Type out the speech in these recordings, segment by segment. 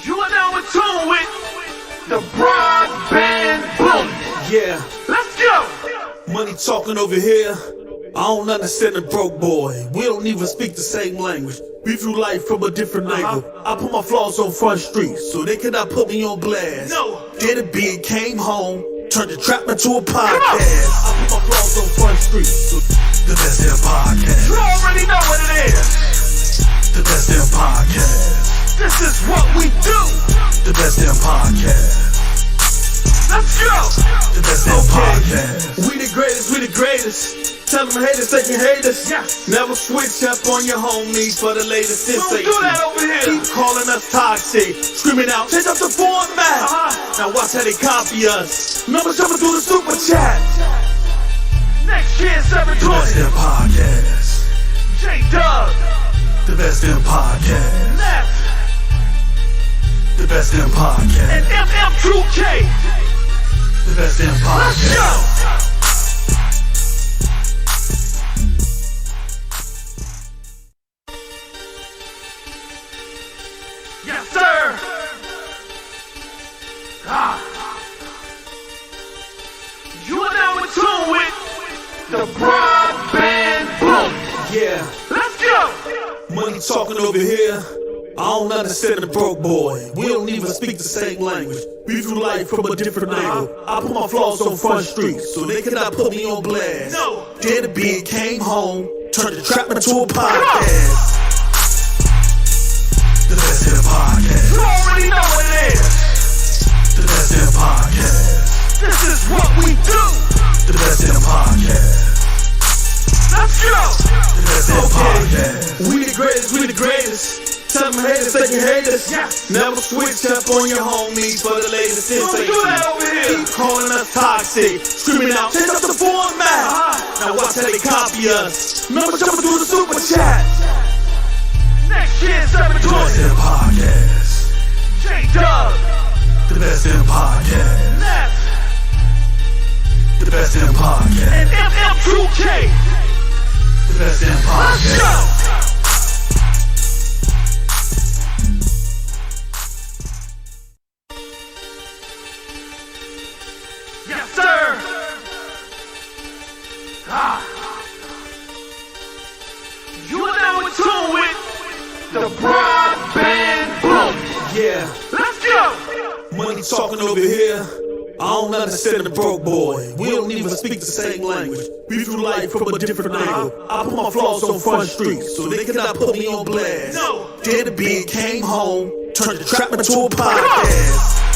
You are now in tune with the broadband bully. Yeah, Let's go. money talking over here. I don't understand the broke boy. We don't even speak the same language. We view life from a different angle. I put my flaws on Front Street so they cannot put me on blast. No. Bdpp came home, turned the trap into a podcast. I put my flaws on Front Street so the best damn podcast. You already know what it is. The best damn podcast. This is what we do. The best damn podcast. Let's go. The best damn podcast. We the greatest, we the greatest. Tell them haters they can hate us. Yes. Never switch up on your homies for the latest Don't sensation. do that over here. Keep calling us toxic, screaming out, change up the format. Now watch how they copy us. Numbers jumping through the super chat. Next year, The best 720. damn podcast. J-Dub. The best damn podcast. Left. The best damn podcast. And MM2K. The best damn Let's podcast. go. Yes, sir. You are now in tune with the broadband bully. Yeah, Let's go. money talking over here. I don't understand the broke boy. We don't even speak the same language. We view life from a different angle. I put my flaws on Front Street so they cannot put me on blast. No. Bdpp came home, turned the trap into a podcast. The best damn podcast. You already know what it is. The best damn podcast. This is what we do. The best damn podcast. Let's go. The best damn podcast. We the greatest, we the greatest. Tell them haters they can hate us. Yes. Never switch up on your homies for the latest Don't sensation. do that over here. Keep calling us toxic, screaming out, change up the format. Now watch how they copy us. Numbers jumping through the super chat. Next year, The best 720. damn podcast. J-Dub. The best damn podcast. Left. The best damn podcast. And MM2K. The best damn Let's podcast. go. Yes, sir. You are now in tune with the broadband bully. Yeah, Let's go. money talking over here. I don't understand the broke boy. We don't even speak the same language. We view life from a different angle. I put my flaws on Front Street so they cannot put me on blast. No. Bdpp came home, turned the trap into a podcast.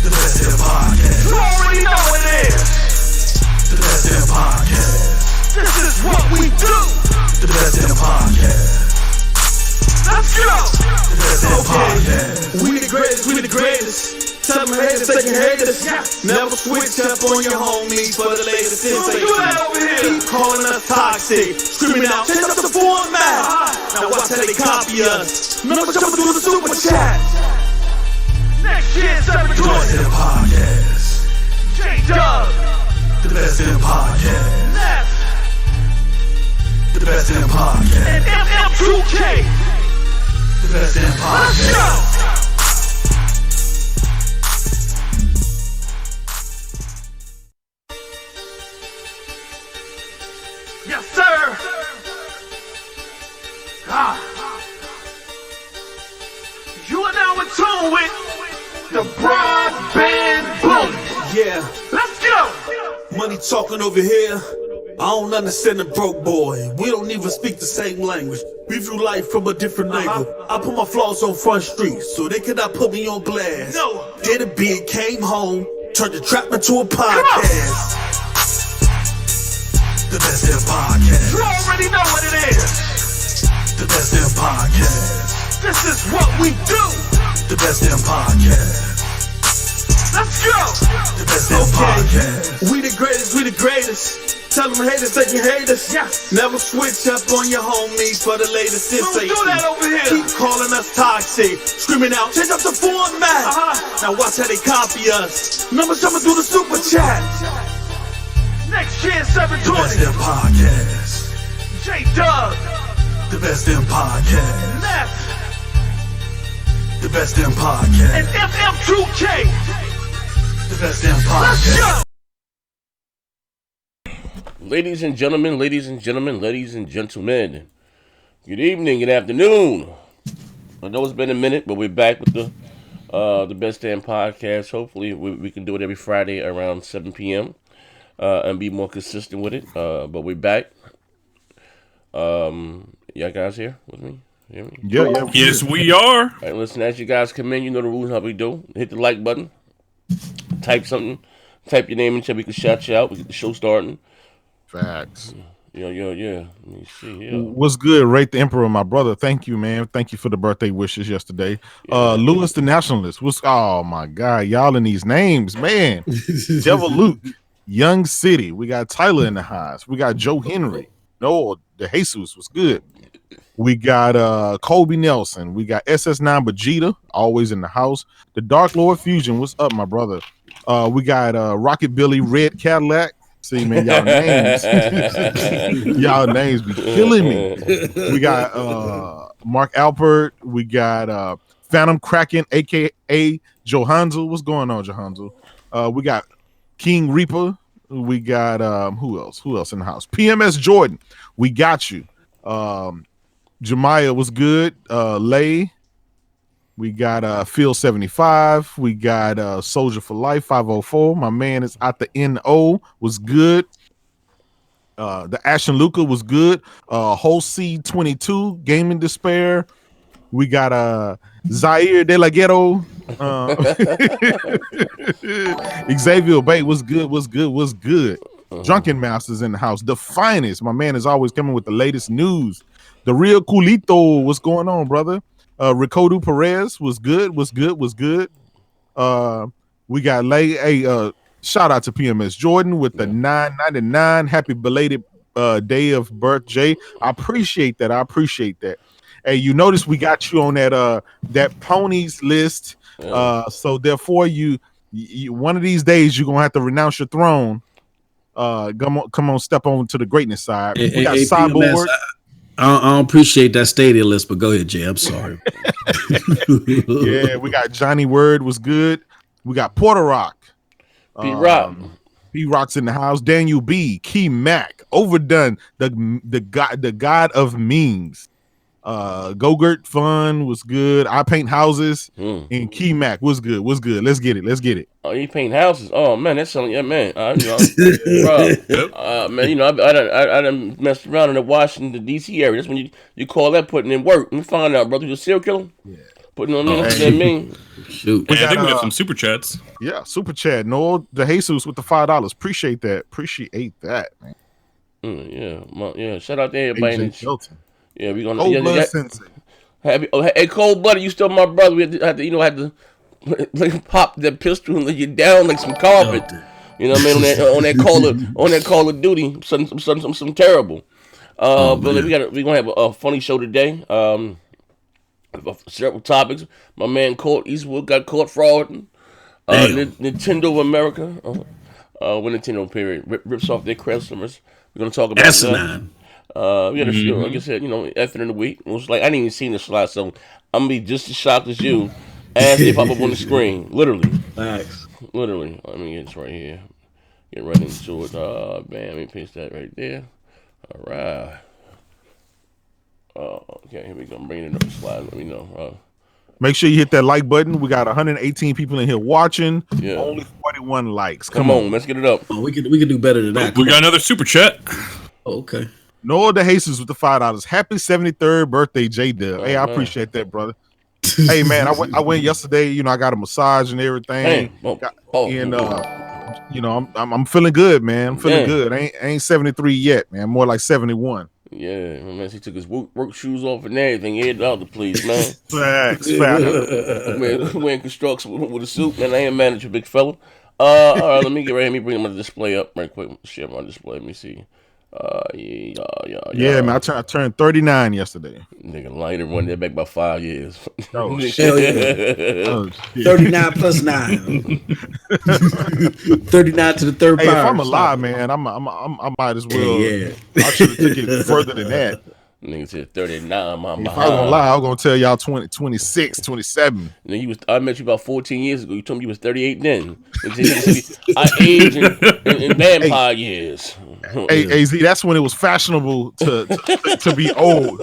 The best damn podcast. You already know what it is. The best damn podcast. This is what we do. The best damn podcast. Let's go. The best damn podcast. We the greatest, we the greatest. Tell them haters they can hate us. Yes. Never switch up on your homies for the latest Don't sensation. do that over here. Keep calling us toxic, screaming out, change up the format. Now watch how they copy us. Numbers jumping through the super chat. Next year, The best 720. damn podcast. J-Dub. The best damn podcast. Left. The best damn podcast. And MM2K. The best damn Let's podcast. go. Yes, sir. You are now in tune with the broadband bully. Yeah, Let's go. money talking over here. I don't understand the broke boy. We don't even speak the same language. We view life from a different angle. I put my flaws on Front Street so they cannot put me on blast. No. Bdpp came home, turned the trap into a podcast. The best damn podcast. You already know what it is. The best damn podcast. This is what we do. The best damn podcast. Let's go. The best damn podcast. We the greatest, we the greatest. Tell them haters they can hate us. Yes. Never switch up on your homies for the latest Don't sensation. do that over here. Keep calling us toxic, screaming out, change up the format. Now watch how they copy us. Numbers jumping through the super chat. Next year, The best 720. damn podcast. J-Dub. The best damn podcast. Left. The best damn podcast. And FF2K. The best damn podcast. Let's go. Ladies and gentlemen, ladies and gentlemen, ladies and gentlemen. Good evening, good afternoon. I know it's been a minute, but we're back with the Best Damn Podcast. Hopefully, we can do it every Friday around 7 p.m. And be more consistent with it. But we're back. Y'all guys here with me? Hear me? Yeah. Yes, we are. All right, listen, as you guys come in, you know the rules, how we do. Hit the like button. Type something. Type your name in so we can shout you out. We get the show starting. Facts. Yeah. Let me see. Yeah. What's good, Rate the Emperor, my brother? Thank you, man. Thank you for the birthday wishes yesterday. Lewis the Nationalist. Oh my God, y'all in these names, man. Devil Luke, Young City. We got Tyler in the house. We got Joe Henry. No, the Jesus was good. We got Kobe Nelson. We got SS9 Vegeta, always in the house. The Dark Lord Fusion. What's up, my brother? We got Rocket Billy, Red Cadillac. See, man, y'all names. Y'all names be killing me. We got Mark Alpert. We got Phantom Kraken, aka Johanzo. What's going on, Johanzo? We got King Reaper. We got who else? Who else in the house? PMS Jordan. We got you. Jemiah was good. Lay. We got Phil 75. We got Soldier for Life 504. My man is at the NO was good. The Ashton Luca was good. Whole C22 Gaming Despair. We got Zaire De La Ghetto. Xavier Bay was good. Drunken Masters in the house. The finest. My man is always coming with the latest news. The real Culito. What's going on, brother? Ricardo Perez was good. We got shout out to PMS Jordan with the 999. Happy belated day of birthday. I appreciate that. Hey, you notice we got you on that ponies list. So therefore you one of these days you're gonna have to renounce your throne. Come on, step on to the greatness side. We got Cyborg. PMS, I don't appreciate that stadium list, but go ahead, Jay. I'm sorry. Yeah, we got Johnny Word was good. We got Porter Rock. P-Rock's in the house. Daniel B. Key Mac. Overdone. The god of memes. Go-Gurt Fun was good. I Paint Houses. And Key Mac was good. Let's get it. Oh, you paint houses? Oh man, that's something. Yeah, man. Man, I done messed around in the Washington D.C. area. That's when you call that putting in work. Let me find out, brother. You a serial killer? Yeah. Putting on that mean? Shoot. I think we got some super chats. Yeah, super chat. No, the Jesus with the $5. Appreciate that, man. Yeah. Shout out to everybody. Yeah, we gonna. Blood Sensei. Hey, Cold Blooded, you still my brother. We had to pop that pistol and lay you down like some carpet. You know what I mean? On that Call of Duty, some terrible. But we're gonna have a funny show today. Several topics. My man Colt Eastwood got caught frauding. Nintendo of America, when Nintendo period rips off their customers. We're gonna talk about that. We got a show, like I said, effing in the week. It was like I didn't even see the slide, so I'm gonna be just as shocked as you as they pop up on the screen. Literally. Thanks. Literally. Let me get this right here. Get right into it. Bam, let me paste that right there. All right. Okay, here we go. I'm bringing it up the slide. Let me know. Make sure you hit that like button. We got 118 people in here watching. Yeah. Only 41 likes. Come on, let's get it up. Oh, we could do better than that. We got another super chat. Oh, okay. Noah the Jesus with the $5. Happy 73rd birthday, J-Dub. Hey, I appreciate that, brother. Hey, man, I went yesterday. I got a massage and everything. I'm feeling good, man. I'm feeling good. I ain't 73 yet, man. More like 71. Yeah, man. He took his work shoes off and everything. He had out the place, man. Facts. Wearing construction with a suit, man. I ain't a manager, big fella. All right, let me get ready. Let me bring my display up right quick. Share my display. Let me see. Yeah, man. I turned 39 yesterday. Nigga, lighter run that back by 5 years. Oh, hell yeah. 39 plus 9. 39 to the third power. If I'm alive, man, I might as well. Yeah. I should have taken it further than that. Nigga said 39. My If I was gonna lie, I was gonna tell y'all 20, 26, 27. I met you about 14 years ago. You told me you was 38 then. I age in vampire years. Hey, AZ, that's when it was fashionable to be old.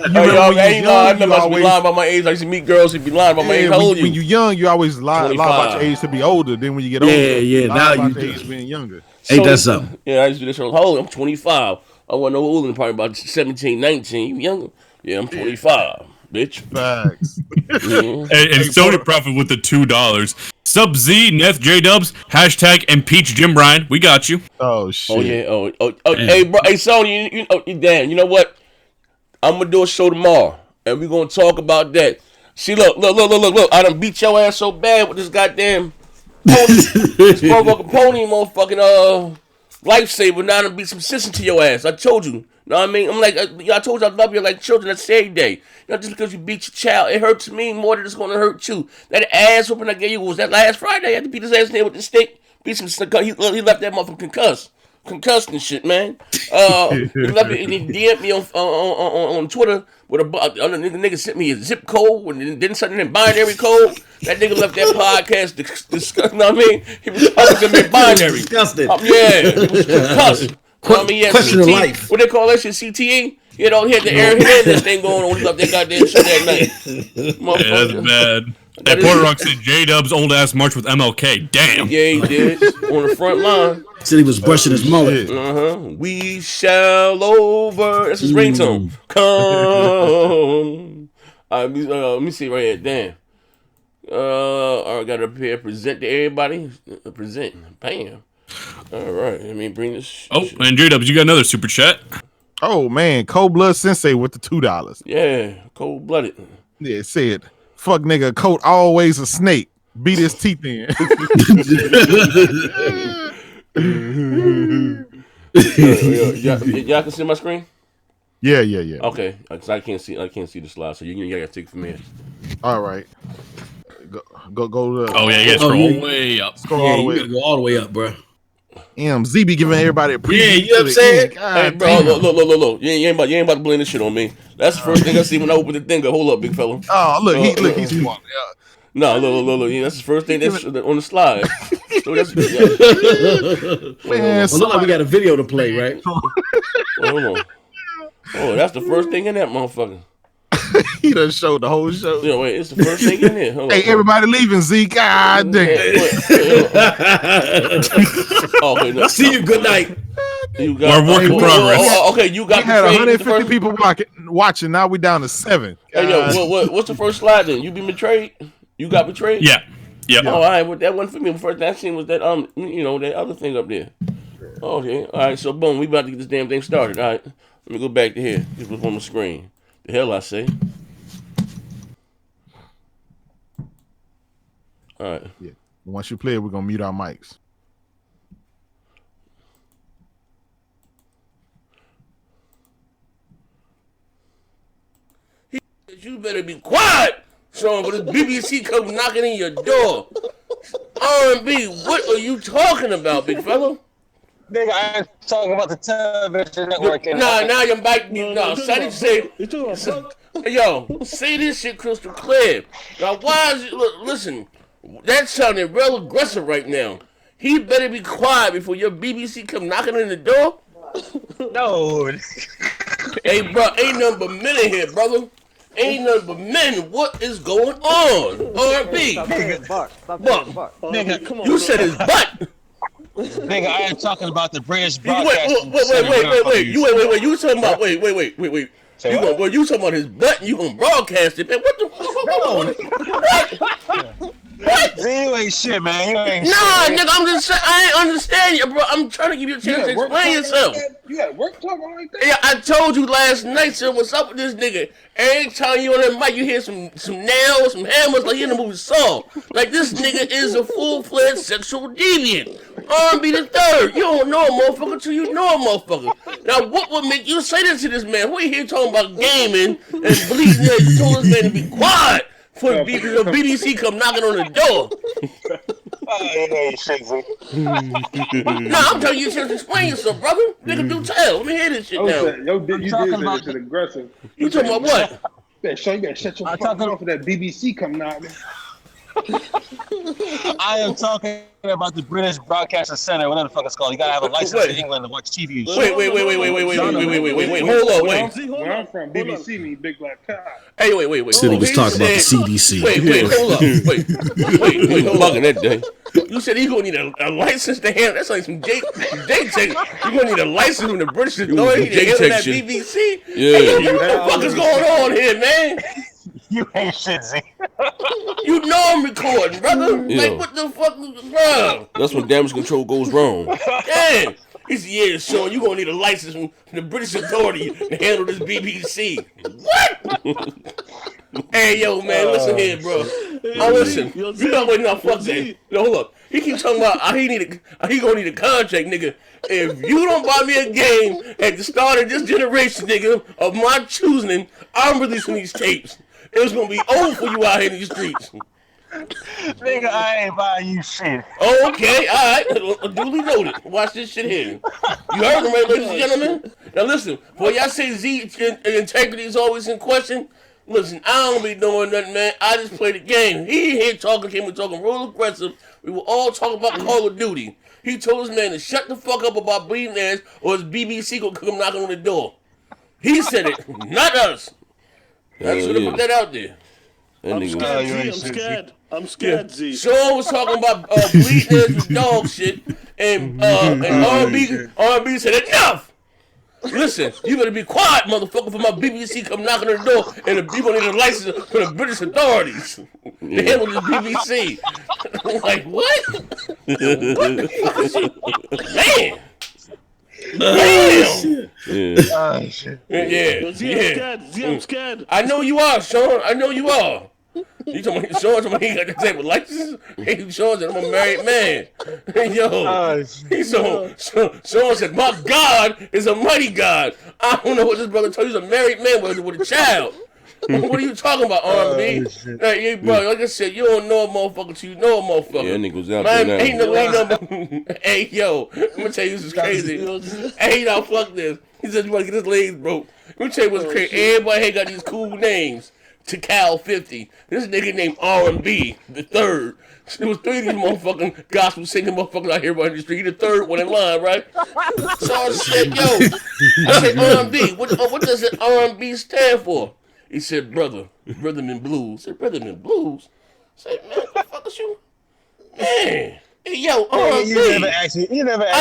I remember be lying about my age. I used to meet girls who be lying about my age. How old are you? When you're young, you always lie about your age to be older. Then when you get older, now you about age being younger. Ain't that something? Yeah, I used to do this. How old? I'm 25. I wasn't no older than probably about 17, 19. You younger? Yeah, I'm 25, bitch. Facts. And Sony Profit with the $2. Sub Z, Neth J Dubs, hashtag impeach Jim Bryan. We got you. Oh shit. Oh yeah. Oh. Hey, bro. Hey, Sony. Dan. You know what? I'm gonna do a show tomorrow, and we're gonna talk about that. See, look. I done beat your ass so bad with this goddamn pony, this motherfucking pony, motherfucking lifesaver. Now I done beat some sense into your ass. I told you. Know what I mean? I'm like, I told you I love you like children. That's every day. Not just because you beat your child, it hurts me more than it's gonna hurt you. That ass whooping I gave you was that last Friday. I had to beat his ass in there with the stick. Beat some. He left that motherfucker concussed and shit, man. He DM'd me on Twitter with a nigga sent me a zip code and then send in binary code. That nigga left that podcast disgusting. Know what I mean? He was talking to me binary. Disgusted. Yeah, he was concussed. Question of life. What they call that shit? CTE? You know, he had the airhead thing going on. He left that goddamn shit that night. Yeah, that's bad. That Porter Rock said J-Dub's old ass march with MLK. Damn. Yeah, he did. On the front line. Said he was brushing his mullet. We shall over. That's his ringtone. Come. Let me see right here. Damn. I got to prepare. Present to everybody. Present. Bam. All right. Let me bring this. Oh, and J-Dubs, you got another super chat. Oh man, Cold Blood Sensei with the $2. Yeah, cold blooded. Yeah, it said, "Fuck nigga, Colt always a snake. Beat his teeth in." Y'all can see my screen? Yeah. Okay, because I can't see the slide, so you gotta take it from here. All right. Go. Oh yeah, you gotta scroll way up. Scroll all the way. You gotta go all the way up, bro. Z be giving everybody a preview. Yeah, you know what I'm saying? Hey, bro, look. You ain't about to blame this shit on me. That's the first thing I see when I open the thing. Hold up, big fella. Oh, look, he's smart. No, look. Yeah, that's the first thing that's on the slide. So that's Man, look like we got a video to play, right? Hold on. Oh, that's the first thing in that motherfucker. He done showed the whole show. Yeah, wait, it's the first thing in there. Hey, everybody leaving, Z. God damn. Okay, no. See you. Good night. You got Our work in progress. Okay, you got. We had 150 people watching. Now we down to 7. Hey, yo, what's the first slide then? You been betrayed? You got betrayed? Yeah. Yep. Oh, all right. Well, that wasn't for me. The first thing I seen was that that other thing up there. Okay. All right. So boom, we about to get this damn thing started. All right. Let me go back to here. This was on the screen. The hell I say. All right. Yeah. Once you play it, we're gonna mute our mics. You better be quiet, Sean, but this BBC come knocking in your door. R&B, what are you talking about, big fella? Nigga, I ain't talking about the television network. Now you're back. No, say yo, say this shit crystal clear. Now, why is it? Look, listen, that sounded real aggressive right now. He better be quiet before your BBC come knocking in the door. No. Hey, bro, ain't nothing but men in here, brother. Ain't nothing but men. What is going on? R&B. Buck. Nigga, come on. You said his butt. Nigga, I ain't talking about the British Wait. broadcasting. Wait. You talking about? Wait. Say You what? you talking about his butt? And you gonna broadcast it, man? What the? What? You ain't shit, man. You ain't Nah, shit. nigga, I'm just saying. I ain't understand you, bro. I'm trying to give you a chance to explain yourself. You got work talking like that? Yeah, I told you last night, sir. What's up with this nigga? Every time you on that mic, you hear some nails, some hammers, like you in the movie Saw. Like this nigga is a full-fledged sexual deviant. R&B the third. You don't know a motherfucker till you know a motherfucker. Now, what would make you say this to this man? We here talking about gaming and believing that you told this man to be quiet for the BBC come knocking on the door. Hey, shit, Z. Nah, I'm telling you to explain yourself, brother. Nigga, do tell. Let me hear this shit now. You did say that shit aggressive. You talking about what? You better shut your fucking mouth for that BBC coming out. I am talking about the British Broadcasting Center, whatever the fuck it's called. You gotta have a license in England to watch TV. Wait. Hold on. Where I'm from, BBC mean big black cow. Hey, wait. City was talking about the CDC. Wait, hold up. Wait, hold on. That day. You said you gonna need a license to handle. That's like some J check. You gonna need a license from the British authority to handle that BBC. Yeah. Hey, what the fuck is going on here, man? You ain't shit, Z. You know I'm recording, brother. Yeah. Like, what the fuck is wrong? That's when damage control goes wrong. Damn. He said, Sean, you gonna need a license from the British authority to handle this BBC. What? Hey, yo, man, listen here, bro. Now listen, you not waiting on fuck that. No, hold up. He keep talking about he gonna need a contract, nigga. If you don't buy me a game at the start of this generation, nigga, of my choosing, I'm releasing these tapes. It's gonna be over for you out here in these streets. Nigga, I ain't buying you shit. Oh, okay, all right. Duly noted. Watch this shit here. You heard him, right, ladies and gentlemen? Now listen, before y'all say Z integrity is always in question, listen, I don't be doing nothing, man. I just play the game. He here talking, came talking real aggressive. We were all talking about Call of Duty. He told his man to shut the fuck up about bleeding ass or his BBC gonna come knocking on the door. He said it, not us. I should have put that out there. I'm scared, Z. Sean was talking about bleeding ass with dog shit, and R&B said enough. Listen, you better be quiet, motherfucker, for my BBC come knocking on the door, and the people need a license from the British authorities to handle this BBC. I'm like, what? What the fuck is she? Man. Damn. Yeah. I'm scared. I know you are, Sean. I know you are. You talking about Sean? Talking about he got the type of license? Hey, Sean said I'm a married man. Hey, yo, Sean said my God is a mighty God. I don't know what this brother told you. He's a married man with a child. What are you talking about, R&B? Hey, bro, like I said, you don't know a motherfucker till you know a motherfucker. Yeah, niggas out Man, there ain't no. Hey, yo, let me tell you this is crazy. Hey, now fuck this. He said you want to get his legs broke. Let me tell you what's crazy. Everybody here got these cool names. To Cal 50. This nigga named R&B, the third. There was 3 of these motherfucking gospel singing motherfuckers out here running the street. He the third one in line, right? So I said, I said, R&B, what does the R&B stand for? He said, brother, rhythm and blues. I said, rhythm and blues? I said, man, what the fuck is you? Man. Hey, yo, R&B. You never asked me. I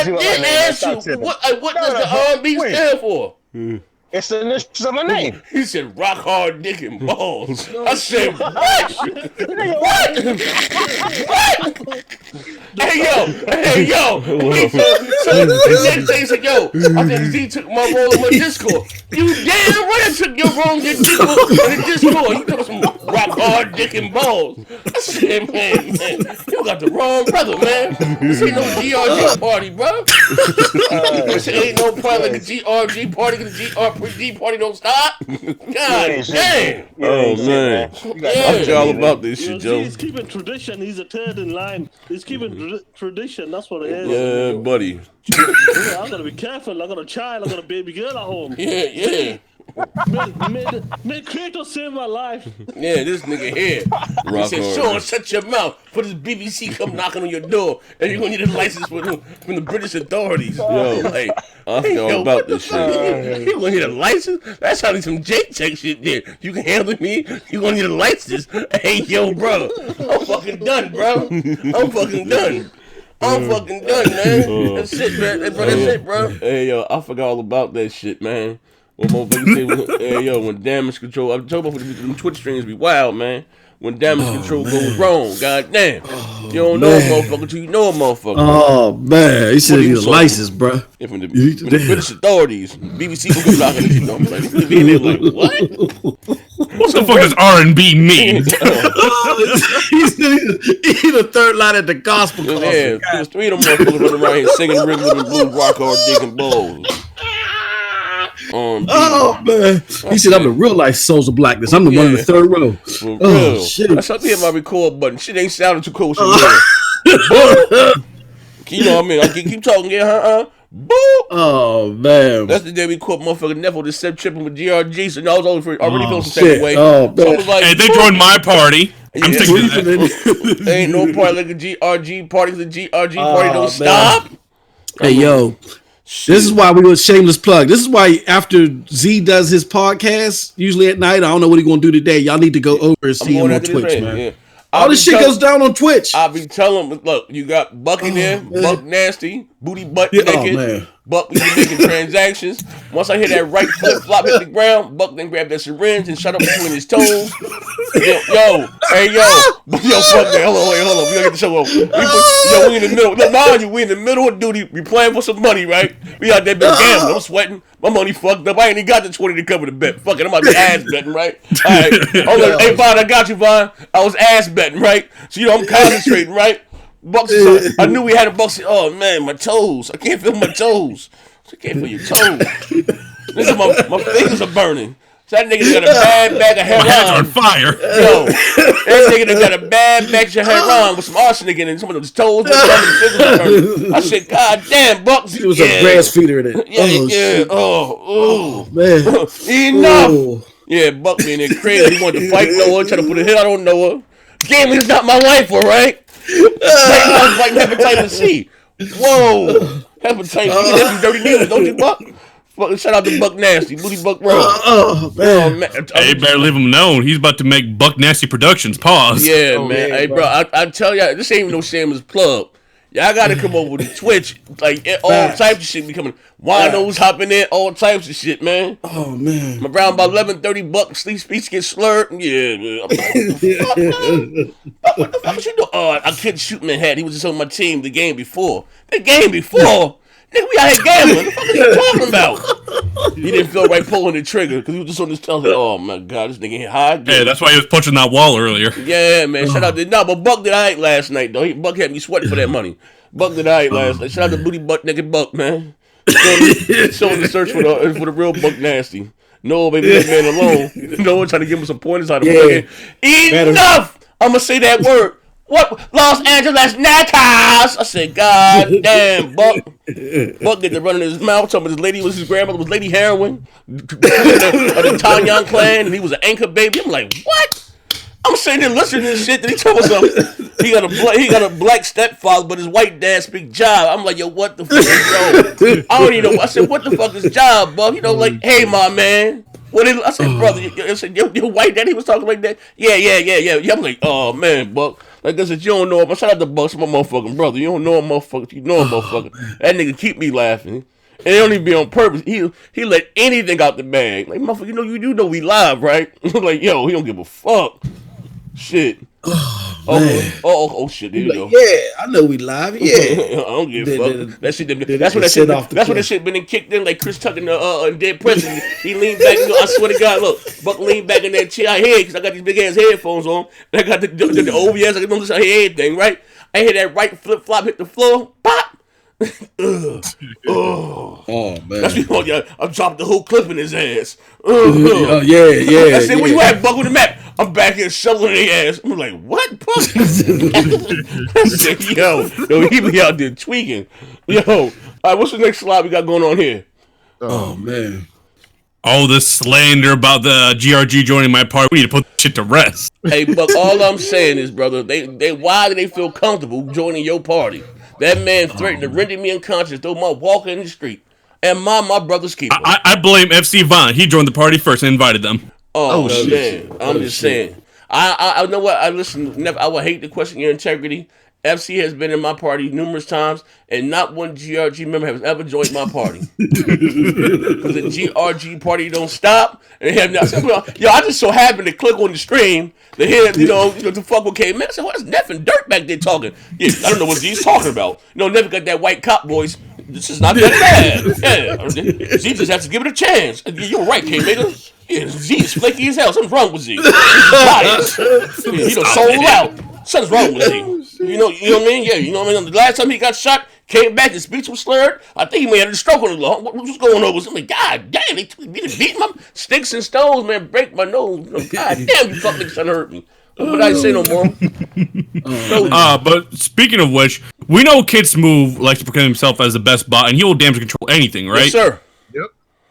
didn't ask you. What does the R&B stand for? It's the initials of my name. He said, rock hard dick and balls. I said, what? What? Hey, yo. So the next day he said, yo, I think Z took my role in my Discord. You damn right I took your role in the Discord. You took some rock hard dick and balls. I said, man, you got the wrong brother, man. This ain't no GRG party, bro. This ain't no party like a GRG party, because the GRG party don't stop. God damn. Oh, man. I forgot all about this shit, Joe. He's keeping tradition. He's a third in line. He's keeping tradition. That's what it is. Yeah, buddy. Yeah, I'm going to be careful. I got a child. I got a baby girl at home. Yeah. May Kratos save my life. Yeah, this nigga here. He said, Sean, shut your mouth. For this BBC come knocking on your door, and you're gonna need a license from the British authorities. Yo, like, I forgot all about this shit. You gonna need a license? That's how some Jake check shit there. You can handle me. You gonna need a license? Hey, yo, bro, I'm fucking done, bro. I'm fucking done. Man. That's it, man. That's it, bro. Hey, yo, I forgot all about that shit, man. When motherfuckers say, hey, yo, when damage control, I'm talking about them Twitch streams be wild, man. When damage control goes wrong, goddamn. You don't know a motherfucker till you know a motherfucker. Oh, man. He should need a license, bro. Yeah, from the British authorities, BBC will be knocking at you. I'm like, being there like, what? What the fuck does R&B mean? He's the third line at the gospel concert. Yeah, there's 3 of them motherfuckers running around here singing rhythm and blues, rock hard, dick and balls. Oh man, he said I'm the real life Souls of Blackness. I'm the one in the third row. For Oh real. shit! I shot me at my record button. Shit ain't sounding too close to me. You know what I mean? I keep talking, boop. Oh man, that's the day we caught motherfucking Neville just set tripping with GRG. So now I was already feeling some type of way. Oh, so I was like, hey, they joined my party. I'm sticking to that. There ain't no party like a GRG party. The GRG party don't stop. Hey yo, this is why we do a shameless plug. This is why after Z does his podcast, usually at night, I don't know what he's gonna do today. Y'all need to go over and see him on Twitch, man. Yeah. All this shit goes down on Twitch. I'll be telling him, look, you got Buck in there, Buck nasty, booty butt naked. Buck be making transactions. Once I hear that right flip flop hit the ground, Buck then grab that syringe and shut up between his toes. Yo, fuck that. Hold on. We gotta get the show over. We in the middle. Look, mind you, we in the middle of duty. We playing for some money, right? We out there gambling. I'm sweating. My money fucked up. I ain't even got the 20 to cover the bet. Fuck it, I'm out there ass betting, right? All right. Hey, Vaughn, I got you, Vaun. I was ass betting, right? So, I'm concentrating, right? Bucks, I knew we had a Bucks. Oh, man, my toes. I can't feel my toes. I can't feel your toes. Listen, my fingers are burning. So that nigga got a bad bag of heroin. My hands are on fire. Yo, that nigga got a bad bag of heroin with some arsenic in it and some of those toes. I said, God damn, Bucks. It was a grass feeder in it. Yeah. Oh, man. Enough. Oh. Yeah, Buck being there crazy. He wanted to fight Noah, trying to put a hit out on Noah. Gambling's not my life, all right? Like hepatitis C. Whoa. Hepatitis C. That's some dirty news, don't you, Buck? Fucking shout out to Buck Nasty, Booty Buck Road. Oh, man. Hey, better leave him known. He's about to make Buck Nasty Productions. Pause. Yeah, man. Hey, bro, I tell y'all, this ain't even no shameless plug. Y'all gotta come over to Twitch. Like, all types of shit be coming. Winos hopping in, all types of shit, man. Oh, man. Around about 11:30, Buck speech get slurred. Yeah, man. What the fuck was you doing? Oh, I couldn't shoot him in the head. He was just on my team the game before. Nigga, we out here gambling. What the fuck are you talking about? He didn't feel right pulling the trigger because he was just on this television. Oh my god, this nigga hit high. Hey, that's why he was punching that wall earlier. Yeah, man. Shout out to but Buck did alright last night though. Buck had me sweating for that money. Buck did alright last night. Shout out to Booty Butt Naked Buck, man. Showing the search for the real Buck Nasty. No, baby, that man alone. No one trying to give him some pointers how to play. Enough! I'ma say that word. What? Los Angeles Natas! I said, God damn, Buck. Buck get to running his mouth. Talking about his grandmother was Lady Heroin of the Tanyan clan, and he was an anchor baby. I'm like, what? I'm sitting there listening to this shit that he told us something. He got a black stepfather, but his white dad speak jive. I'm like, yo, what the fuck is yo? I don't even know. I said, what the fuck is jive, Buck? Like, hey, my man. I said, brother, I said, your white daddy was talking like that? Yeah. I'm like, oh, man, Buck. Like I said, you don't know him. Shout out to Buck, my motherfucking brother. You don't know him, motherfucker. You know him, motherfucker. That nigga keep me laughing. And it don't even be on purpose. He let anything out the bag. Like, motherfucker, you know we live, right? Like, yo, he don't give a fuck. Shit. Oh, shit. There you go. Yeah, I know we live. Yeah. I don't give a fuck. That's when that shit been kicked in like Chris Tucker in Dead President. He leaned back. I swear to God, look, Buck leaned back in that chair I hear because I got these big ass headphones on. And I got the OBS. I can listen to everything, right? I hear that right flip flop hit the floor. Pop. Oh man! That's because I dropped the whole clip in his ass. Yeah. I said, where you at, Buck, with the map? I'm back here shoveling their ass. I'm like, what, Buck? I said, yo, he be out there tweaking. Yo, all right, what's the next slide we got going on here? Oh man! All this slander about the GRG joining my party. We need to put that shit to rest. Hey, Buck, all I'm saying is, brother, why do they feel comfortable joining your party? That man threatened to render me unconscious, throw my walker in the street. And my brother's keeper. I blame FC Vaughn. He joined the party first and invited them. Oh shit. Man. I'm just saying. I know what, I would hate to question your integrity. FC has been in my party numerous times, and not one GRG member has ever joined my party. Because the GRG party don't stop. And I just so happened to click on the stream to hear, the fuck what came in. I said, well, that's Neff and Dirt back there talking. Yeah, I don't know what Z's talking about. Never got that white cop voice. This is not that bad. Yeah, Z just has to give it a chance. You're right, K-Nigga. Yeah, Z is flaky as hell. Something's wrong with Z. He's biased. He done sold out. Something's wrong with Z. You know what I mean? Yeah, you know what I mean? The last time he got shot, came back, his speech was slurred. I think he may have had a stroke on the law. What was going on with him? Like, God damn, they beat my sticks and stones, man, break my nose. God damn, you fuck niggas trying to hurt me. But I say no more. But speaking of which, we know Kid Smooth likes to proclaim himself as the best bot, and he will damage control anything, right? Yes, sir. Yep.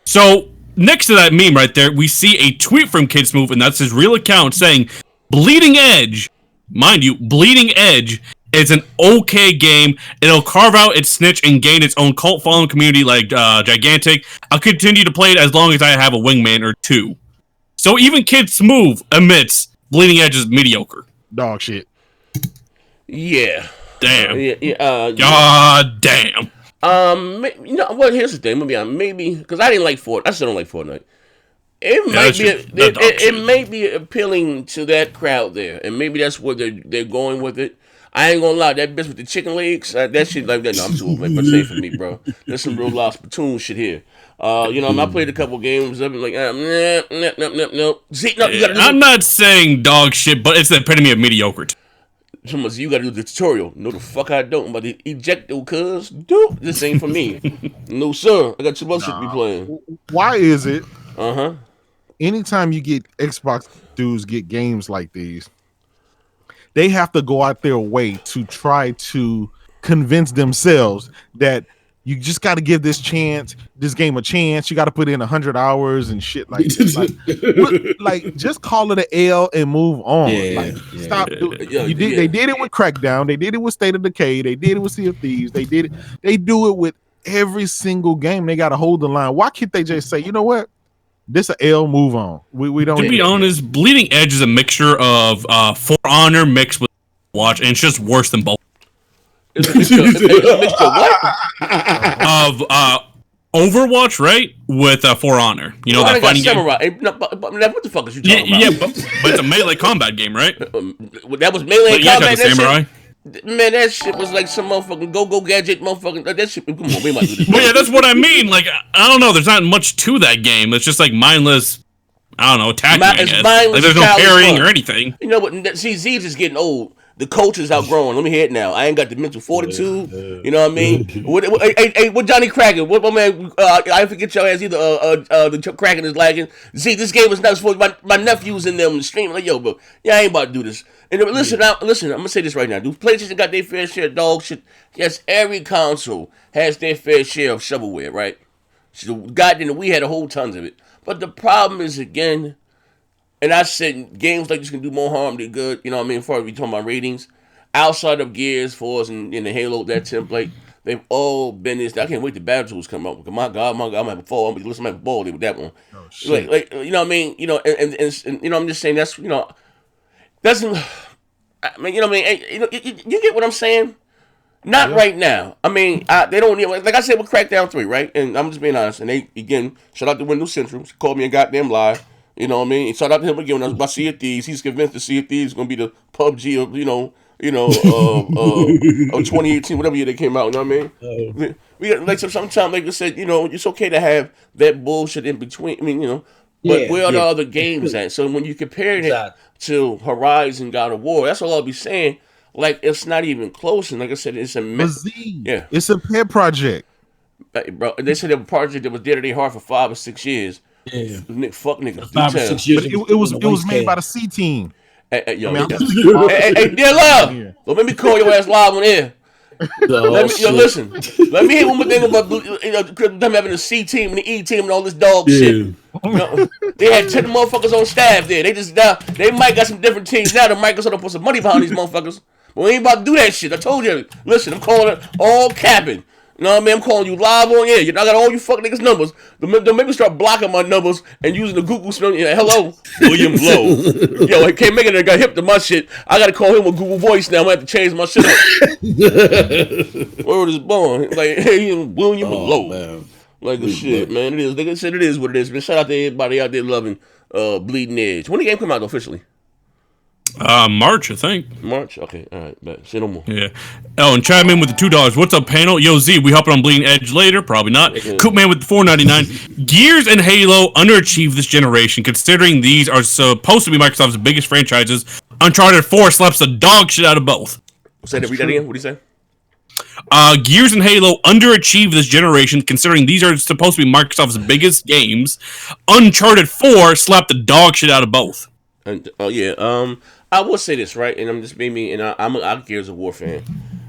So next to that meme right there, we see a tweet from Kid Smooth, and that's his real account saying, "Bleeding Edge, mind you, Bleeding Edge is an okay game. It'll carve out its niche and gain its own cult following community like Gigantic. I'll continue to play it as long as I have a wingman or two." So even Kid Smooth admits Bleeding Edge is mediocre. Dog shit. Yeah. Damn. Yeah. God damn. You know what? Here's the thing. Maybe because I didn't like Fortnite. I still don't like Fortnite. It may be appealing to that crowd there, and maybe that's where they're going with it. I ain't gonna lie, that bitch with the chicken legs, that shit like that. No, I'm too old, like, but say for me, bro. There's some real live Splatoon shit here. You know, I played a couple games. I've been like, no. See, no, I'm not saying dog shit, but it's the epitome of mediocre. Someone, you gotta do the tutorial. No, the fuck I don't. I'm about to eject though, cuz. Dude, this ain't for me. No, sir. I got too much shit to be playing. Why is it? Uh-huh. Anytime you get Xbox dudes get games like these, they have to go out their way to try to convince themselves that you just got to give this game a chance. You got to put in 100 hours and shit like just call it an L and move on. Stop. They did it with Crackdown. They did it with State of Decay. They did it with Sea of Thieves. They do it with every single game. They got to hold the line. Why can't they just say, you know what? This a L, move on. We don't. To be honest, Bleeding Edge is a mixture of For Honor mixed with Watch, and it's just worse than both. It's a mixture what? Of Overwatch, right? With For Honor. You know that fighting game? What the fuck is you talking about? Yeah, but it's a melee combat game, right? That was melee combat. Samurai. Man, that shit was like some motherfucking go gadget motherfucking. That shit. Come on, we might do this. Well, yeah, that's what I mean. Like, I don't know. There's not much to that game. It's just like mindless. I don't know, attacking. I guess. Like, there's no parrying or anything. You know what? See, Z's is getting old. The culture's outgrown. Let me hear it now. I ain't got the mental fortitude. You know what I mean? What Johnny Kraken? What my man? I forget your ass. Either the Kraken is lagging. See, this game is not supposed. My nephew's in them streaming. Like, yo, bro, I ain't about to do this. And listen. I'm gonna say this right now. Do PlayStation got their fair share of dog shit? Yes, every console has their fair share of shovelware, right? So goddamn, we had a whole tons of it. But the problem is again. And I said games like this can do more harm than good. You know what I mean? Before we talking about ratings, outside of Gears, Force, and the Halo, that template, they've all been this. I can't wait till Battle Tools come out. My God, I'm gonna have a fall. I'm gonna listen to my ball with that one. Oh, shit. Like, you know what I mean? You know, and you know, I'm just saying that's you know, that's. I mean, you know what I mean? You get what I'm saying? Not right now. I mean, they don't need, like I said with Crackdown 3, right? And I'm just being honest. And they again, shout out to Windows Central. She called me a goddamn lie. You know what I mean? Shout out to him again when I was about Sea of Thieves. He's convinced the Sea of Thieves is gonna be the PUBG of of 2018, whatever year they came out. You know what I mean? We like sometimes, like I said, you know, it's okay to have that bullshit in between. I mean, you know, but where are the other games at? So when you compare it to Horizon, God of War, that's all I'll be saying. Like it's not even close. And like I said, it's it's a pet project, bro. They said it was a project that was dead to their heart for 5 or 6 years. Yeah, fuck niggas. 5 or 6 years. But it was made by the C team. Hey, dear love, don't make me call your ass live on air. Listen. Let me hear one more thing about them having a C team and the E team and all this dog shit. You know, they had 10 motherfuckers on staff there. They might got some different teams now. The Microsoft put some money behind these motherfuckers. But we ain't about to do that shit. I told you. Listen, I'm calling it all capping. You know what I mean? I'm calling you live on air. I got all you fucking niggas' numbers. Don't make me start blocking my numbers and using the Google spell. Hello, William Blow. Yo, I can't make it. I got hip to my shit. I got to call him with Google Voice now. I'm going to have to change my shit up. Word is born. Like, hey, William Blow. Man. Like the shit, man. It is. Like I said, it is what it is. Man, shout out to everybody out there loving Bleeding Edge. When the game come out officially? March, I think. March? Okay, all right, bet. Say no more. Yeah. Oh, and chime in with the $2. What's up, panel? Yo, Z, we hopping on Bleeding Edge later? Probably not. Coopman with the $4.99. Gears and Halo underachieved this generation, considering these are supposed to be Microsoft's biggest franchises. Uncharted 4 slaps the dog shit out of both. Say that. Read that again. What do you say? Gears and Halo underachieved this generation, considering these are supposed to be Microsoft's biggest games. Uncharted 4 slapped the dog shit out of both. And I will say this, right? And I'm just being me, and I'm a Gears of War fan,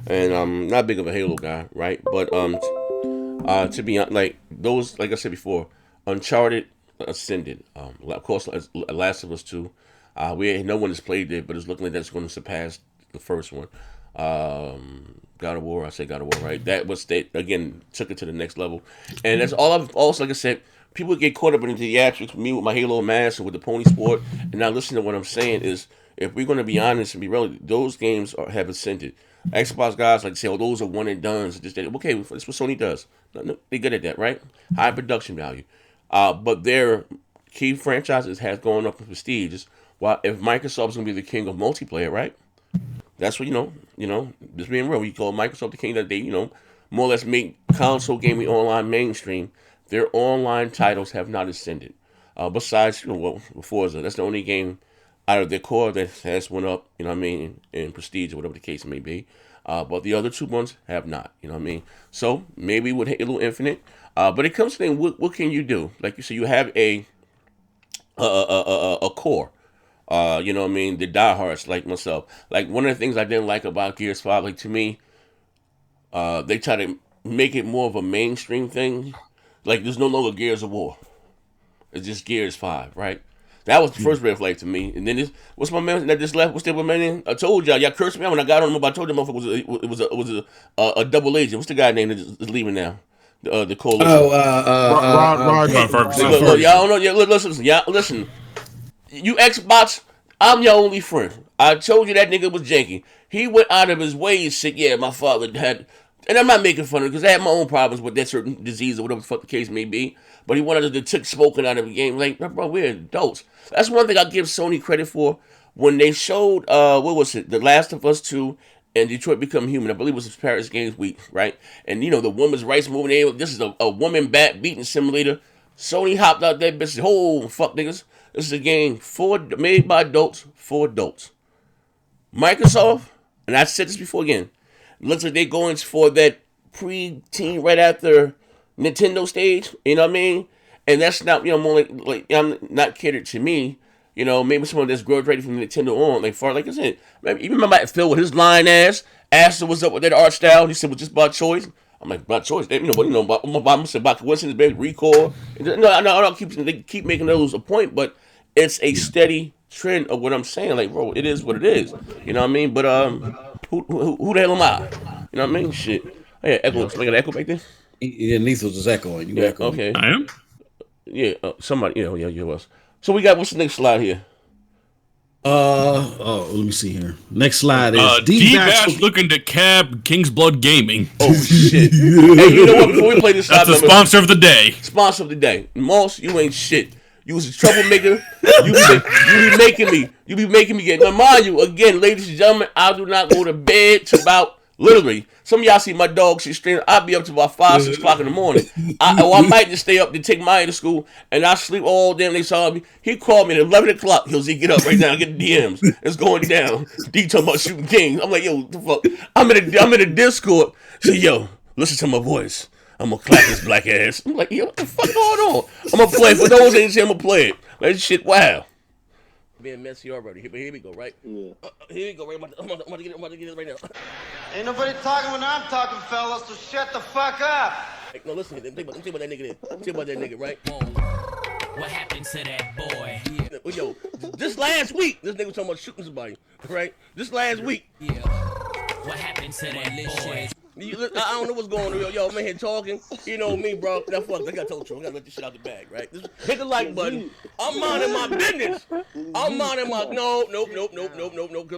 and I'm not big of a Halo guy, right? But to be honest, like those, like I said before, Uncharted, Ascended, of course, Last of Us 2. No one has played it, but it's looking like that's going to surpass the first one. God of War, I say God of War, right? That was again took it to the next level, and that's all I've also, like I said, people get caught up in the theatrics. Me with my Halo mask and with the pony sport, and now listen to what I'm saying is, if we're going to be honest and be real, those games have ascended. Xbox guys like to say, "Oh, those are one and dones." Okay, that's what Sony does. No, they good at that, right? High production value, but their key franchises has gone up in prestige. While if Microsoft's going to be the king of multiplayer, right? That's what just being real. We call Microsoft the king that they, more or less make console gaming online mainstream. Their online titles have not ascended. Besides, Forza, that's the only game out of their core that has went up, in prestige or whatever the case may be. But the other two ones have not, So maybe with Halo Infinite, but it comes to what can you do? Like you said, you have a core. The diehards like myself. Like one of the things I didn't like about Gears 5, like to me, they try to make it more of a mainstream thing. Like there's no longer Gears of War. It's just Gears 5, right? That was the first red flag to me. And then what's my man that just left? What's the man in? I told y'all cursed me out when I got on him. I told them it was a double agent. What's the guy name that is leaving now? The coalition. Rod Ferguson. Y'all don't know. Yeah, listen. You Xbox, I'm your only friend. I told you that nigga was janky. He went out of his way and said, yeah, my father had, and I'm not making fun of it because I had my own problems with that certain disease or whatever the fuck the case may be. But he wanted to take smoking out of the game. Like, bro, we're adults. That's one thing I give Sony credit for. When they showed, what was it? The Last of Us 2 and Detroit Become Human. I believe it was Paris Games Week, right? And, the women's rights movement. This is a woman bat beating simulator. Sony hopped out that bitch. Oh, fuck niggas. This is a game made by adults for adults. Microsoft, and I said this before again, looks like they're going for that pre-teen right after Nintendo stage, you know what I mean? And that's not, more like I'm not catered to me. Maybe someone that's growth ready from Nintendo on, like I said, maybe even remember Phil with his lying ass, asked him what's up with that art style. He said, well, just by choice. I'm like, by choice. By coincidence, baby, recall. They keep making those a point, but it's a steady trend of what I'm saying. Like, bro, it is what it is. You know what I mean? But who the hell am I? You know what I mean? Shit. Oh, yeah, echo. Like an echo back there. Yeah, Lethal was echoing. You echoing. Okay. I am. Yeah. Somebody. Yeah. You was. So we got what's the next slide here? Let me see here. Next slide is D-Bash looking to cab King's Blood Gaming. Oh shit! Hey, you know what? Before we play this, that's the sponsor of the day. Sponsor of the day, Moss. You ain't shit. You was a troublemaker. You be making me get. Now, mind you, again, ladies and gentlemen, I do not go to bed till about literally. Some of y'all see my dog. She's straight. I'll be up to about 5, 6 o'clock in the morning. I might just stay up to take Maya to school, and I sleep all damn. They saw me. He called me at 11 o'clock. He'll say, "Get up right now. Get the DMs. It's going down." D talking about shooting kings. I'm like, yo, what the fuck? I'm in a Discord. Say, yo, listen to my voice. I'm gonna clap his black ass. I'm like, yo, what the fuck going on? I'm gonna play it. For those that ain't say, I'm gonna play it. Like, this shit, wow. Being messy already. Here we go, right? Yeah. Here we go, right? I'm about to get it right now. Ain't nobody talking when I'm talking, fellas, so shut the fuck up. No, listen, think about that nigga there. Think about that nigga, right? What happened to that boy? Yeah. Yo, this last week, this nigga was talking about shooting somebody, right? This last week. Yeah. What happened to that boy? I don't know what's going on. Yo, I'm in here talking. You know me, bro. Now, fuck, I got told you. I gotta let this shit out the bag, right? Just hit the like button. I'm minding my business. I'm minding my. Nope. I'm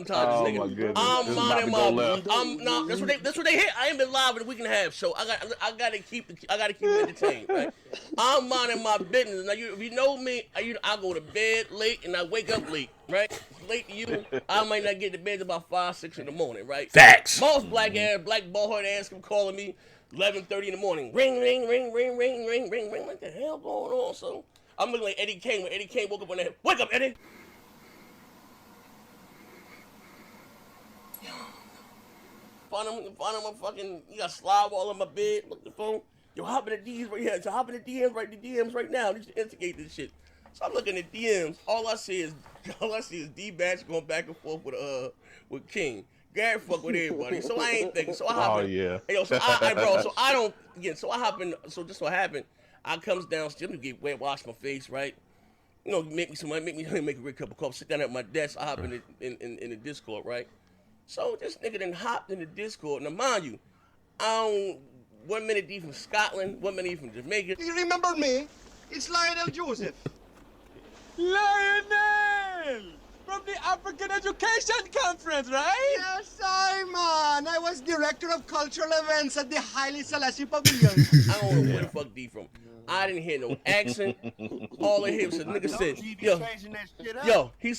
tired of this nigga. I'm minding my. I'm not. That's what they hit. I ain't been live in a week and a half, so I gotta keep it entertained, right? I'm minding my business. Now, if you know me, I go to bed late and I wake up late, right? Late to you, I might not get to bed about 5, 6 in the morning, right? Facts. Most black bald head ass come calling me 11:30 in the morning. Ring. What the hell going on, son? I'm looking like Eddie Kane when Eddie Kane woke up on that. Wake up, Eddie. Find him a fucking. You got slob all on my bed. Look at the phone. Yo, hop in the DMs right here. So hop in the DMs right now. Just instigate this shit. So I'm looking at DMs. All I see is D-Batch going back and forth with King. Gary fuck with everybody. So I ain't thinking. So I hop in. yeah. Hey, yo, so I bro. So I don't. Yeah. So I hop in. So just what happened? I comes downstairs to get wet, wash my face, right? You know, make me some money, make a great cup of coffee. Sit down at my desk. I hop in the Discord, right? So this nigga then hopped in the Discord. Now mind you, I don't. 1 minute he from Scotland, 1 minute he from Jamaica. You remember me? It's Lionel Joseph. Lionel! From the African Education Conference, right? Yes, man. I was director of cultural events at the Haile Selassie Pavilion. I don't know where the fuck D from. I didn't hear no accent. All I hear was the nigga said, he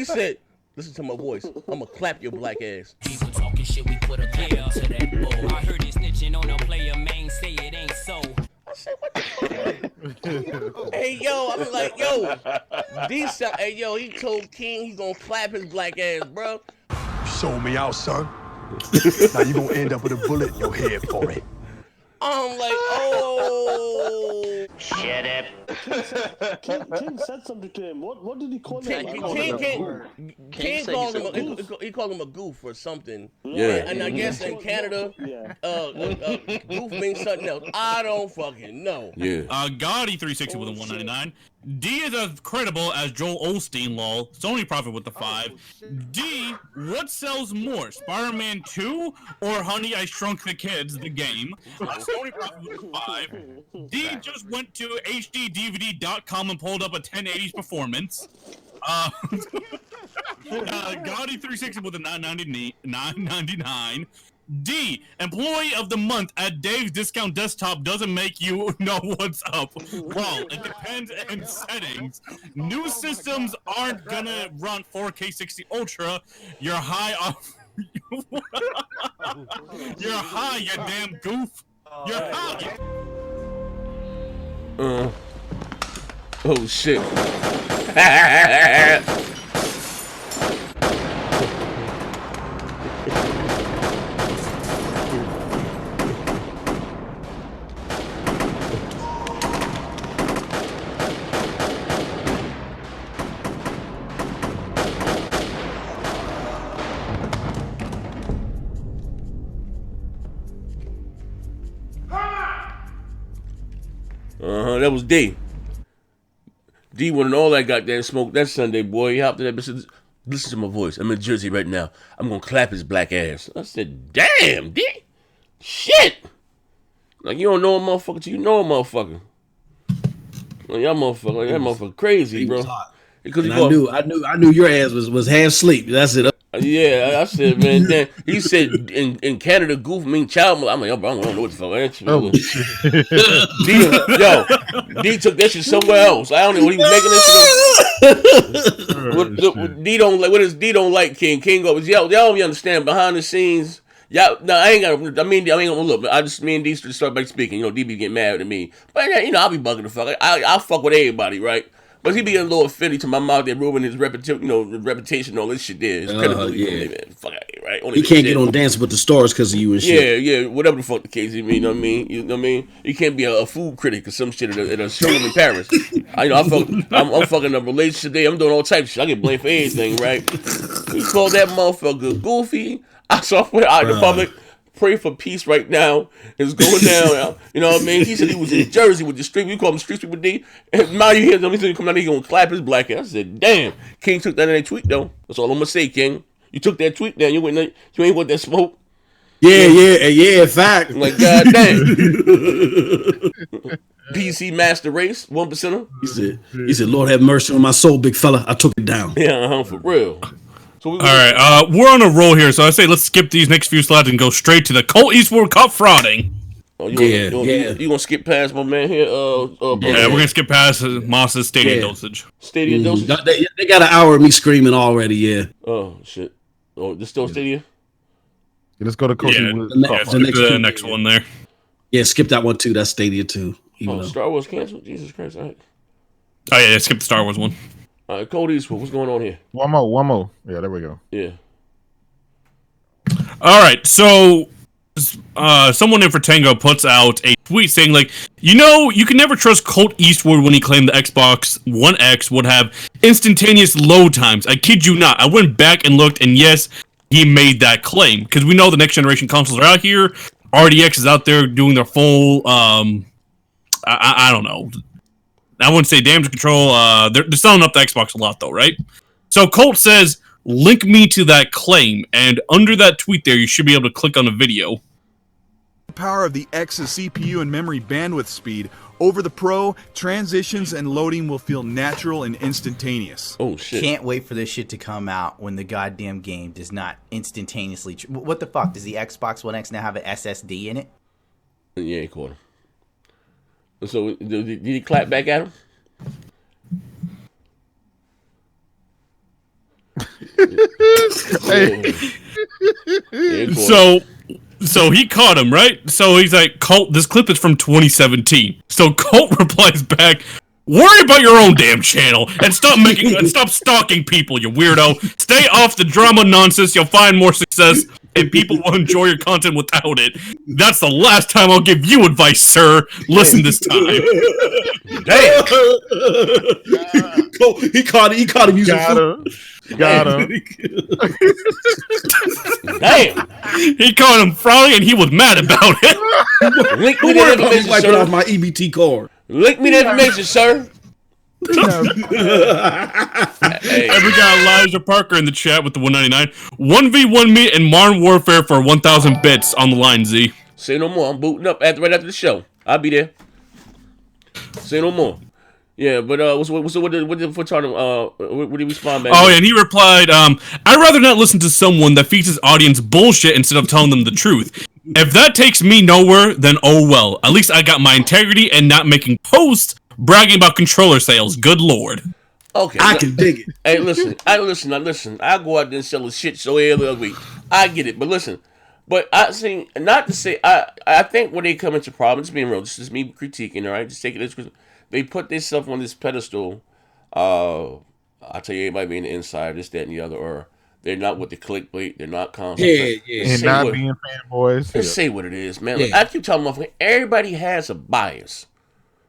said, listen to my voice. I'ma clap your black ass. People talking shit, we put a clear to that bull. I heard it snitching on a player, man, say it ain't so. I said, what the fuck? Hey, yo, I'm like, yo, he told King he's gonna clap his black ass, bro. Sold me out, son. Now you gonna end up with a bullet in your head for it. I'm like, oh. Shut up. King said something to him. What did he call him? King called him. He called him a goof or something. Yeah. And I guess in Canada, goof means something else. I don't fucking know. Yeah. Gotti 360 with a 199. D is as credible as Joel Osteen, lol. Sony Profit with the 5. D, what sells more, Spider-Man 2 or Honey, I Shrunk the Kids, the game? Sony Profit with the 5. D just went to HDDVD.com and pulled up a 1080s performance. Gotti 360 with a 999. D, employee of the month at Dave's Discount Desktop doesn't make you know what's up. Well, it depends on settings. New systems aren't gonna run 4K 60 Ultra. You're high off. You're high, you damn goof. You're high. Oh shit. That was D. D wanted all that goddamn smoke that Sunday, boy. He hopped in that bitch. Listen to my voice. I'm in Jersey right now. I'm gonna clap his black ass. I said, damn, D. Shit. Like, you don't know a motherfucker till you know a motherfucker. Like, that motherfucker crazy, bro. Because I knew your ass was half asleep. That's it. Yeah, I said, man. Then he said in Canada, goof mean child molester. I'm like, I don't know what the fuck. D took that shit somewhere else. I don't know what he was making this shit. D don't like. What is D don't like? King goes, y'all don't understand behind the scenes. Y'all, no, I ain't gonna look. I just me and D start by speaking. You know, D be getting mad at me, but you know, I'll be bugging the fuck. I'll fuck with everybody, right? But he be getting a little offended to my mouth that ruining his reputation, reputation, all this shit there. His credibility, man. Fuck out here, right? He can't get on Dancing with the Stars because of you and shit. Yeah, whatever the fuck the case is, you know what I mean? You know what I mean? You can't be a food critic or some shit at a showroom in Paris. I'm fucking a relationship there. I'm doing all types of shit. I get blamed for anything, right? He called that motherfucker goofy. I saw out in the public. Pray for peace right now. It's going down. You know what I mean? He said he was in Jersey with the street. We call him street people D. And now you hear him. He said he come down here gonna clap his black ass. I said, damn. King took that in that tweet though. That's all I'm gonna say, King. You took that tweet down. You ain't want that smoke. Yeah. Fact. Like goddamn. PC Master Race, 1%er. He said, Lord have mercy on my soul, big fella. I took it down. Yeah, for real. All right, we're on a roll here, so I say let's skip these next few slides and go straight to the Colt Eastwood Cup frauding. Oh, you gonna skip past my man here? We're gonna skip past Moss's stadium dosage. Stadium dosage. They got an hour of me screaming already. Yeah. Oh shit. Oh, this still Stadia. Let's go to Colt. The next one there. Yeah, skip that one too. That's Stadia too. Star Wars canceled. Jesus Christ! All right. Oh yeah, skip the Star Wars one. All right, Colt Eastwood, what's going on here? One more. Yeah, there we go. Yeah. All right, so someone in for Tango puts out a tweet saying like, you can never trust Colt Eastwood when he claimed the Xbox One X would have instantaneous load times. I kid you not. I went back and looked, and yes, he made that claim because we know the next generation consoles are out here. RDX is out there doing their full. I don't know. I wouldn't say damage control. They're selling up the Xbox a lot though, right? So Colt says, "Link me to that claim," and under that tweet there, you should be able to click on the video. Power of the X's CPU and memory bandwidth speed over the Pro, transitions and loading will feel natural and instantaneous. Oh shit! Can't wait for this shit to come out when the goddamn game does not instantaneously. What the fuck? Does the Xbox One X now have an SSD in it? Yeah, he caught him. So did he clap back at him? So he caught him, right? So he's like, Colt, this clip is from 2017. So Colt replies back, worry about your own damn channel and stop stalking people, you weirdo. Stay off the drama nonsense. You'll find more success and people will enjoy your content without it. That's the last time I'll give you advice, sir. Listen this time. Damn. He caught him using Got him. Damn. He caught him frowning and he was mad about it. Link me that information, wiping sir. off my EBT card. Link me that information, sir. Hey, we got Elijah Parker in the chat with the 199. 1v1 me and Modern Warfare for 1,000 bits on the line, Z. Say no more. I'm booting up right after the show. I'll be there. Say no more. Yeah, but what did he respond back? Oh, yeah, and he replied, I'd rather not listen to someone that feeds his audience bullshit instead of telling them the truth. If that takes me nowhere, then oh well. At least I got my integrity and not making posts bragging about controller sales. Good lord. Okay, I can dig it. Hey, listen. I go out there and sell a shit show every other week. I get it, but listen. But I think not to say I think when they come into problems, being real, this is me critiquing, all right? Just take it as they put themselves on this pedestal. I'll tell you, everybody being the inside, this, that, and the other, or they're not with the clickbait, they're not constant. And not being fanboys. Just say what it is, man. Yeah. Like, I keep telling my everybody has a bias.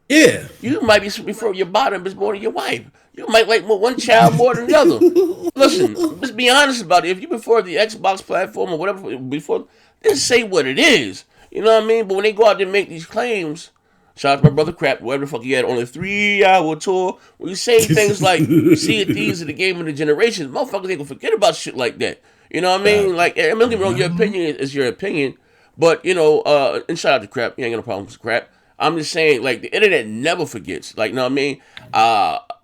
Yeah. You might be before your bottom is more than your wife. You might like one child more than the other. Listen, let's be honest about it. If you before the Xbox platform or whatever before, just say what it is. You know what I mean? But when they go out there and make these claims, shout out to my brother Crap, whatever the fuck he had on a 3-hour tour, when you say things like see it, these are the game of the generation, motherfuckers ain't gonna forget about shit like that. You know what I mean? Like, I'm not getting wrong, your opinion is your opinion, but you know, and shout out to Crap, you ain't got no problem with Crap. I'm just saying, like, the internet never forgets. Like, you know what I mean?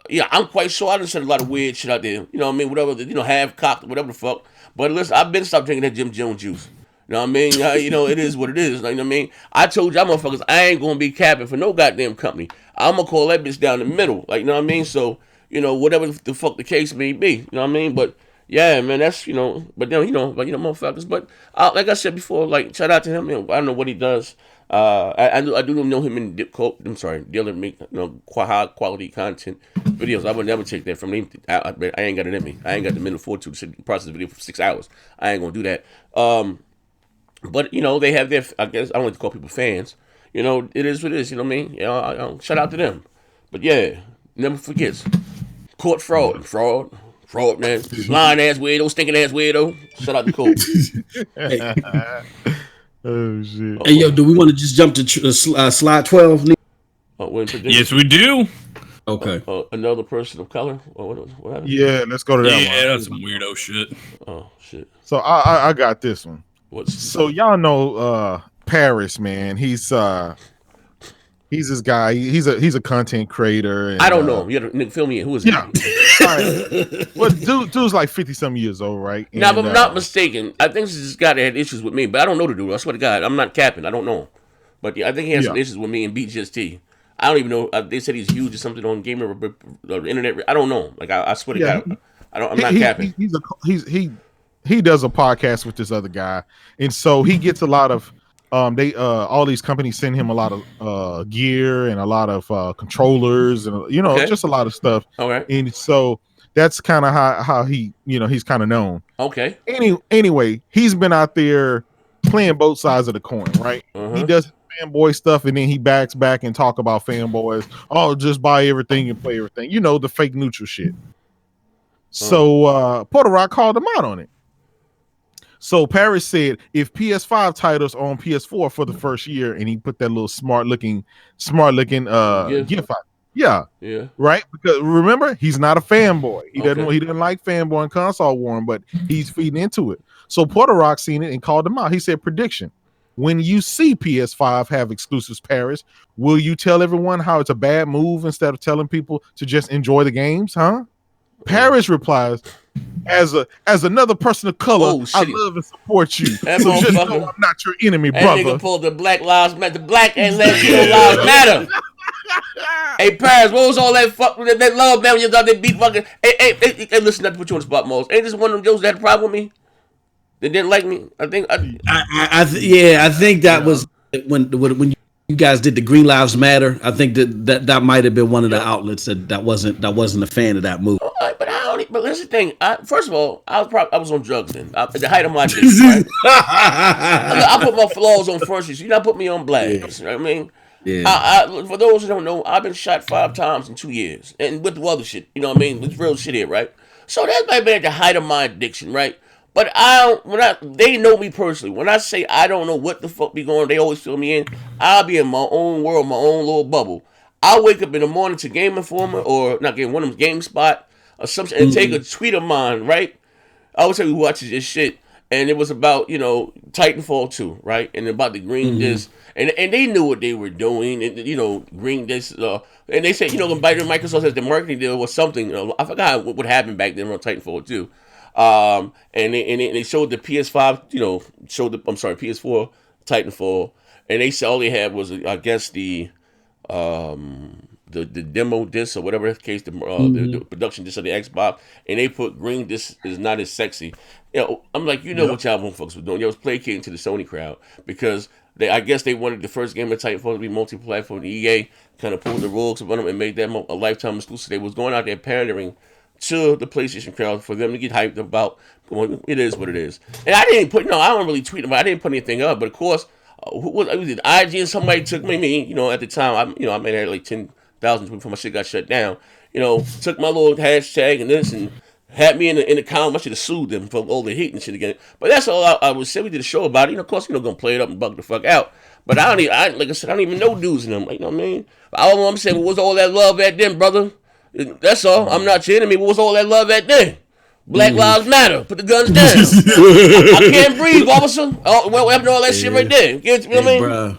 Yeah, I'm quite sure I done said a lot of weird shit out there. You know what I mean? Whatever, half cocked, whatever the fuck. But listen, I've been stopped drinking that Jim Jones juice. You know what I mean? You know, it is what it is. Like, you know what I mean? I told y'all motherfuckers, I ain't gonna be capping for no goddamn company. I'm gonna call that bitch down the middle. Like, you know what I mean? So, you know, whatever the fuck the case may be. You know what I mean? But yeah, man, that's, you know, but then, motherfuckers. But like I said before, like, shout out to him. You know, I don't know what he does. I do know him in dealing make high quality content videos. I would never take that from him. I ain't got it in me. I ain't got the mental fortitude to sit and process a video for 6 hours. I ain't gonna do that. But you know, they have their, I guess I don't like to call people fans. You know, it is what it is. You know what I mean? You know, I shout out to them. But yeah, never forgets. Court fraud, man. Lying ass weirdo, stinking ass weirdo. Shout out to Colt. Oh shit! Hey yo, do we want to just jump to slide 12? Yes, we do. Okay. Another person of color. What happened? Yeah, let's go to that one. Yeah, that's some weirdo shit. Oh shit. So I got this one. So y'all know Paris, man. He's this guy. He's a content creator. And, I don't know him. You gotta fill me in. Who is he? All right. Well, dude's like 50-some years old, right? Now, if I'm not mistaken, I think this is this guy that had issues with me, but I don't know the dude. I swear to God, I'm not capping. I don't know him. But yeah, I think he has some issues with me and BGST. I don't even know. They said he's huge or something on gamer or internet. I don't know. Like I swear to God, I'm not capping. He does a podcast with this other guy, and so he gets a lot of all these companies send him a lot of gear and a lot of controllers and just a lot of stuff. Okay. And so that's kind of how he he's kind of known. Okay. Anyway, he's been out there playing both sides of the coin, right? Uh-huh. He does fanboy stuff, and then he backs back and talk about fanboys. Oh, just buy everything and play everything. You know, the fake neutral shit. So Porter Rock called him out on it. So Paris said if PS5 titles are on PS4 for the first year, and he put that little smart looking GIF out. Yeah. Right? Because remember, he's not a fanboy. He doesn't like fanboy and console warring, but he's feeding into it. So Porter Rock seen it and called him out. He said, prediction. When you see PS5 have exclusives, Paris, will you tell everyone how it's a bad move instead of telling people to just enjoy the games, huh? Paris replies, as another person of color, I love and support you. So just know I'm not your enemy, brother. That nigga pulled the Black Lives Matter, the Black and Latino Lives Matter. Hey, Paris, what was all that that love, man, when you thought they beat fucking... Hey, listen, not to put you on the spot, Mose. Ain't this one of those that had a problem with me? They didn't like me? I think that was when you guys did the Green Lives Matter. I think that might have been one of the outlets that wasn't a fan of that movie. But I don't. But here's the thing. First of all, I was on drugs then. At the height of my addiction, right? I put my flaws on first. You not put me on blast. You know what I mean? Yeah. For those who don't know, I've been shot 5 times in 2 years, and with the other shit. You know what I mean? It's real shit here, right? So that might be at the height of my addiction, right? But they know me personally. When I say I don't know what the fuck be going, they always fill me in. I'll be in my own world, my own little bubble. I'll wake up in the morning to Game Informer or not Game, one of them GameSpot or something, and take a tweet of mine, right? I always tell you who watches this shit, and it was about Titanfall 2, right? And about the green disc, and they knew what they were doing, and green disc, and they said Microsoft has the marketing deal or something. I forgot what happened back then on Titanfall 2. And they showed the PS5, PS4 Titanfall, and they said all they had was, I guess, the demo disc or whatever the case, the production disc of the Xbox, and they put green disc is not as sexy. I'm like, what y'all folks were doing? Y'all was placating to the Sony crowd because I guess they wanted the first game of Titanfall to be multi-platform. EA kind of pulled the rules of them and made them a lifetime exclusive. They was going out there pandering to the PlayStation crowd for them to get hyped about. It is what it is. And I didn't put, I don't really tweet about. I didn't put anything up, but of course, IG and somebody took me. At the time, I made had like 10,000 before my shit got shut down. Took my little hashtag and this and had me in the comment. I should have sued them for all the hate and shit again. But that's all I would say. We did a show about it. Of course, gonna play it up and bug the fuck out. But like I said, I don't even know dudes in them. Like, you know what I mean? All I'm saying, what was all that love at then, brother? That's all. I'm not your enemy. What was all that love at then? Black Lives Matter. Put the guns down. I can't breathe, officer. What happened to all that shit right there? You know what I mean? Bro.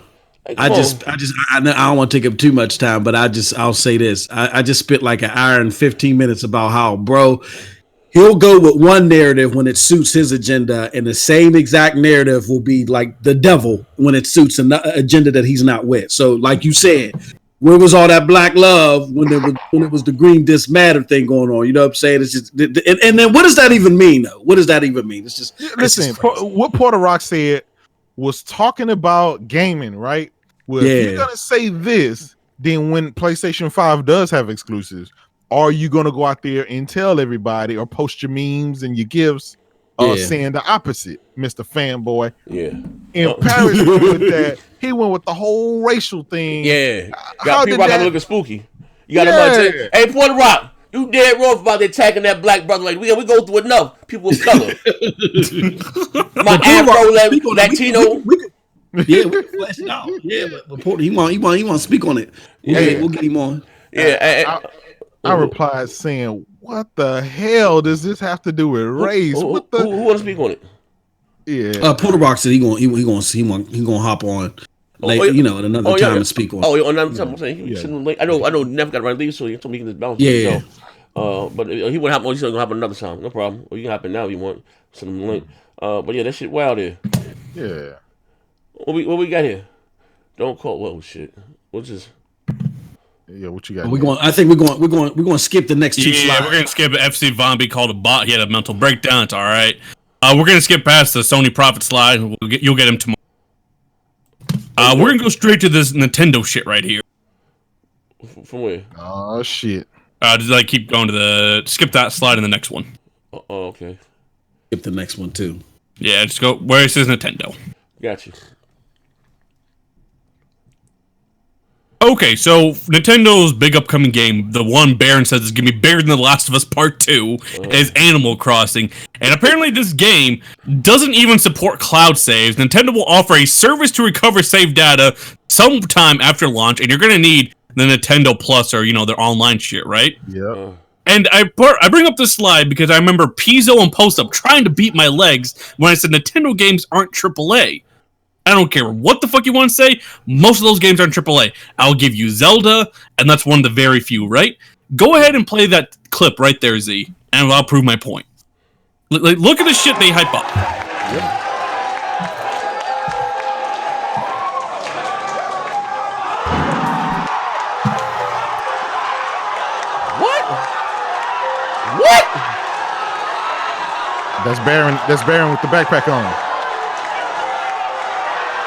Like, I don't want to take up too much time, but I'll say this. I just spit like an hour and 15 minutes about how, bro, he'll go with one narrative when it suits his agenda, and the same exact narrative will be like the devil when it suits an agenda that he's not with. So, like you said, where was all that black love when it was the green disc matter thing going on? You know what I'm saying? It's just, and then what does that even mean, though? What does that even mean? It's just listen. What Porter Rock said was talking about gaming, right? Well, if you're gonna say this, then when PlayStation 5 does have exclusives, are you gonna go out there and tell everybody or post your memes and your gifs saying the opposite, Mr. Fanboy? Yeah. And Paris went with that. He went with the whole racial thing. Yeah. Got people out looking spooky. You got to hey, Porter Rock, you dead wrong about attacking that black brother. Like we go through enough people of color. My Afro Latino. But Porter, he want to speak on it. We'll get him on. Yeah. I replied saying, "What the hell does this have to do with race?" Who want to speak on it? Yeah. Porter Rock said he gonna hop on. At another time and speak on. Another time. I'm saying I know. Never got to leave, so he told me he can just bounce. Yeah. But he would hop on. He's gonna hop another time. No problem. Or you can hop in now if you want. Send him the link. But yeah, that shit wild there. Yeah. What we got here? Don't call. Whoa, shit. What you got? I think we're going to skip the next two slides. Yeah, we're going to skip FC Von be called a bot. He had a mental breakdown. It's all right. We're going to skip past the Sony Profit slide. You'll get him tomorrow. We're going to go straight to this Nintendo shit right here. From where? Oh shit. Just keep going to skip that slide in the next one. Oh, okay. Skip the next one too. Yeah, just go where it says Nintendo. Got you. Okay, so Nintendo's big upcoming game, the one Baron says is gonna be bigger than The Last of Us Part 2, is Animal Crossing. And apparently this game doesn't even support cloud saves. Nintendo will offer a service to recover save data sometime after launch, and you're gonna need the Nintendo Plus or, their online shit, right? Yeah. And I bring up this slide because I remember Pizzo and Post Up trying to beat my legs when I said Nintendo games aren't AAA. I don't care what the fuck you want to say. Most of those games are in AAA. I'll give you Zelda, and that's one of the very few, right? Go ahead and play that clip right there, Z, and I'll prove my point. Look at the shit they hype up. What? That's Baron with the backpack on.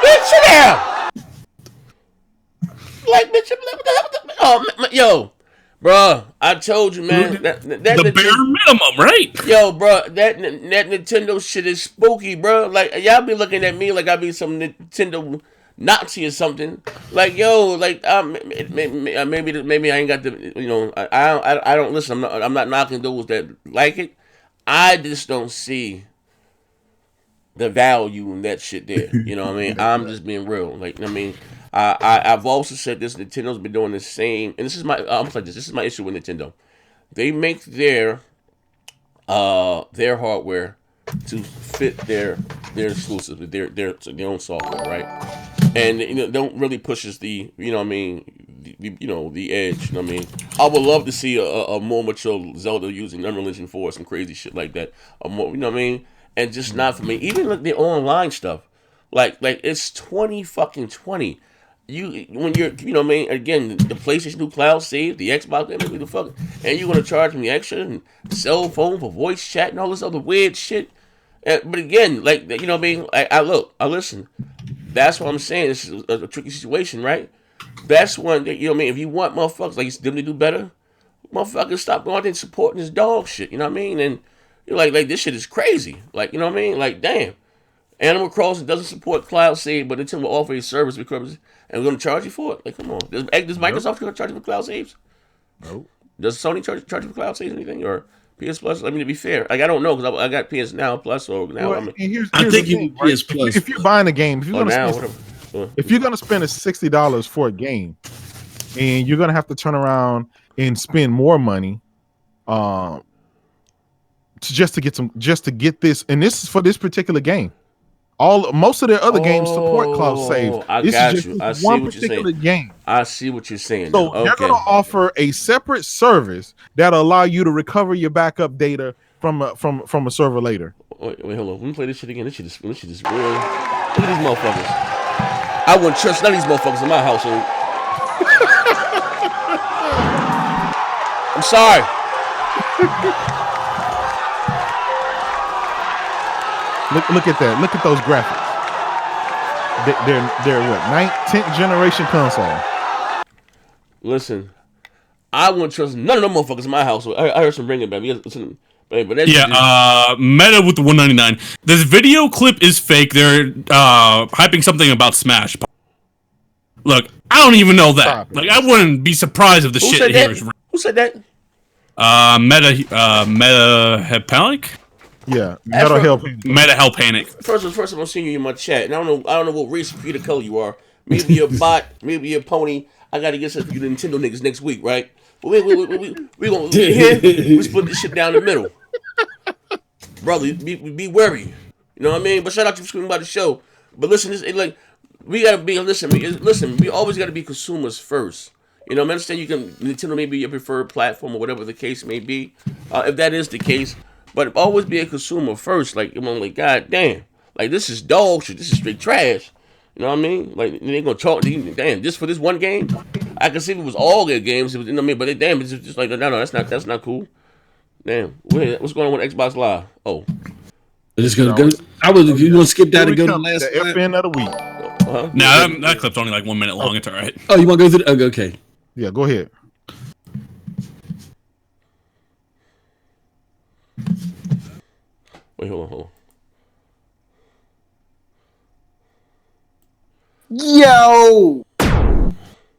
Bitch, sit down. Like, bitch, yo, bro, I told you, man. That the bare minimum, right? Yo, bro, that Nintendo shit is spooky, bro. Like, y'all be looking at me like I be some Nintendo Nazi or something. Like, yo, like, maybe I ain't got the, I don't listen. I'm not knocking those that like it. I just don't see the value in that shit there. You know what I mean? I'm just being real. Like, I mean, I've also said this. Nintendo's been doing the same, and this is my this is my issue with Nintendo. They make their hardware to fit their exclusives, their own software, right? And don't really pushes the the edge. You know what I mean? I would love to see a more mature Zelda using Unreal Engine 4 or some crazy shit like that. A more, you know what I mean? And just not for me. Even like the online stuff, like it's 2020. When you're, you know what I mean? Again, the PlayStation 2 cloud save, the Xbox, maybe the fuck, and you're gonna charge me extra and cell phone for voice chat and all this other weird shit. But again, like, you know what I mean? I listen. That's what I'm saying. This is a tricky situation, right? That's one that, you know what I mean? If you want motherfuckers like them to do better, motherfuckers stop going out there and supporting this dog shit. You know what I mean? And you're like this shit is crazy. Like, you know what I mean? Like, damn. Animal Crossing doesn't support cloud save, but Nintendo will offer a service because, and we're going to charge you for it. Like, come on. Does Microsoft charge you for cloud saves? No. Does Sony charge you for cloud saves or anything? Or PS Plus? I mean, to be fair, like, I don't know because I got PS Now Plus or now. Well, here's I think the you thing, need PS Plus. If you're buying a game, if you're now, gonna spend, if you're gonna spend $60 for a game, and you're gonna have to turn around and spend more money, just to get this, and this is for this particular game. Most of their other games support cloud saves. I This got is just you. I see one what you're particular saying. game. I see what you're saying. So now. they're Okay. going to offer a separate service that'll allow you to recover your backup data from a server later. Wait, hold on. Let me play this shit again. This shit is real. Look at these motherfuckers. I wouldn't trust none of these motherfuckers in my household. I'm sorry. Look at that. Look at those graphics. They're what, 10th generation console. Listen, I wouldn't trust none of them motherfuckers in my household. I heard some ringing, baby. But Meta with the 199. This video clip is fake. They're hyping something about Smash. Look, I don't even know that. Like, I wouldn't be surprised if the Who shit said here that? is real. Who said that? Meta Panic? Yeah, Meta Hell Panic. First, I'm seeing you in my chat, and I don't know what race of Peter color you are. Maybe you're a bot, maybe you're a pony. I gotta get some for you Nintendo niggas next week, right? But we gonna we split this shit down the middle, brother. Be wary, you know what I mean? But shout out to you screaming about the show. But listen, we gotta be listen. We always gotta be consumers first. You know, I understand Nintendo may be your preferred platform or whatever the case may be. If that is the case. But always be a consumer first. Like, I'm like, God damn. Like, this is dog shit. This is straight trash. You know what I mean? Like, they gonna talk to you. Damn, just for this one game? I can see if it was all their games. It was, you know what I mean? But damn, it's just like, no, that's not cool. Damn. What's going on with Xbox Live? Oh. Just gonna go. You gonna skip that and go to the last FN of the week. Nah, that clip's only like 1 minute long. It's all right. Oh, you want to go through? Okay. Yeah, go ahead. Wait, hold on. Yo!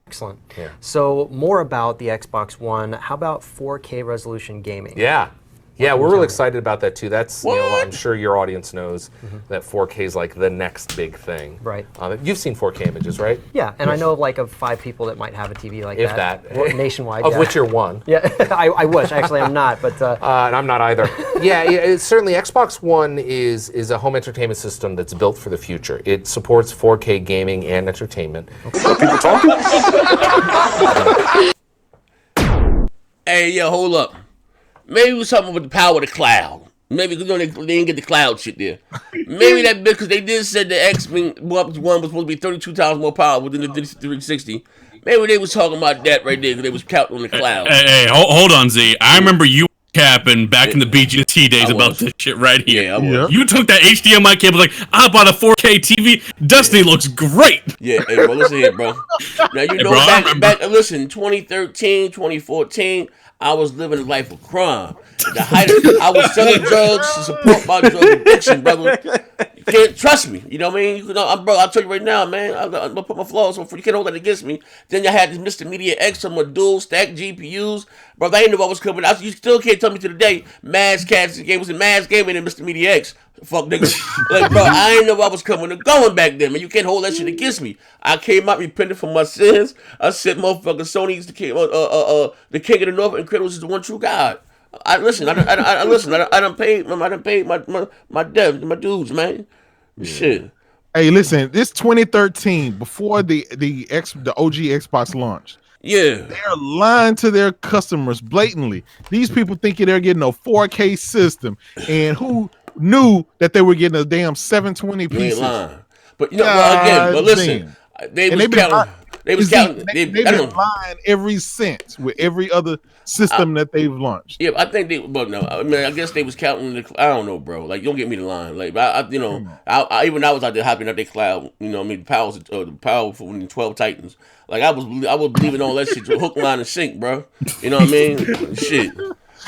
Excellent. Yeah. So more about the Xbox One. How about 4K resolution gaming? Yeah. Yeah, we're really excited about that too. That's, you know, I'm sure your audience knows that 4K is like the next big thing. Right. You've seen 4K images, right? Yeah, and I know of 5 people that might have a TV like If that. that. Well, nationwide. Of which you're one. Yeah, I wish. Actually, I'm not, but. And I'm not either. Yeah, it's certainly Xbox One is a home entertainment system that's built for the future. It supports 4K gaming and entertainment. People talking? Hey, yo, hold up. Maybe it was something with the power of the cloud. Maybe because they didn't get the cloud shit there. Maybe that because they did said the X-Men One was supposed to be 32 times more powerful than the 360. Maybe they was talking about that right there because they was counting on the cloud. Hey, hold on, Z. I remember you capping back in the BGT days about this shit right here. Yeah, I was. You took that HDMI cable like, I bought a 4K TV. Destiny looks great. Yeah, hey, bro, listen here, bro. Now, you know, bro, back, listen, 2013, 2014, I was living a life of crime. At the height of, I was selling drugs to support my drug addiction, brother. You can't trust me. You know what I mean? You know, bro, I'll tell you right now, man. I'm going to put my flaws on for you. Can't hold that against me. Then you had this Mr. Media X on my dual stack GPUs. Bro, I didn't know what was coming. You still can't tell me to the day Maz Cats game was in Maz Gaming and Mr. Media X. Fuck nigga. Like, bro, I didn't know what was coming and going back then, man. You can't hold that shit against me. I came out repenting for my sins. I said, motherfucker, Sony's the king of the North and Kratos is the one true God. I done paid my debt, my dues, man. Shit. Hey, listen, this 2013, before the OG Xbox launched. Yeah. They're lying to their customers blatantly. These people thinking they're getting a 4K system, and who knew that they were getting a damn 720p You ain't system? lying. But you know, again, but listen, they've been lying every since with every other system that they've launched. Yeah, I think they. But no, I mean, I guess they was counting. I don't know, bro. Like, don't get me the line. Like, you know, I was out there hopping at their cloud. You know, what I mean, the power for the 12 Titans. Like, I was believing all that shit to hook, line, and sink, bro. You know what I mean? Shit.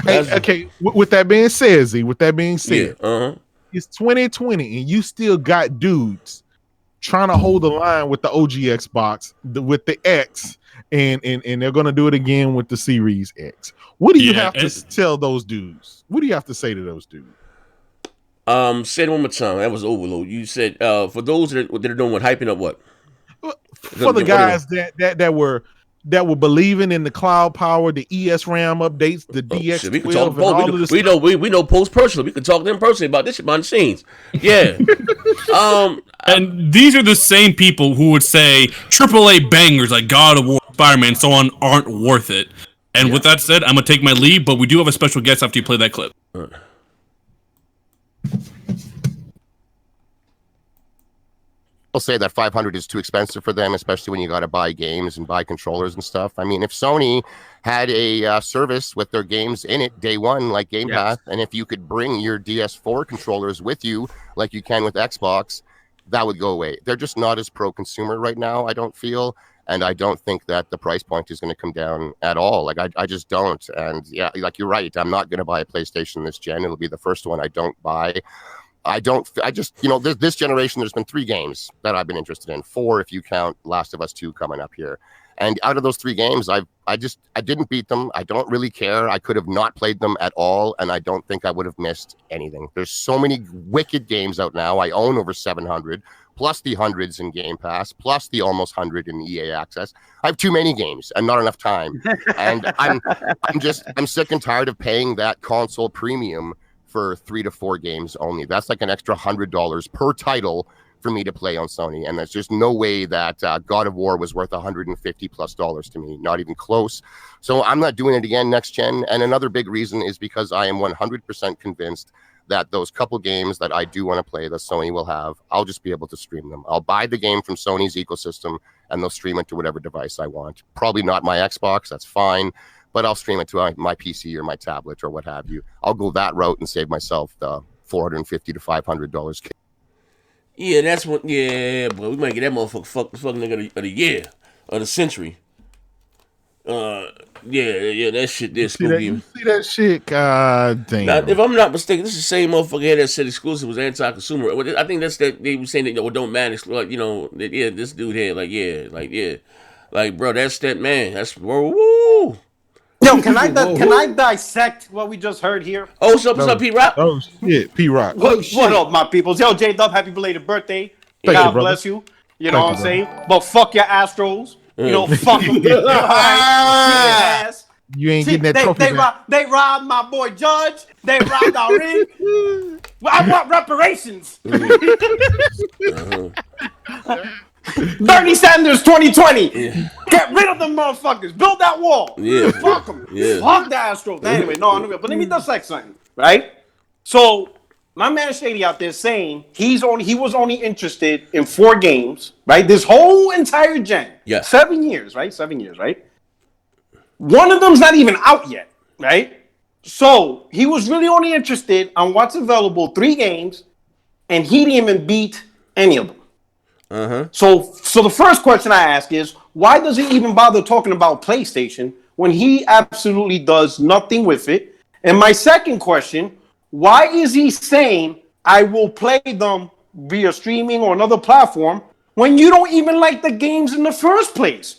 Hey, okay. With that being said, Z. With that being said, yeah, it's 2020, and you still got dudes trying to hold the line with the OG Xbox, with the X, and they're gonna do it again with the Series X. What do you have to tell those dudes? What do you have to say to those dudes? Say it one more time. That was overload. You said for those that are doing what, hyping up what? For the guys that were believing in the cloud power, the ESRAM updates, the DX12, we can talk and all of this. We know post personally. We can talk to them personally about this shit behind the scenes. Yeah. And these are the same people who would say AAA bangers like God of War, Spider-Man, and so on aren't worth it. And with that said, I'm gonna take my leave, but we do have a special guest after you play that clip. I'll say that 500 is too expensive for them, especially when you got to buy games and buy controllers and stuff. I mean, if Sony had a service with their games in it day one, like Game Pass, and if you could bring your DS4 controllers with you, like you can with Xbox, that would go away. They're just not as pro-consumer right now, I don't feel. And I don't think that the price point is going to come down at all. Like, I just don't. And yeah, like, you're right. I'm not going to buy a PlayStation this gen. It'll be the first one I don't buy. I just, you know, this generation, there's been 3 games that I've been interested in. 4 if you count Last of Us 2 coming up here. And out of those 3 games, I didn't beat them. I don't really care. I could have not played them at all, and I don't think I would have missed anything. There's so many wicked games out now. I own over 700, plus the hundreds in Game Pass, plus the almost 100 in EA Access. I have too many games and not enough time. And I'm sick and tired of paying that console premium for 3 to 4 games only. That's like an extra $100 per title for me to play on Sony, and there's just no way that God of War was worth $150+ to me, not even close. So I'm not doing it again next gen. And another big reason is because I am 100% convinced that those couple games that I do want to play that Sony will have, I'll just be able to stream them. I'll buy the game from Sony's ecosystem, and they'll stream it to whatever device I want. Probably not my Xbox, that's fine, but I'll stream it to my PC or my tablet or what have you. I'll go that route and save myself the $450 to $500. Yeah, that's what. Yeah, but we might get that motherfucker fuck nigga of the year, of the century. Yeah, that shit there spooky. You see that shit? God damn. Now, if I'm not mistaken, this is the same motherfucker that said exclusive was anti-consumer. I think that's that they were saying that it don't matter. Like, you know, this dude here, yeah. Like, bro, that's that man. That's woo. Yo, can I dissect what we just heard here? Oh, what's up, P Rock? Oh shit, P Rock. What up, my peoples? Yo, J Dub, happy belated birthday. Thank God you, brother. bless you. You know what I'm saying? But fuck your Astros. You know, fuck them. Ass. You ain't getting that trophy back. They robbed my boy Judge. They robbed our ring. I want reparations. Bernie Sanders 2020. Get rid of them motherfuckers. Build that wall. Yeah. Fuck them. Yeah. Fuck the Astros. Anyway, no, but let me dissect something, right? So my man Shady out there saying he was only interested in 4 games, right? This whole entire gen. Yeah. 7 years, right? 7 years, right? One of them's not even out yet, right? So he was really only interested on what's available, 3 games, and he didn't even beat any of them. So the first question I ask is, why does he even bother talking about PlayStation when he absolutely does nothing with it? And my second question, why is he saying I will play them via streaming or another platform when you don't even like the games in the first place?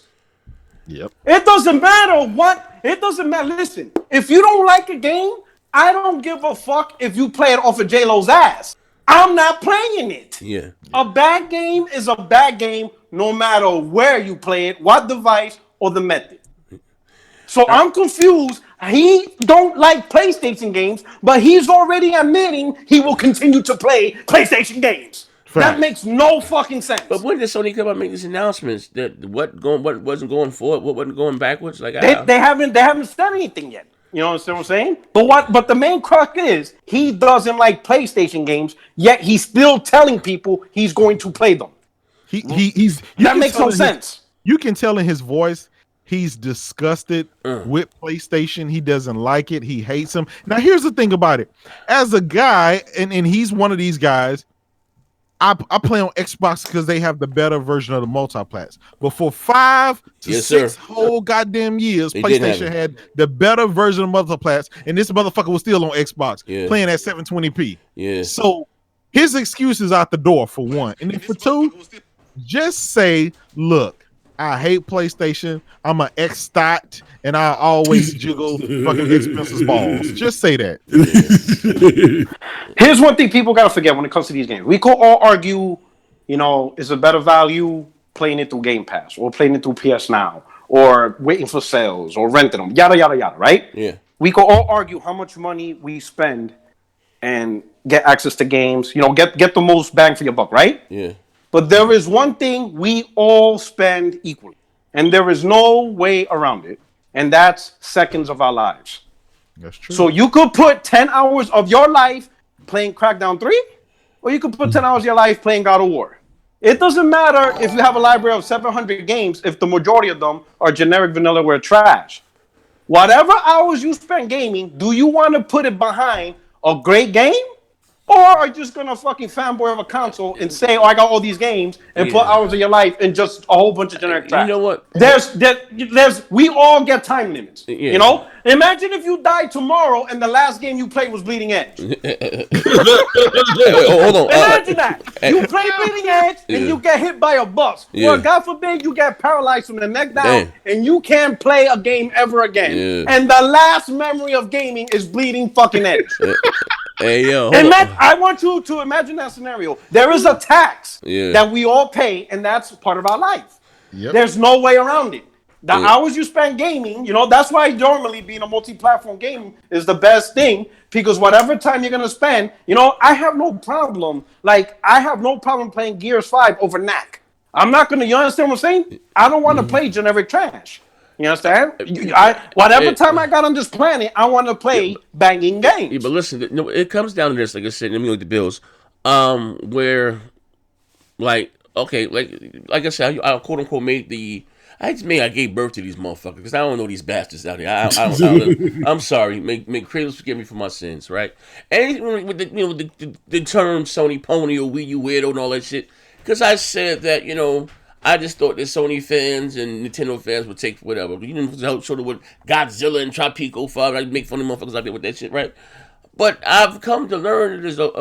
Yep. It doesn't matter what. It doesn't matter. Listen, if you don't like a game, I don't give a fuck if you play it off of J-Lo's ass. I'm not playing it. Yeah. A bad game is a bad game no matter where you play it, what device, or the method. So I'm confused. He don't like PlayStation games, but he's already admitting he will continue to play PlayStation games. That makes no fucking sense. But when did Sony come out and make these announcements that what wasn't going forward, what wasn't going backwards? Like they haven't said anything yet. You know what I'm saying? But the main crux is he doesn't like PlayStation games, yet he's still telling people he's going to play them. That makes no sense. You can tell in his voice he's disgusted with PlayStation. He doesn't like it. He hates them. Now here's the thing about it. As a guy, and he's one of these guys, I play on Xbox because they have the better version of the multiplats. But for 5 to 6 whole goddamn years, PlayStation had the better version of multiplats, and this motherfucker was still on Xbox playing at 720p. Yeah. So his excuse is out the door for one, and then for 2, just say, "Look, I hate PlayStation. I'm an X-Stot, and I always jiggle fucking expensive balls." Just say that. Here's one thing people gotta forget when it comes to these games. We could all argue, you know, is a better value playing it through Game Pass or playing it through PS Now or waiting for sales or renting them, yada yada yada, right? Yeah. We could all argue how much money we spend and get access to games. You know, get the most bang for your buck, right? Yeah. But there is one thing we all spend equally, and there is no way around it, and that's seconds of our lives. That's true. So you could put 10 hours of your life playing Crackdown 3, or you could put 10 hours of your life playing God of War. It doesn't matter if you have a library of 700 games if the majority of them are generic vanillaware trash. Whatever hours you spend gaming, do you want to put it behind a great game? Or are you just gonna fucking fanboy of a console and say, "Oh, I got all these games," and put hours of your life in just a whole bunch of generic trash? You know what? We all get time limits. Yeah. You know, imagine if you died tomorrow and the last game you played was Bleeding Edge. Hold on. Imagine that you play Bleeding Edge and you get hit by a bus, or God forbid you get paralyzed from the neck down and you can't play a game ever again. And the last memory of gaming is Bleeding fucking Edge. Hey yo, I want you to imagine that scenario. There is a tax that we all pay, and that's part of our life. There's no way around it. The hours you spend gaming, you know, that's why normally being a multi-platform game is the best thing, because whatever time you're gonna spend, you know, I have no problem. Like, I have no problem playing Gears 5 over knack. I'm not gonna, you understand what I'm saying? I don't want to play generic trash. You understand? Whatever time I got on this planet, I want to play banging games. Yeah, but listen, it comes down to this. Like I said, let me look at the bills. Where, like, okay, like I said, I quote unquote I gave birth to these motherfuckers because I don't know these bastards out here. I'm sorry. May creators forgive me for my sins, right? And with the term Sony pony or Wii U weirdo and all that shit, because I said that, you know, I just thought that Sony fans and Nintendo fans would take whatever. You didn't show them what Godzilla and Tropico 5. I make fun of motherfuckers out there with that shit, right? But I've come to learn that is a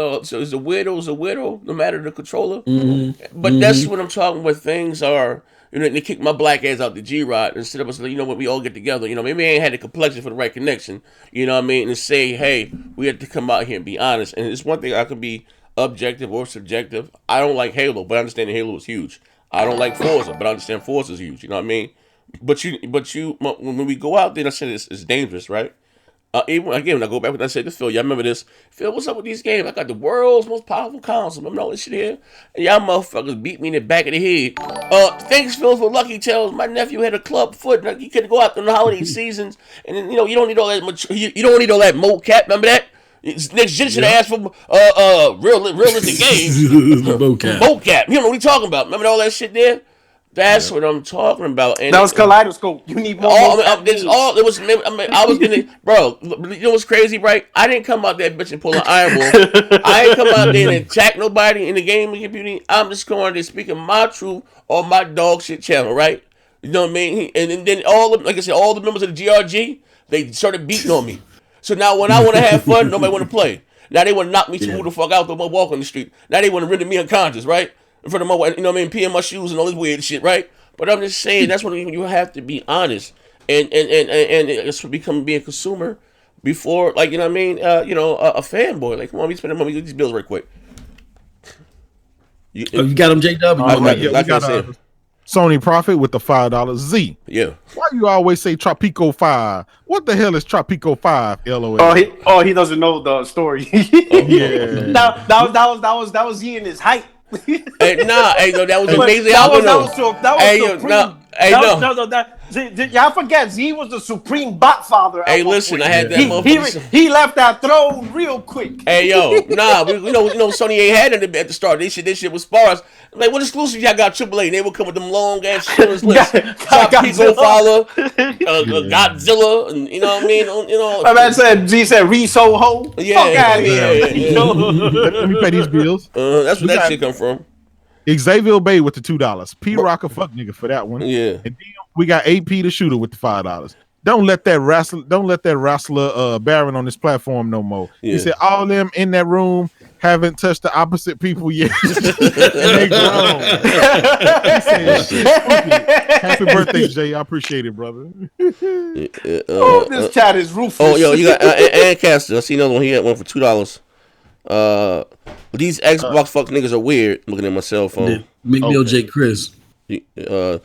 weirdo, no matter the controller. But that's what I'm talking about. Things are You know, they kicked my black ass out the G-Rod instead of us, you know what, we all get together. You know, maybe I ain't had the complexion for the right connection. You know what I mean? And say, hey, we have to come out here and be honest. And it's one thing I could be objective or subjective. I don't like Halo, but I understand that Halo is huge. I don't like Forza, but I understand Forza is huge. You know what I mean? But when we go out there, I said it's dangerous, right? Even again, when I go back when I said to Phil, y'all remember this? Phil, what's up with these games? I got the world's most powerful console. Remember all this shit here? And y'all motherfuckers beat me in the back of the head. Thanks, Phil, for Lucky Tales. My nephew had a club foot. He couldn't go out in the holiday seasons, and then, you know, you don't need all that much. You don't need all that mocap. Remember that? Next gen should have asked for realistic games. Mocap. You know what we talking about? Remember all that shit there? That's what I'm talking about. And that was Kaleidoscope. You need more. It was. I was gonna, bro. You know what's crazy, right? I didn't come out that bitch and pull an iron wall. I ain't come out there and attack nobody in the gaming community. I'm just going there speaking my truth on my dog shit channel, right? You know what I mean? And then like I said, all the members of the GRG, they started beating on me. So now when I want to have fun, nobody want to play. Now they want to knock me to the fuck out the walk on the street. Now they want to render me unconscious, right? In front of my wife, you know what I mean, peeing my shoes and all this weird shit, right? But I'm just saying that's when you have to be honest and it's become being a consumer before, like, you know what I mean, a fanboy. Like, come on, we spending money with these bills right quick. You got them, JW? Like I said. Sony Profit with the $5 Z. Yeah. Why you always say Tropico 5? What the hell is Tropico 5? LOL. He doesn't know the story. Yeah. that was he in his height. Hey, that was amazing. Y'all forget Z was the supreme bot father. Hey, listen, I had that. He left that throne real quick. Hey, yo, we know Sony ain't had it at the start. This shit was sparse. Like, what exclusive y'all got? AAA. They would come with them long ass shillers lists. Pico Follow, Godzilla, and you know what I mean. My man said Z said Soho. Yeah, fuck out of here. Let me pay these bills. That's where that shit come from. Xavier Bay with the $2. P Rock a fuck nigga for that one. Yeah. And then we got AP the shooter with the $5. Don't let that wrestler Baron on this platform no more. Yeah. He said all them in that room haven't touched the opposite people yet. And they grown. He said, shit, happy birthday, Jay. I appreciate it, brother. This chat is ruthless. Oh, yo, you got Ancaster. I see another one. He had one for $2. These Xbox fuck niggas are weird. Looking at my cell phone. McNeil J. Chris. We got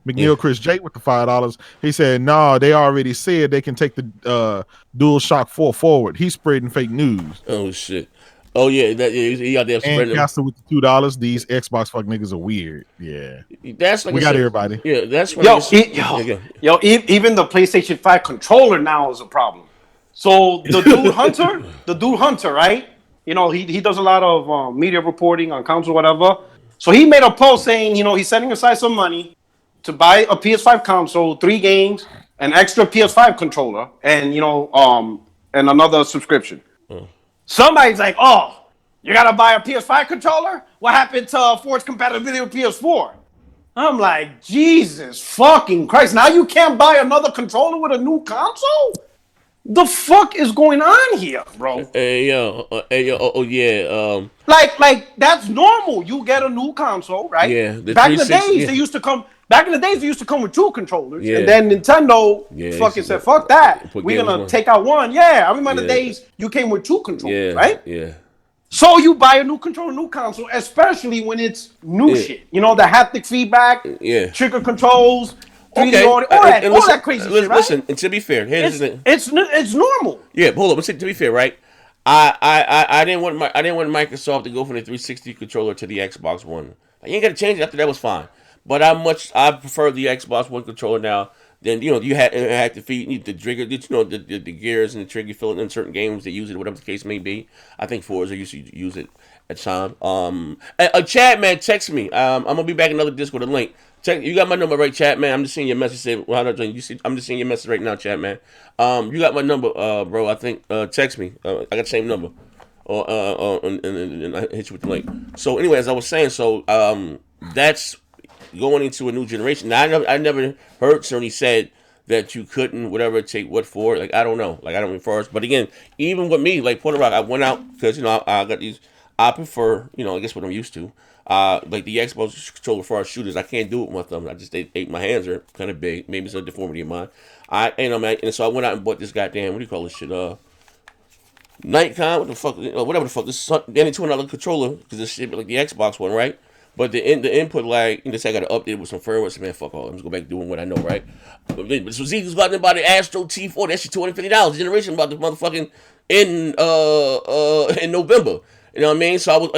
McNeil Chris J with the $5. He said, "No, they already said they can take the DualShock 4 forward." He's spreading fake news. Oh shit. Oh yeah, he out there spreading. And Caster with the $2. These Xbox fuck niggas are weird. Yeah, that's like we got everybody. Yeah, that's even the PlayStation 5 controller now is a problem. So the dude Hunter, right? You know, he does a lot of media reporting on console, whatever. So he made a post saying, you know, he's setting aside some money to buy a PS5 console, 3 games, an extra PS5 controller, and and another subscription. Somebody's like, "Oh, you gotta buy a PS5 controller? What happened to Forge compatibility with PS4?" I'm like, Jesus fucking Christ! Now you can't buy another controller with a new console? The fuck is going on here, bro? Hey yo, oh yeah. Like that's normal. You get a new console, right? Yeah. Back in the days, they used to come. Back in the days, they used to come with 2 controllers, and then Nintendo fucking said, "Fuck that. We're gonna take out one." Yeah, I remember the days you came with 2 controllers, right? Yeah. So you buy a new controller, new console, especially when it's new shit. You know, the haptic feedback, trigger controls. 3D audio, all that crazy shit, right? Listen, and to be fair, it's normal. Yeah, hold up. To be fair, right? I didn't want Microsoft to go from the 360 controller to the Xbox One. You ain't got to change it after that was fine. But I prefer the Xbox One controller now. Then you had to feed the trigger, the gears and the trigger fill it in certain games that use it, whatever the case may be. I think Forza used to use it at time. Chad, man, text me. I'm gonna be back in another Discord with a link. You got my number, right, chat, man? I'm just seeing your message. I'm just seeing your message right now, chat, man. You got my number, bro. I think text me. I got the same number, and I hit you with the link. So, anyway, as I was saying, that's going into a new generation. Now, I never heard Sony said that you couldn't take what for. Like, I don't know. Like, I don't mean first. But again, even with me, like Puerto Rock, I went out because I got these. I prefer, I guess what I'm used to. Like the Xbox controller for our shooters, I can't do it with my thumb. My hands are kind of big. Maybe it's a deformity of mine. And so I went out and bought this goddamn, what do you call this shit? Nightcon, what the fuck, whatever the fuck. This is any $200 controller because this shit like the Xbox one, right? But the input lag, I got to update it with some firmware. So man, fuck all. I'm just go back doing what I know, right? But so Zeke's about to buy the Astro T4. That shit $250. Generation about the motherfucking in November. You know what I mean? So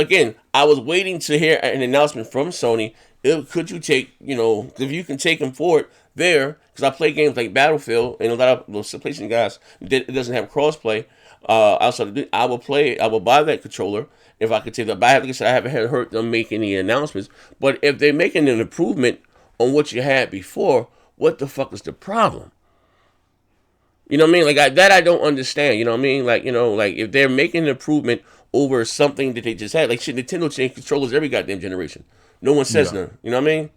I was waiting to hear an announcement from Sony. Could you take, if you can take them forward there, because I play games like Battlefield and a lot of those PlayStation guys, it doesn't have crossplay. I will buy that controller if I could take that. But like I said, I haven't heard them make any announcements. But if they're making an improvement on what you had before, what the fuck is the problem? You know what I mean? Like I don't understand. You know what I mean? Like like if they're making an improvement over something that they just had, like shit, Nintendo changed controllers every goddamn generation. No one says nothing. You know what I mean?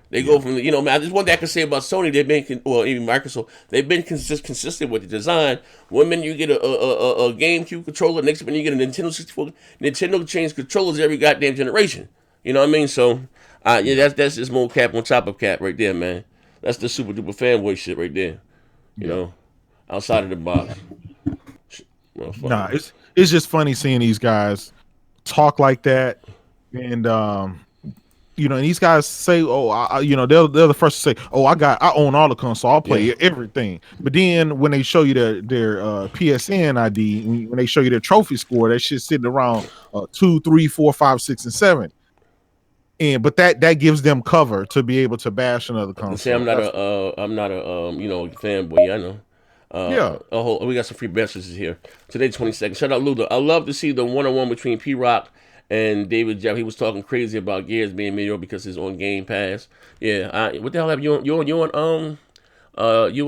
They go from man. There's one thing I can say about Sony. They've been even Microsoft. They've been consistent with the design. One minute you get a GameCube controller, next minute you get a Nintendo 64. Nintendo changed controllers every goddamn generation. You know what I mean? So that's just more cap on top of cap right there, man. That's the super duper fanboy shit right there. You know, outside of the box. Nah, it's just funny seeing these guys talk like that, and and these guys say, "Oh, they're the first to say, oh, I own all the console, I'll play everything." But then when they show you their PSN ID, when they show you their trophy score, that shit's sitting around 2, 3, 4, 5, 6, and 7. But that gives them cover to be able to bash another console. See, I'm not a fanboy. I know. We got some free messages here. Today, 22nd. Shout out Luda. I love to see the one-on-one between P-Rock and David Jeff. He was talking crazy about Gears being made because it's on Game Pass. Yeah. What the hell have you on? You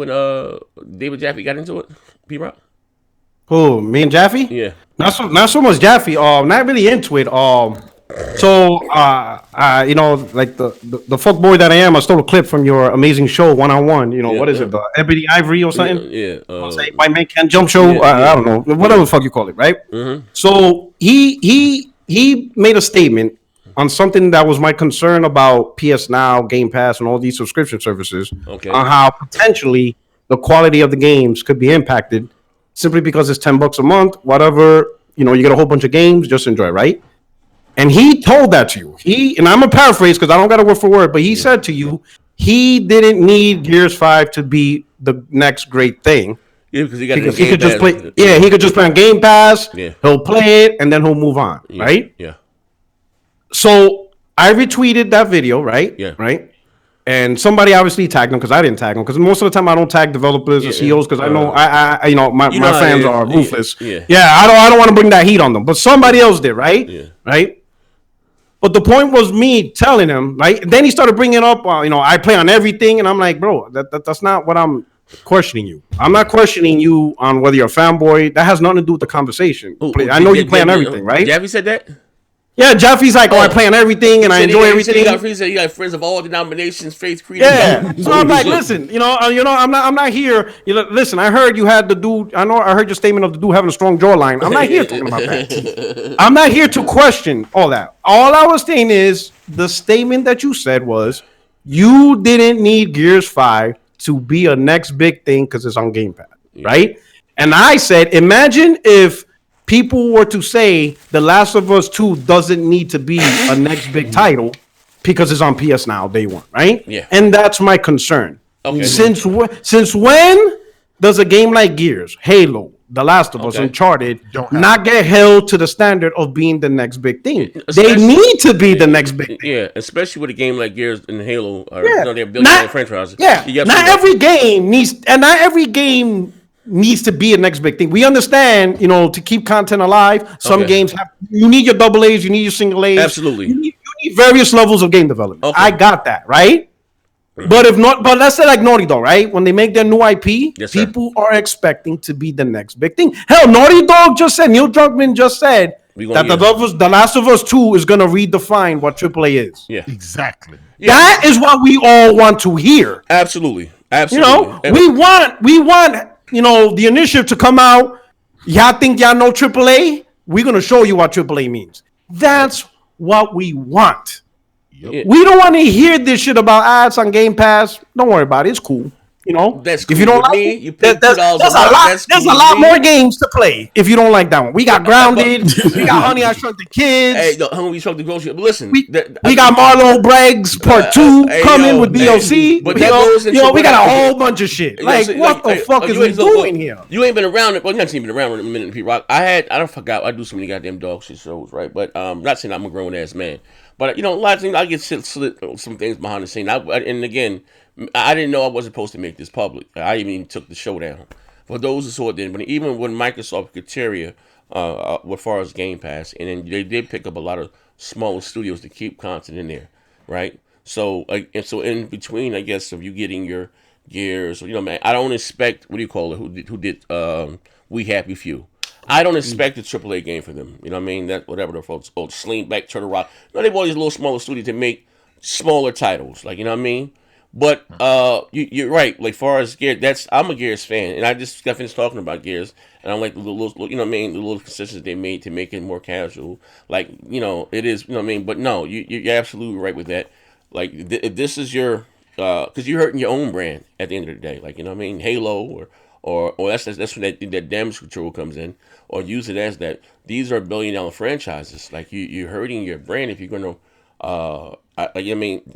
and David Jaffe got into it? P-Rock? Who? Me and Jaffe? Yeah. Not so much Jaffe. Not really into it. So like the fuck boy that I am, I stole a clip from your amazing show, One-on-One. What is it? The Ebony Ivory or something? Yeah. White Man Can't Jump show. I don't know. Whatever the fuck you call it, right? Mm-hmm. So he made a statement on something that was my concern about PS Now, Game Pass, and all these subscription services. Okay. On how potentially the quality of the games could be impacted simply because it's $10 a month. Whatever, you get a whole bunch of games, just enjoy, right? And he told that to you. And I'm gonna paraphrase because I don't got to word for word, but he said to you, he didn't need Gears 5 to be the next great thing. Yeah, because he could just play. Yeah, he could just play on Game Pass. Yeah. He'll play it and then he'll move on. Yeah. Right? Yeah. So I retweeted that video, right? Yeah. Right. And somebody obviously tagged him because I didn't tag him because most of the time I don't tag developers or CEOs because I know my fans are ruthless. Yeah. I don't want to bring that heat on them, but somebody else did, right? Yeah. Right. But the point was me telling him, right? Then he started bringing up, I play on everything, and I'm like, bro, that's not what I'm questioning you. I'm not questioning you on whether you're a fanboy. That has nothing to do with the conversation. I know you play on everything, right? Jaffe said that? Yeah, Jaffe's like, I play on everything and I enjoy everything. He said you got friends of all denominations, faith, creed. Yeah, so I'm like, listen, I'm not here. Listen, I heard you had the dude. I heard your statement of the dude having a strong jawline. I'm not here talking about that. I'm not here to question all that. All I was saying is the statement that you said was you didn't need Gears 5 to be a next big thing because it's on Game Pass, right? And I said, imagine if people were to say The Last of Us 2 doesn't need to be a next big title because it's on PS Now day one, right? Yeah. And that's my concern. Okay. Since when does a game like Gears, Halo, The Last of Us, Uncharted not get held to the standard of being the next big thing? They need to be the next big thing. Yeah, especially with a game like Gears and Halo. They're building their franchises. Yeah, not every game needs to be a next big thing. We understand, to keep content alive. Some games you need your double A's, you need your single A's. Absolutely. You need various levels of game development. Okay. I got that, right? Mm-hmm. But let's say like Naughty Dog, right? When they make their new IP, people are expecting to be the next big thing. Hell, Naughty Dog just said, Neil Druckmann just said that The Last of Us 2 is going to redefine what AAA is. Yeah, exactly. That is what we all want to hear. Absolutely. We want the initiative to come out. Y'all think y'all know AAA? We're going to show you what AAA means. That's what we want. Yep. We don't want to hear this shit about ads on Game Pass. Don't worry about it. It's cool. You know, That's if cool you don't with like me. it, You pay $2 there's a a month. lot. That's There's cool a with lot me. more games to play if you don't like that one. We got Grounded. We got Honey, I Shrunk the Kids. Hey, no, Hungry Shrunk the Grocery. But listen, We got Marlo Bragg's Part 2 coming with DLC. But that goes into we got a whole bunch of shit. Like, what the fuck is we doing here? You ain't been around it. Well, you haven't been around it in a minute, P-Rock. I don't forgot. I do so many goddamn dog shit shows, right? But not saying I'm a grown ass man. But a lot of things I get slit some things behind the scene. And again, I didn't know I wasn't supposed to make this public. I even took the show down. For those who saw it then, but even when Microsoft criteria, as far as Game Pass, and then they did pick up a lot of smaller studios to keep content in there, right? So in between, I guess, of you getting your Gears, man, I don't expect who did We Happy Few. I don't expect a AAA game for them. You know what I mean? That whatever the folks called, Sling Back, Turtle Rock. They've all these little smaller studios to make smaller titles, like, you know what I mean? But you're right. Like, far as Gears, I'm a Gears fan, and I just got finished talking about Gears, and I like the little, you know what I mean, the little concessions they made to make it more casual. Like, it is, you know what I mean. But no, you're absolutely right with that. Like, if this is your, because you're hurting your own brand at the end of the day. Like, you know what I mean, Halo or that's when that damage control comes in, or use it as that. These are $1 billion franchises. Like, you're hurting your brand if you're going to,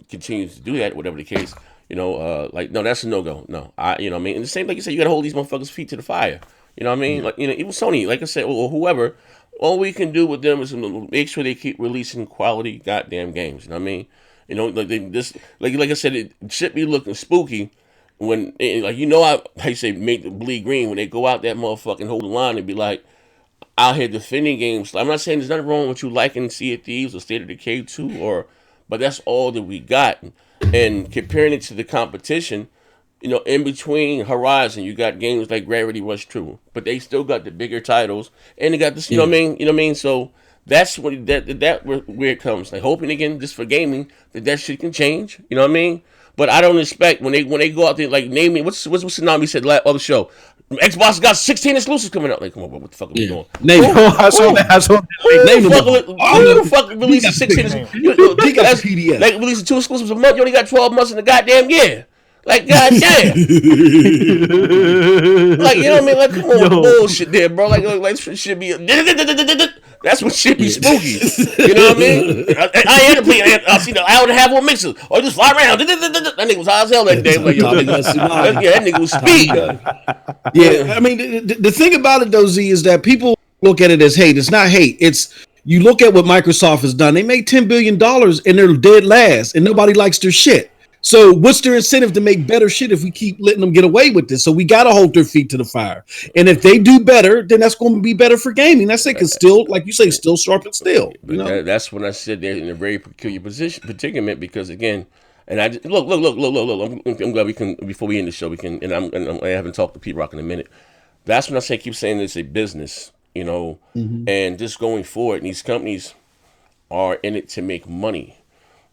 continue to do that, whatever the case. No, that's a no-go. No, and the same, like you said, you got to hold these motherfuckers' feet to the fire. You know what I mean? Like, even Sony, like I said, or whoever, all we can do with them is make sure they keep releasing quality goddamn games. You know what I mean? Like I said, it should be looking spooky when, how you say, make the bleed green when they go out that motherfucking hold the line and be like, out here defending games. I'm not saying there's nothing wrong with you liking Sea of Thieves or State of Decay 2, but that's all that we got. And comparing it to the competition, in between Horizon, you got games like Gravity Rush 2, but they still got the bigger titles, and they got this, you know what I mean? So that's where it comes. Like, hoping again, just for gaming, that shit can change, you know what I mean? But I don't expect when they go out there, like, name me, what's Tsunami said last other show? Xbox got 16 exclusives coming out. Like, come on, what the fuck are we doing? Name them. Who the fuck releases 16 exclusives? He got the PDF. Like, releasing 2 exclusives a month, you only got 12 months in the goddamn year. Like, goddamn. Like, you know what I mean? Like, come on, with the bullshit there, bro. Like should be. That's what should be spooky. You know what I mean? I had to play. I see the hour and a half on mixers, or just fly around. That nigga was high as hell that day. Like, that nigga was speed. Yeah, I mean, the thing about it though, Z, is that people look at it as hate. It's not hate. It's, you look at what Microsoft has done. They made $10 billion and they're dead last, and nobody likes their shit. So what's their incentive to make better shit if we keep letting them get away with this? So we got to hold their feet to the fire. And if they do better, then that's going to be better for gaming. That's it. Because still, like you say, still sharp and still. You know? That's when I said they're in a very peculiar predicament because, again, and I just, look. I'm glad we can, before we end the show, we can, and I haven't talked to Pete Rock in a minute. That's when I keep saying it's a business, and just going forward, and these companies are in it to make money.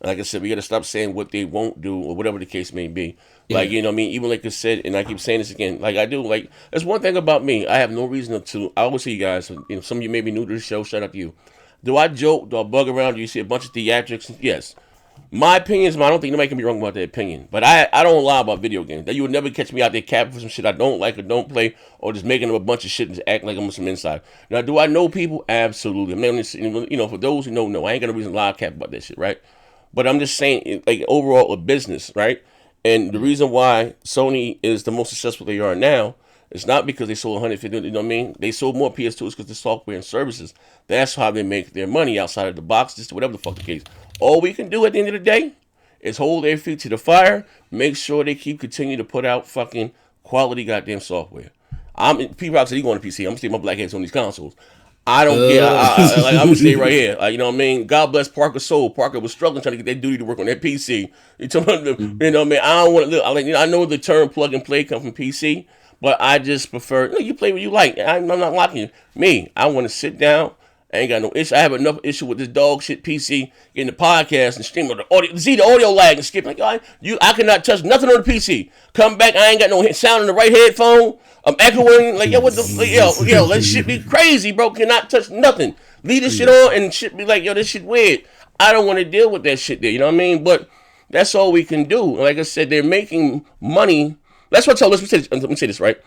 Like I said, we got to stop saying what they won't do or whatever the case may be. Like, you know what I mean? Even like I said, and I keep saying this again, like I do, like, there's one thing about me. I have no reason to, I always say, you guys, some of you may be new to the show, shout out to you. Do I joke? Do I bug around? Do you see a bunch of theatrics? Yes. My opinion is, I don't think nobody can be wrong about their opinion. But I don't lie about video games. You would never catch me out there capping for some shit I don't like or don't play, or just making up a bunch of shit and just acting like I'm some inside. Now, do I know people? Absolutely. I'm not, for those who know, no. I ain't got no reason to lie or cap about that shit, right? But I'm just saying, like, overall, a business, right? And the reason why Sony is the most successful they are now is not because they sold 150, you know what I mean? They sold more PS2s because the software and services. That's how they make their money outside of the box, just whatever the fuck the case. All we can do at the end of the day is hold their feet to the fire, make sure they continue to put out fucking quality goddamn software. P-Rock said he going to PC. I'm going to stay my black ass on these consoles. I don't care. I'm gonna stay right here. You know what I mean? God bless Parker's soul. Parker was struggling trying to get that duty to work on that PC. You know what I mean? I don't want to. I know the term plug and play come from PC, but I just prefer. You play what you like. I'm not locking you. Me, I want to sit down I ain't got no issue. I have enough issue with this dog shit PC getting the podcast and streaming the audio. See the audio lag and skip. Like, I cannot touch nothing on the PC. Come back, I ain't got no sound in the right headphone. I'm echoing. Like, yo, what the yo, that shit be crazy, bro. Cannot touch nothing. Leave this shit on and shit be like, yo, this shit weird. I don't want to deal with that shit there. You know what I mean? But that's all we can do. Like I said, they're making money. That's what I tell. Let me say this, right?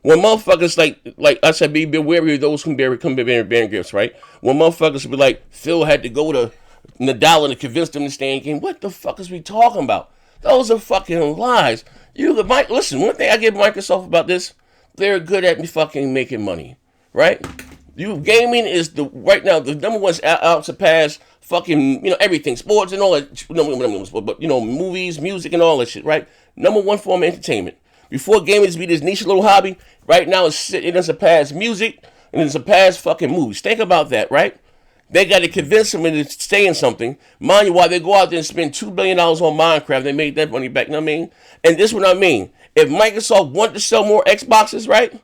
When motherfuckers like I said, be wary of those who bearing gifts, right? When motherfuckers be like, Phil had to go to Nadal and convince them to stay in game. What the fuck is we talking about? Those are fucking lies. Listen, one thing I give Microsoft about this, they're good at fucking making money, right? Gaming is right now the number one's out to pass fucking everything, sports and all that. But movies, music, and all that shit, right? Number one form of entertainment. Before gaming used to be this niche little hobby, right now it doesn't surpass music and it doesn't surpass fucking movies. Think about that, right? They got to convince them into staying something. Mind you, while they go out there and spend $2 billion on Minecraft, they made that money back. You know what I mean? And this is what I mean. If Microsoft wanted to sell more Xboxes, right?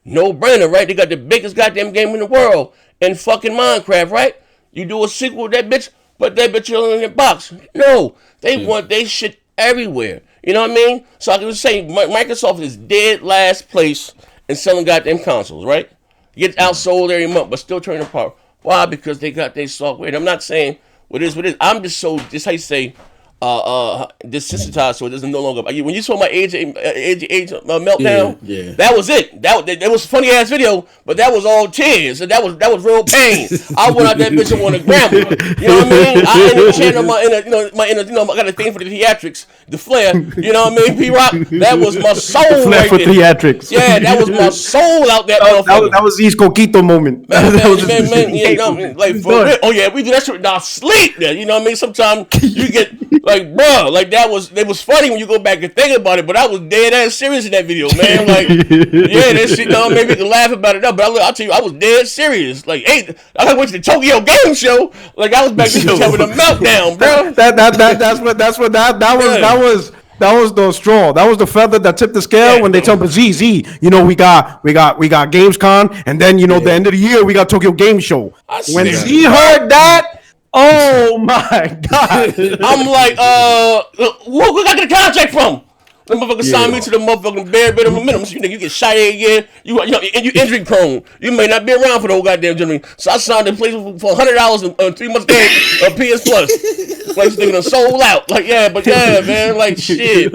No brainer, right? They got the biggest goddamn game in the world in fucking Minecraft, right? You do a sequel to that bitch, but that bitch is in your box. No, they want they shit everywhere. You know what I mean? So I can just say Microsoft is dead last place in selling goddamn consoles, right? Gets outsold every month, but still turning apart. Why? Because they got their software. And I'm not saying what is. I'm just how you say, desensitized, so it doesn't no longer. When you saw my age meltdown, that was it. That was a funny ass video, but that was all tears. And that was real pain. I went out that bitch and wanted to grab her. You know what I mean? I ended channel I got a thing for the theatrics, the flair. You know what I mean? P-Rock, that was my soul. The flair right for there. theatrics. Yeah, that was my soul out there. That was East Coquito moment. Man, like for real. Oh yeah, we do that shit without sleep. There, you know what I mean? Sometimes you get like, bro, like it was funny when you go back and think about it, but I was dead ass serious in that video, man. Like, yeah, that shit, maybe you can laugh about it now, but I'll tell you, I was dead serious. Like, hey, I went to the Tokyo Game Show. Like, I was back there having a meltdown, bro. That was the straw. That was the feather that tipped the scale when they told me, Z, we got Gamescom, and then the end of the year we got Tokyo Game Show. When Z heard that, oh my god! I'm like, who got the contract from? The motherfucker signed me to the motherfucking bare bit of minimum. So you get shot every year. You injury prone. You may not be around for the whole goddamn gentleman. So I signed in place for $100 on 3 months game of PS Plus. Like nigga done sold out. Like man. Like shit.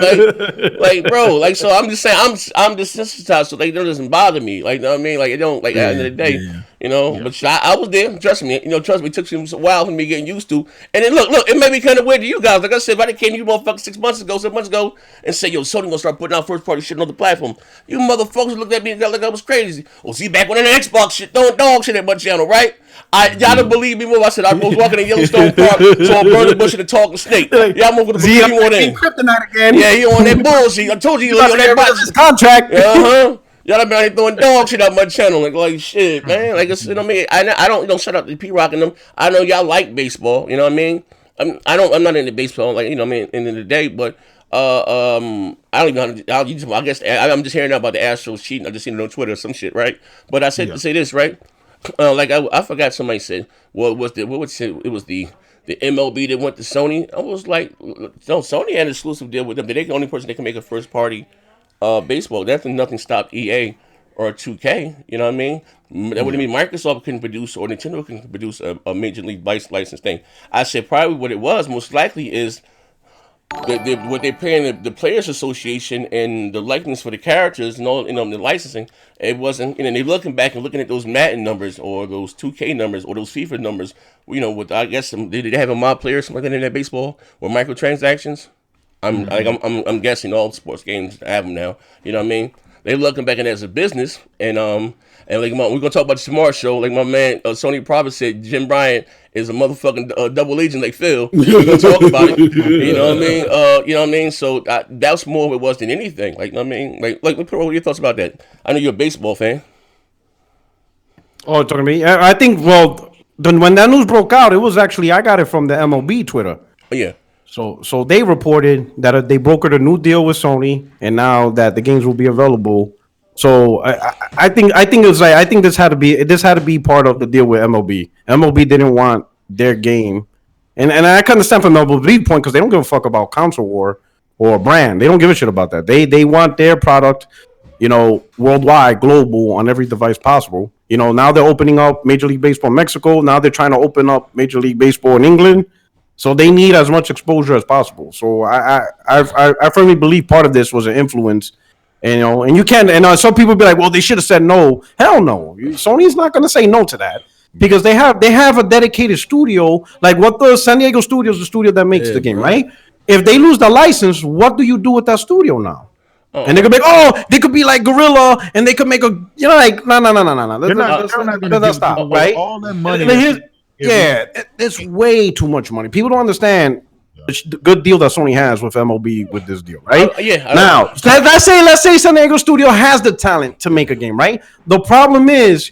Like bro. Like so I'm just saying I'm desensitized. So like it doesn't bother me. Like you know what I mean. Like it don't. Like at the end of the day. You know, but I was there. Trust me. It took some while for me getting used to. And then look, it made me kind of weird to you guys. Like I said, if I came to you motherfuckers 7 months ago, and said, yo, Sony gonna start putting out first party shit on the platform. You motherfuckers looked at me and got like I was crazy. Oh, see, back when the Xbox shit, throwing dog shit at my channel, right? Y'all don't believe me more. I said I was walking in Yellowstone Park, saw a burning bush and a talking snake. Y'all move with the believe me more than kryptonite again. Yeah, he on that bullshit. I told you he on that bullshit. Contract. Y'all have been out here throwing dog shit out my channel, like shit, man. Like you know what I mean. I don't shout out to P-Rock and them. I know y'all like baseball. You know what I mean. I'm not into baseball, like you know what I mean. End of the day, but I don't even know. I guess I'm just hearing about the Astros cheating. I just seen it on Twitter or some shit, right? But I said to say this, right? Like I forgot somebody said it was the MLB that went to Sony. I was like, no, Sony had an exclusive deal with them. They're the only person that can make a first party baseball. That's nothing stopped EA or 2K. You know what I mean? That wouldn't mean Microsoft couldn't produce or Nintendo couldn't produce a Major League license thing. I said probably what it was most likely is what they're paying the Players Association and the likeness for the characters and all, the licensing. It wasn't, they're looking back and looking at those Madden numbers or those 2K numbers or those FIFA numbers. With I guess did they have a mob player or something like that in that baseball or microtransactions? I'm guessing all sports games have them now. You know what I mean? They're looking back at it as a business, and like we're gonna talk about the tomorrow show. Like my man Sony Prophet said, Jim Bryant is a motherfucking double agent like Phil. We're gonna talk about it. You know what I mean? You know what I mean? So that's more what it was than anything. Like you know what I mean? Like what are your thoughts about that? I know you're a baseball fan. Oh, talking to me? I think when that news broke out, it was actually I got it from the MLB Twitter. Oh, yeah. So they reported that they brokered a new deal with Sony, and now that the games will be available So I think it was like I think this had to be part of the deal with MLB. MLB didn't want their game, and I can understand from MLB point because they don't give a fuck about console war or brand. They don't give a shit about that. They want their product, worldwide, global, on every device possible. Now they're opening up Major League Baseball in Mexico. Now they're trying to open up Major League Baseball in England. So they need as much exposure as possible. So I firmly believe part of this was an influence. And you can, and some people be like, well, they should have said no. Hell no. Sony's not going to say no to that because they have a dedicated studio. Like what the San Diego studio is the studio that makes the game, right? If they lose the license, what do you do with that studio now? And they could be they could be like Gorilla, and they could make a, no. Let's stop, right? All that money. It's way too much money. People don't understand the good deal that Sony has with MLB with this deal, right? Now, let's say San Diego studio has the talent to make a game, right? The problem is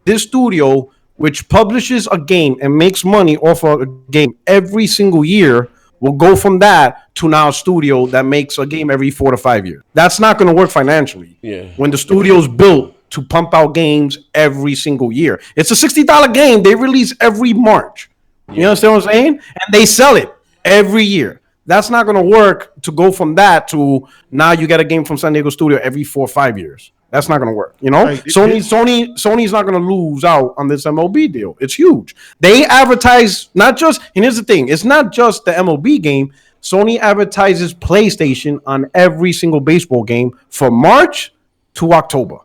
this studio, which publishes a game and makes money off of a game every single year, will go from that to now a studio that makes a game every 4 to 5 years. That's not going to work financially. Yeah. When the studio's built to pump out games every single year. It's a $60 game they release every March. You understand what I'm saying? And they sell it every year. That's not going to work to go from that to now you get a game from San Diego studio every 4 or 5 years. That's not going to work. Sony's not going to lose out on this MLB deal. It's huge. They advertise not just, and here's the thing, it's not just the MLB game. Sony advertises PlayStation on every single baseball game from March to October.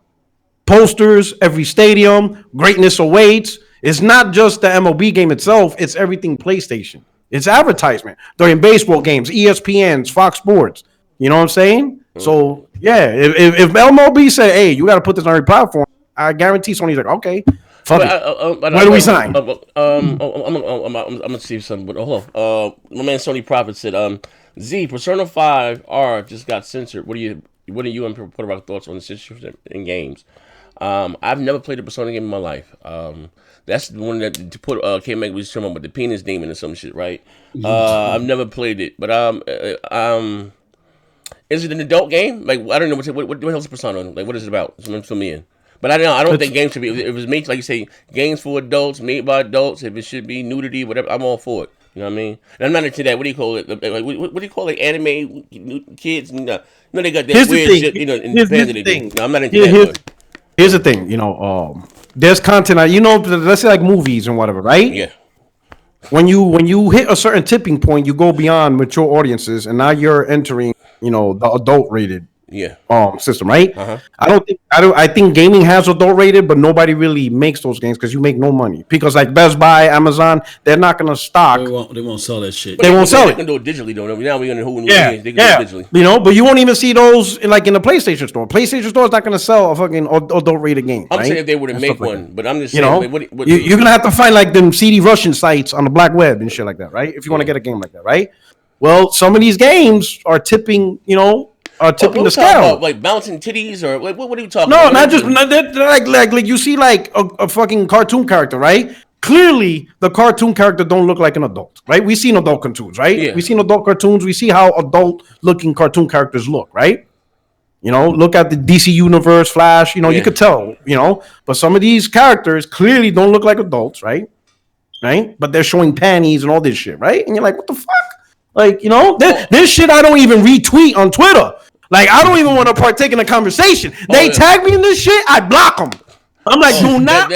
Posters, every stadium, greatness awaits. It's not just the MLB game itself, it's everything PlayStation. It's advertisement during baseball games, ESPN's, Fox Sports. You know what I'm saying? So if MLB say, "Hey, you got to put this on every platform," I guarantee Sony's like, "Okay, fuck it. Where do we sign?" I'm gonna see something, but hold on. My man Sony Prophet said, "Z Persona 5 R just got censored. What do you and put about thoughts on the censorship in games?" I've never played a Persona game in my life. That's the one that to put can't make was talking about the penis demon or some shit, right? I've never played it, but is it an adult game? Like I don't know what the hell's Persona? Like what is it about? Fill me in. But I don't think games should be. If it was made like you say, games for adults, made by adults. If it should be nudity, whatever, I'm all for it. You know what I mean? And I'm not into that. What do you call it? Like what do you call it? Anime kids? No, they got that weird shit. In Japan they do. No, I'm not into that. Here's the thing, there's content, let's say like movies and whatever, right? Yeah. When you hit a certain tipping point, you go beyond mature audiences, and now you're entering, the adult rated system, right? I think gaming has adult rated, but nobody really makes those games because you make no money. Because like Best Buy, Amazon, they're not gonna stock. They won't sell that shit. They won't sell it. They can do it digitally though. Now we're gonna they can do it digitally. But you won't even see those in the PlayStation store. PlayStation store is not gonna sell a fucking adult rated game. I'm right? saying if they were to make one, but I'm just saying, you're gonna have to find like them CD Russian sites on the black web and shit like that, right? If you want to get a game like that, right? Well, some of these games are tipping, the scale. About, like bouncing titties or like what are you talking about? No, not just like you see like a fucking cartoon character, right? Clearly, the cartoon character don't look like an adult, right? We've seen adult cartoons, right? Yeah. We've seen adult cartoons. We see how adult-looking cartoon characters look, right? Look at the DC Universe, Flash. You could tell. But some of these characters clearly don't look like adults, right? Right? But they're showing panties and all this shit, right? And you're like, what the fuck? Like, this shit I don't even retweet on Twitter. Like, I don't even want to partake in a conversation. They tag me in this shit, I block them. I'm like, do not.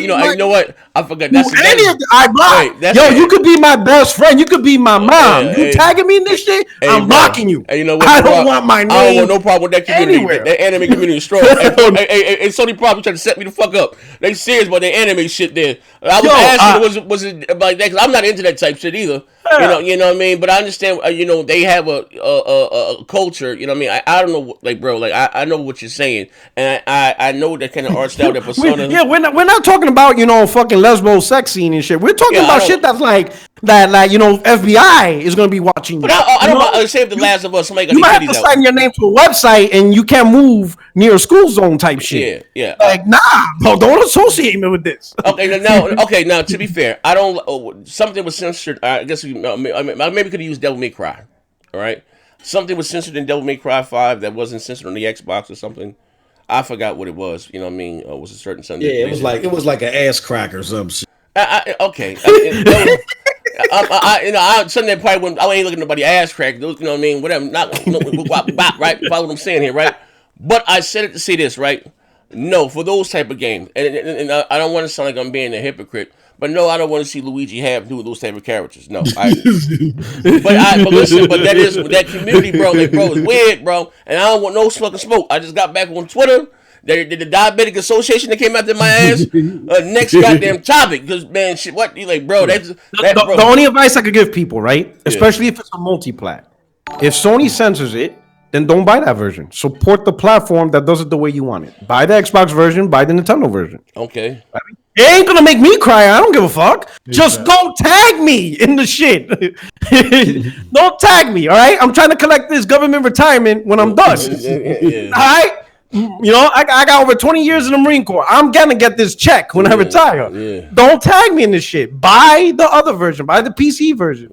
You know what? I forgot. I block. You could be my best friend. You could be my mom. You tagging me in this shit, I'm blocking you. And you know what? I don't want my name. I don't want no problem with that community. Anywhere. That anime community is strong. Hey, Sony probably trying to set me the fuck up. They serious about their anime shit there. I was asking, was it like that? Because I'm not into that type shit either. You know what I mean? But I understand. They have a culture. You know what I mean? I don't know, like bro, like I know what you're saying, and I know that kind of art style, that persona. We're not talking about fucking lesbo sex scene and shit. We're talking about shit that's like that, FBI is gonna be watching you. But I don't say if The Last of Us, somebody got you might have to sign your name to a website and you can't move near a school zone type shit. Yeah. Like bro, don't associate me with this. Now to be fair, I don't. Something was censored. I guess maybe could have used Devil May Cry. All right, something was censored in Devil May Cry 5 that wasn't censored on the Xbox or something. I forgot what it was. You know what I mean? It was a certain Sunday. Yeah, it was like an ass crack or some shit. Okay. Sunday probably wouldn't. I ain't looking at nobody ass crack. Those, you know what I mean? Whatever. Right? Follow what I'm saying here, right? But I said it to say this, right? No, for those type of games, and I don't want to sound like I'm being a hypocrite, but no, I don't want to see Luigi have do those type of characters. No, but listen, but that community, bro. Like, bro, it's weird, bro, and I don't want no fucking smoke. I just got back on Twitter. The Diabetic Association that came after my ass. Next goddamn topic, because man, shit, what you like, bro? The only advice I could give people, right, especially if it's a multi-plat, if Sony censors it, then don't buy that version. Support the platform that does it the way you want it. Buy the Xbox version, buy the Nintendo version. Okay. It ain't gonna make me cry. I don't give a fuck. Just don't tag me in the shit. Don't tag me, all right? I'm trying to collect this government retirement when I'm done. All right? You know, I got over 20 years in the Marine Corps. I'm gonna get this check when I retire. Don't tag me in this shit. Buy the other version. Buy the PC version.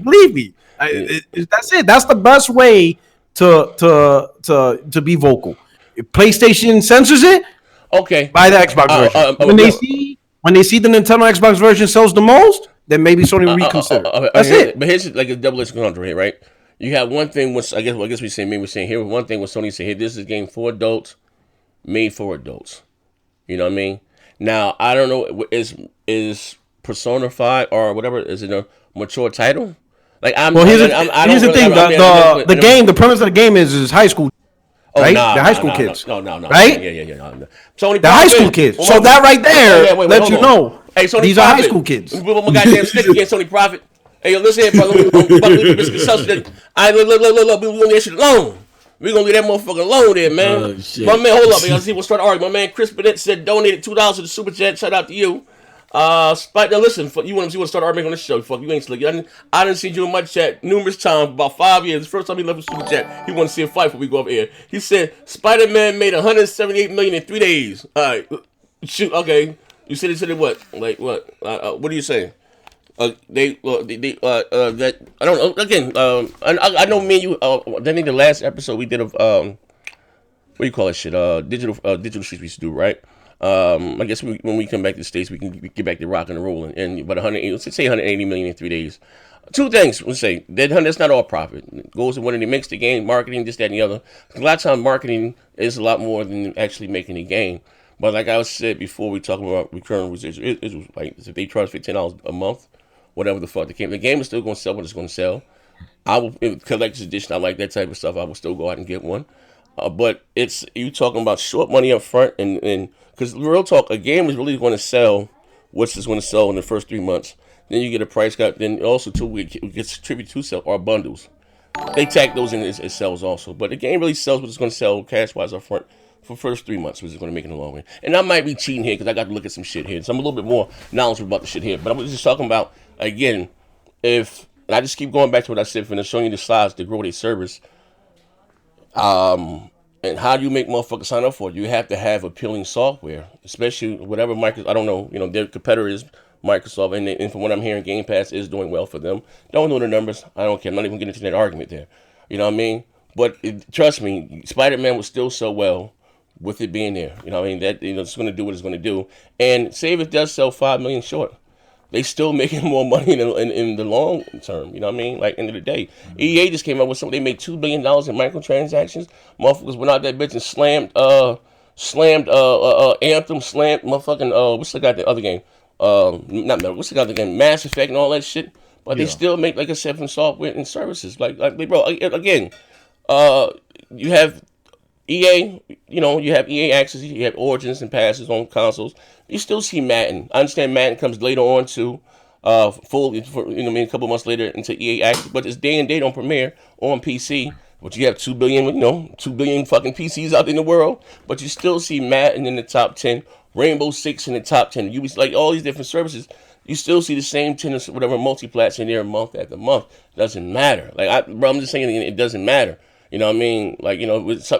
Believe me. That's it. That's the best way to be vocal. If PlayStation censors it, okay, buy the Xbox version. When they see the Nintendo Xbox version sells the most, then maybe Sony will reconsider. That's it. But here's like a double-edged conundrum here, right? You have one thing which I guess we're saying here. One thing with Sony saying here, this is a game for adults, made for adults. You know what I mean? Now I don't know, is Persona 5 or whatever, is it a mature title? Like here's the thing. The premise of the game is high school. Right? The high school kids. No. Right? Yeah. Sony the high school kids. So that right there lets you know these are high school kids. We put my goddamn stick against Sony Profit. Hey, yo, listen here, brother. Look, we gonna leave that shit alone. We gonna leave that motherfucker alone there, man. My man, hold up. Let's see what's starting to argue. My man Chris Bennett said donated $2 to the super chat. Shout out to you. Spike, now listen, you want to start arguing on this show? Fuck, you ain't slick. I didn't see you in my chat numerous times, about 5 years. The first time he left the super chat, he wanted to see a fight before we go up here. He said Spider-Man made $178 million in 3 days. All right, shoot. Okay, you said what? Like what? What are you saying? That I don't know. Again, I know me and you. I think the last episode we did of what do you call it? Shit. Digital streets we used to do, right? I guess when we come back to the States, we can get back to rocking and rolling. And about 180 million in 3 days. Two things we'll say. That's not all profit. It goes to when they makes the game, marketing, this, that, and the other. A lot of times marketing is a lot more than actually making a game. But like I said before, we talking about recurring residuals. It was like if they charge $15 a month, whatever the fuck the game is still going to sell what it's going to sell. I will collector's edition. I like that type of stuff. I will still go out and get one. But it's you talking about short money up front and because real talk, a game is really going to sell what's it's going to sell in the first 3 months. Then you get a price cut. Then also too, it gets attributed to sell or bundles. They tag those in as sales also. But the game really sells what it's going to sell cash wise up front for first 3 months, which is going to make it in the long run. And I might be cheating here because I got to look at some shit here. So I'm a little bit more knowledgeable about the shit here. But I was just talking about again, and I just keep going back to what I said for showing you the slides to grow their service. And how do you make motherfuckers sign up for it? You have to have appealing software, especially whatever Microsoft. I don't know, their competitor is Microsoft, and from what I'm hearing, Game Pass is doing well for them. Don't know the numbers. I don't care. I'm not even getting into that argument there. You know what I mean? But trust me, Spider-Man will still sell well with it being there. You know what I mean? That it's going to do what it's going to do. And say if it does sell 5 million short, they still making more money in the long term. You know what I mean? Like, end of the day. EA just came up with something. They made $2 billion in microtransactions. Motherfuckers went out that bitch and slammed Anthem, slammed motherfucking, what's the other game? What's the other game? Mass Effect and all that shit. But they still make, like I said, from software and services. Like bro, again, you have EA, you have EA Access, you have Origins and Passes on consoles. You still see Madden. I understand Madden comes later on to fully, a couple months later into EA Access, but it's day and date on Premiere on PC. But you have 2 billion, 2 billion fucking PCs out in the world. But you still see Madden in the top 10, Rainbow Six in the top 10. You like all these different services. You still see the same 10 or whatever multi-plats in there month after month. Doesn't matter. I'm just saying it doesn't matter. You know what I mean? Like,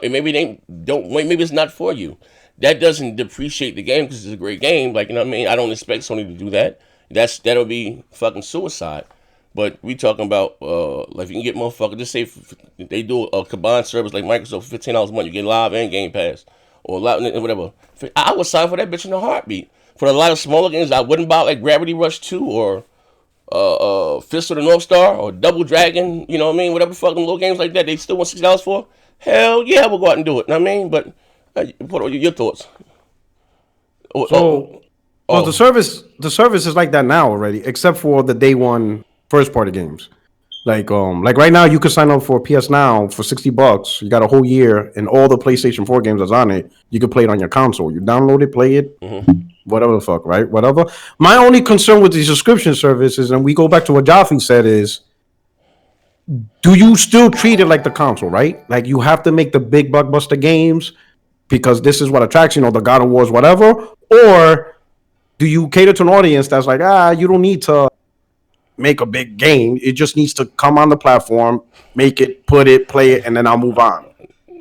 maybe maybe it's not for you. That doesn't depreciate the game because it's a great game. Like, you know what I mean? I don't expect Sony to do that. That'll be fucking suicide. But we talking about, like, you can get motherfuckers, just say they do a combined service like Microsoft for $15 a month. You get Live and Game Pass or a lot whatever. I would sign for that bitch in a heartbeat. For a lot of smaller games, I wouldn't buy like Gravity Rush 2 or Fist of the North Star or Double Dragon. You know what I mean? Whatever fucking little games like that, they still want $6 for. Hell yeah, we'll go out and do it. You know what I mean? But what are your thoughts? Well, the service is like that now already, except for the day one first party games. Like right now, you could sign up for PS Now for $60. You got a whole year, and all the PlayStation 4 games that's on it, you can play it on your console. You download it, play it, whatever the fuck, right? Whatever. My only concern with the subscription services, and we go back to what Jaffe said, is do you still treat it like the console, right? Like you have to make the big blockbuster games because this is what attracts, the God of Wars, whatever, or do you cater to an audience that's like, you don't need to make a big game. It just needs to come on the platform, make it, put it, play it, and then I'll move on.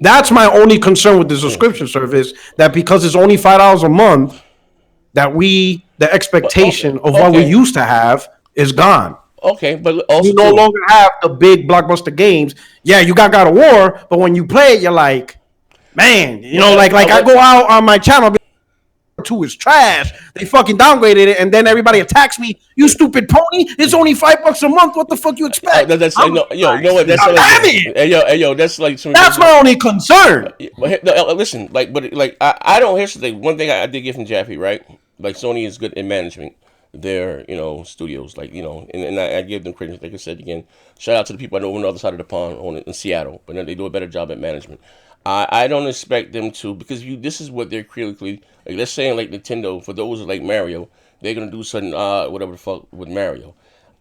That's my only concern with the subscription service, that because it's only $5 a month, that the expectation of what we used to have is gone. Okay, but also you no longer have the big blockbuster games. Yeah, you got God of War, but when you play it, you're like, man, I go out on my channel, 2 is trash. They fucking downgraded it, and then everybody attacks me. You stupid pony! It's only $5 a month. What the fuck you expect? That's you know what? That's that's my only concern. Listen, I don't. Here's the thing. One thing I did get from Jaffe, right? Like Sony is good in management their studios, and I give them credit. Like I said again, shout out to the people I know on the other side of the pond in Seattle, but they do a better job at management. I don't expect them to, because this is what they're critically, like let's say like Nintendo, for those like Mario, they're gonna do something whatever the fuck with Mario,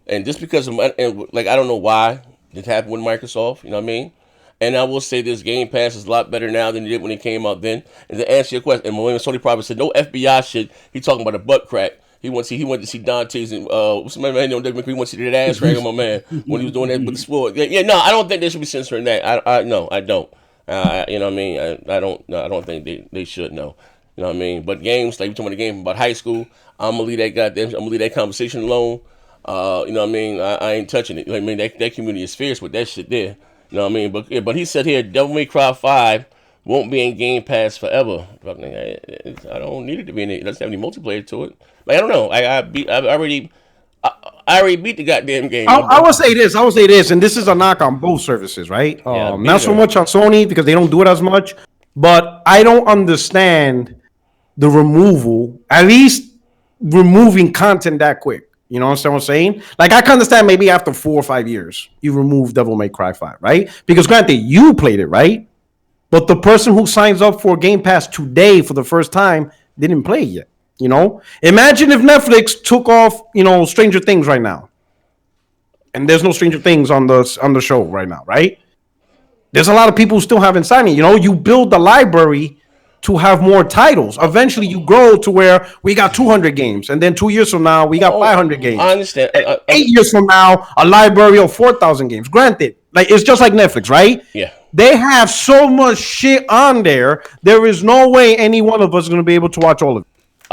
and just because I don't know why it happened with Microsoft, you know what I mean? And I will say this, Game Pass is a lot better now than it did when it came out then. And to answer your question, and when Sony probably said no FBI shit, he talking about a butt crack. He went to see Dante's and what's my man? He went to see that ass rag on my man when he was doing that with the sport. Yeah, no, I don't think they should be censoring that. No, I don't. You know what I mean? I don't think they should know. You know what I mean? But games, like we talking about the game about high school, I'm gonna leave that conversation alone. You know what I mean? I ain't touching it. You know what I mean? That community is fierce with that shit there. You know what I mean? But he said here, Devil May Cry 5 won't be in Game Pass forever. I don't need it to be in it. It doesn't have any multiplayer to it. Like, I don't know. I already beat the goddamn game. I will say this, and this is a knock on both services, right? Not so much on Sony because they don't do it as much, but I don't understand the removal, at least removing content that quick. You know what I'm saying? Like, I can understand maybe after 4 or 5 years, you remove Devil May Cry 5, right? Because granted, you played it, right? But the person who signs up for Game Pass today for the first time didn't play it yet. Imagine if Netflix took off, Stranger Things right now, and there's no Stranger Things on the show right now, right? There's a lot of people who still haven't signed it. You build the library to have more titles. Eventually, you grow to where we got 200 games, and then 2 years from now, we got 500 games. I understand. 8 years from now, a library of 4,000 games. Granted, it's just like Netflix, right? Yeah. They have so much shit on there. There is no way any one of us is going to be able to watch all of it.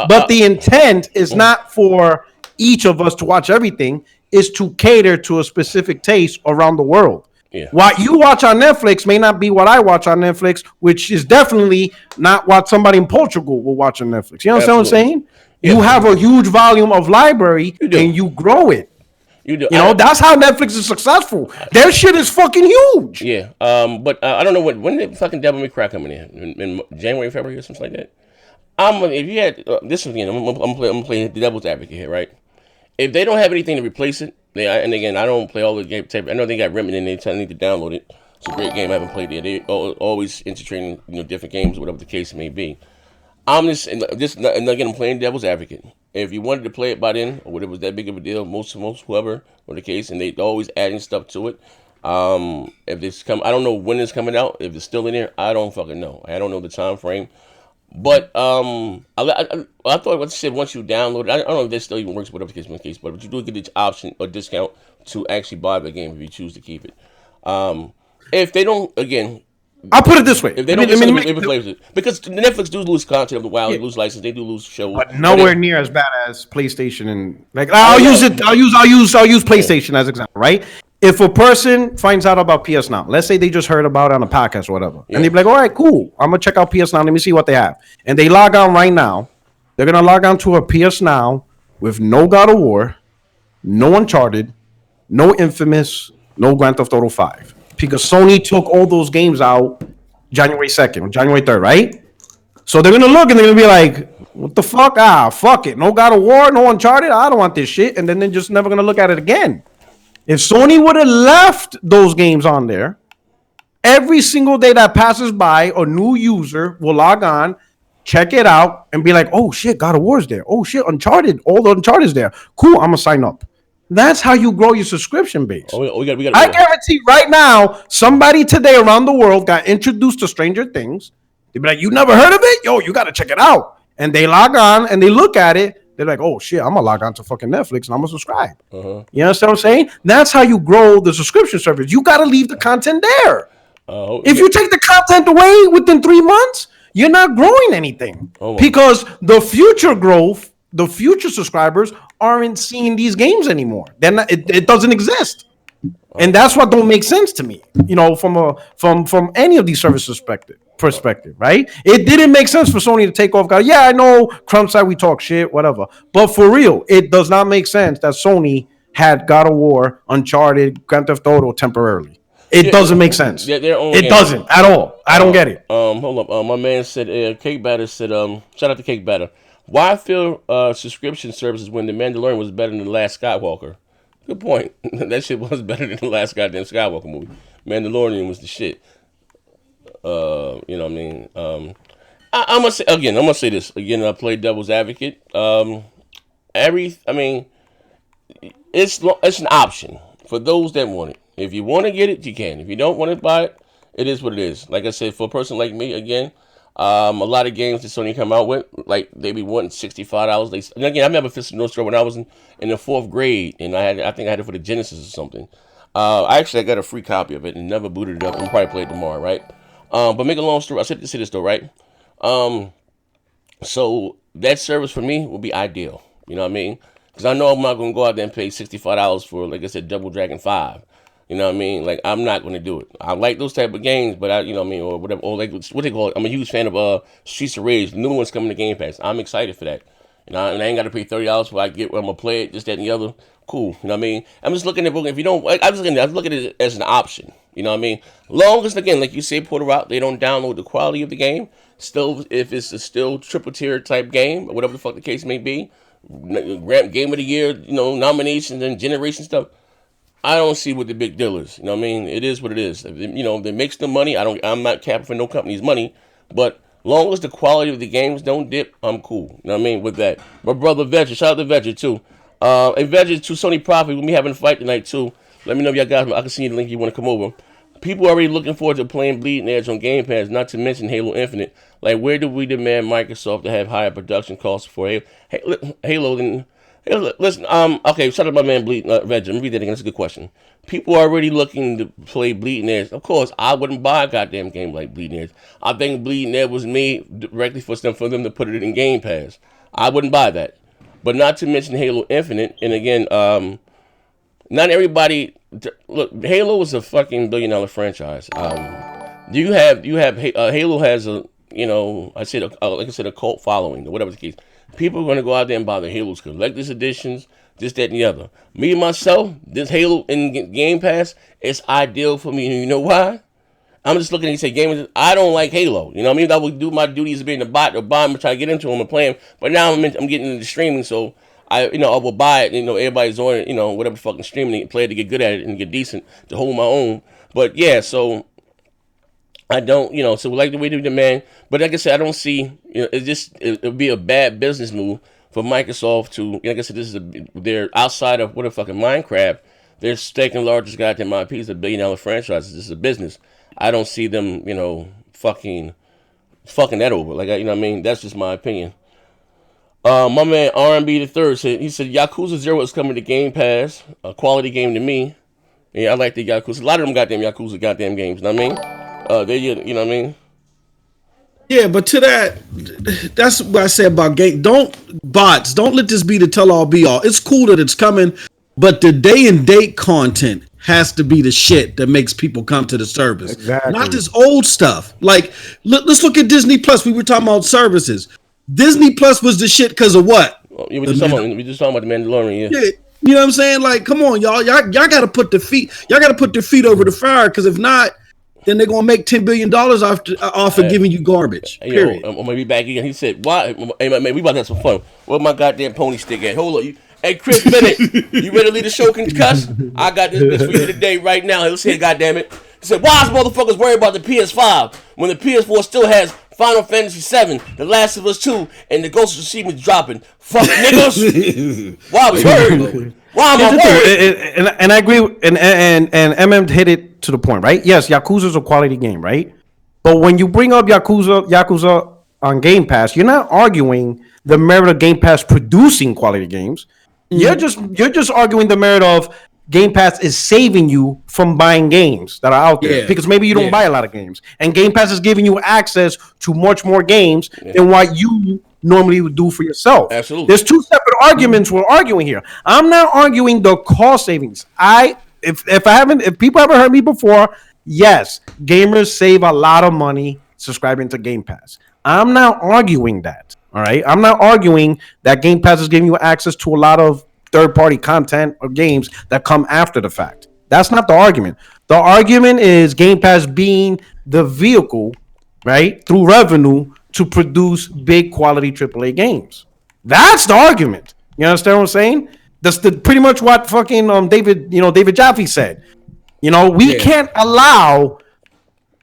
But the intent is not for each of us to watch everything, is to cater to a specific taste around the world. Yeah. What you watch on Netflix may not be what I watch on Netflix, which is definitely not what somebody in Portugal will watch on Netflix. You know what I'm saying? Yeah. You have a huge volume of library and you grow it. You do. That's how Netflix is successful. Their shit is fucking huge. Yeah. But I don't know when did fucking Devil May Cry coming in January, February, or something like that. If you had this again, I'm playing the devil's advocate here, right? If they don't have anything to replace it, and again, I don't play all the game tape. I know they got Remnant and I need to download it. It's a great game. I haven't played it. They always entertaining, different games, whatever the case may be. And again, I'm playing devil's advocate. If you wanted to play it by then, or whatever was that big of a deal, most whoever were the case, and they always adding stuff to it. If this I don't know when it's coming out. If it's still in there, I don't fucking know. I don't know the time frame. But I thought what said once you download it, I don't know if that still even works, whatever the case, but you do get the option or discount to actually buy the game if you choose to keep it. If they don't, again, I'll put it this way: if they don't replace it, because Netflix do lose content of the WoW, they lose license, they do lose shows, but nowhere near as bad as PlayStation and I'll use PlayStation as example, right? if a person finds out about PS Now, let's say they just heard about it on a podcast or whatever, and they be like, all right, cool, I'm gonna check out PS Now, let me see what they have. And they log on right now, they're gonna log on to a PS Now with no God of War, no Uncharted, no Infamous, no Grand Theft Auto 5. Because Sony took all those games out January 2nd, January 3rd, right? So they're gonna look and they're gonna be like, what the fuck? Fuck it. No God of War, no Uncharted, I don't want this shit. And then they're just never gonna look at it again. If Sony would have left those games on there, every single day that passes by, a new user will log on, check it out, and be like, oh shit, God of War's there. Oh shit, Uncharted, all the Uncharted's there. Cool, I'm gonna sign up. That's how you grow your subscription base. We got. I guarantee right now, somebody today around the world got introduced to Stranger Things. They'd be like, you never heard of it? Yo, you gotta check it out. And they log on and they look at it. They're like, oh shit, I'm gonna log on to fucking Netflix and I'm gonna subscribe. You understand what I'm saying? That's how you grow the subscription service. You gotta leave the content there. If you take the content away within 3 months, you're not growing anything. Because the future growth, the future subscribers aren't seeing these games anymore. Then it doesn't exist. And that's what don't make sense to me, from any of these services perspective, right? It didn't make sense for Sony to take off God. Yeah, I know Crumb side, we talk shit, whatever. But for real, it does not make sense that Sony had God of War, Uncharted, Grand Theft Auto temporarily. It doesn't make sense. It doesn't at all. I don't get it. Hold up. My man said, Cake Batter said, shout out to Cake Batter. Why feel subscription services when The Mandalorian was better than The Last Skywalker? Good point. That shit was better than the last goddamn Skywalker movie. Mandalorian was the shit. You know what I mean? I'm gonna say this again. I play devil's advocate. It's an option for those that want it. If you want to get it, you can. If you don't want to buy it, it is what it is. Like I said, for a person like me, again, a lot of games that Sony come out with, like they be wanting $65. And again, I remember Fist North Star when I was in the 4th grade, and I think I had it for the Genesis or something. I got a free copy of it and never booted it up. I'm probably play it tomorrow, right? But make a long story, I said to say this though, right? So that service for me will be ideal. You know what I mean? Because I know I'm not going to go out there and pay $65 for, like I said, Double Dragon 5. You know what I mean? Like, I'm not going to do it. I like those type of games, but you know what I mean? Or whatever, or like, what they call it. I'm a huge fan of Streets of Rage. The new one's coming to Game Pass. I'm excited for that. And I ain't got to pay $30 for I'm going to play it, just that and the other. Cool. You know what I mean? I'm just looking at it, if you don't, I'm looking at it as an option. You know what I mean? Long as, again, like you say, Porter out, they don't download the quality of the game. Still, if it's a still triple tier type game, or whatever the fuck the case may be, Game of the Year, nominations and generation stuff, I don't see what the big deal is. You know what I mean? It is what it is. They makes the money. I'm not capping for no company's money, but long as the quality of the games don't dip, I'm cool. You know what I mean? With that. My brother Veggie, shout out to Veggie too. Hey Veggie, to Sony Profit, we'll be having a fight tonight too. Let me know if y'all guys, I can see the link you want to come over. People are already looking forward to playing Bleeding Edge on Game Pass, not to mention Halo Infinite. Like, where do we demand Microsoft to have higher production costs for Halo? Listen, okay, shout out my man Veggie. Let me read that again. That's a good question. People are already looking to play Bleeding Edge. Of course, I wouldn't buy a goddamn game like Bleeding Edge. I think Bleeding Edge was made directly for them to put it in Game Pass. I wouldn't buy that. But not to mention Halo Infinite. And again, not everybody. Look, Halo is a fucking $1 billion franchise. Halo has a, like I said, a cult following or whatever the case. People are going to go out there and buy the Halos, collector's editions, this, that, and the other. Me, myself, this Halo in Game Pass is ideal for me. And you know why? I'm just looking at say gamers. I don't like Halo. You know what I mean? I would do my duties of being a bot or buy them and try to get into them and play them. But now I'm getting into streaming, so I will buy it. Everybody's on it. Whatever fucking streaming, play it to get good at it and get decent to hold my own. But yeah, so I don't, so we like the way they demand. But like I said, I don't see, it would be a bad business move for Microsoft to, like I said, they're outside of what a fucking Minecraft. Their second largest goddamn IP is $1 billion franchise. This is a business. I don't see them, fucking that over. Like, you know what I mean? That's just my opinion. My man R&B the Third said, Yakuza 0 is coming to Game Pass. A quality game to me. Yeah, I like the Yakuza. A lot of them goddamn Yakuza goddamn games, you know what I mean? You know what I mean? Yeah, but to that's what I said about game. Don't let this be the tell all be all. It's cool that it's coming, but the day and date content has to be the shit that makes people come to the service. Exactly. Not this old stuff. Like, let's look at Disney Plus. We were talking about services. Disney Plus was the shit because of what? Well, we just talking about the Mandalorian. Yeah. You know what I'm saying? Like, come on, y'all got to put their feet over the fire, because if not, then they're gonna make $10 billion off of giving you garbage. Period. I'm gonna be back again. He said, "Why? Hey, man, we about to have some fun. Where my goddamn pony stick at? Hold on, hey Chris Bennett, you ready to lead the show? Can cuss? I got this bitch for you today, right now. Let's hear, goddamn it." He said, "Why is motherfuckers worried about the PS5 when the PS4 still has Final Fantasy VII, The Last of Us 2, and the Ghost of Tsushima dropping? Fuck niggas. Why we worried? Why am I worried?" And I agree. And MM hit it to the point, right? Yes, Yakuza's a quality game, right? But when you bring up Yakuza on Game Pass, you're not arguing the merit of Game Pass producing quality games. You're just arguing the merit of Game Pass is saving you from buying games that are out there, because maybe you don't buy a lot of games, and Game Pass is giving you access to much more games than what you normally would do for yourself. Absolutely. There's two separate arguments we're arguing here. I'm not arguing the cost savings. If people haven't heard me before, yes, gamers save a lot of money subscribing to Game Pass. I'm not arguing that. All right, I'm not arguing that Game Pass is giving you access to a lot of third-party content or games that come after the fact. That's not the argument. The argument is Game Pass being the vehicle, right, through revenue to produce big quality AAA games. That's the argument. You understand what I'm saying? That's pretty much what fucking David Jaffe said. We can't allow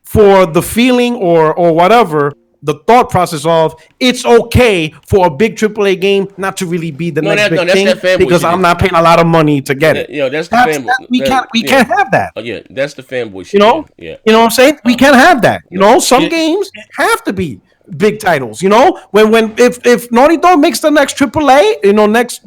for the feeling or whatever, the thought process of it's okay for a big AAA game not to really be the next big thing because I'm not paying a lot of money to get it. That's the fanboy. We can't have that. Oh yeah, that's the fanboy shit. You know what I'm saying? We can't have that. Some games have to be big titles. If Naughty Dog makes the next AAA, next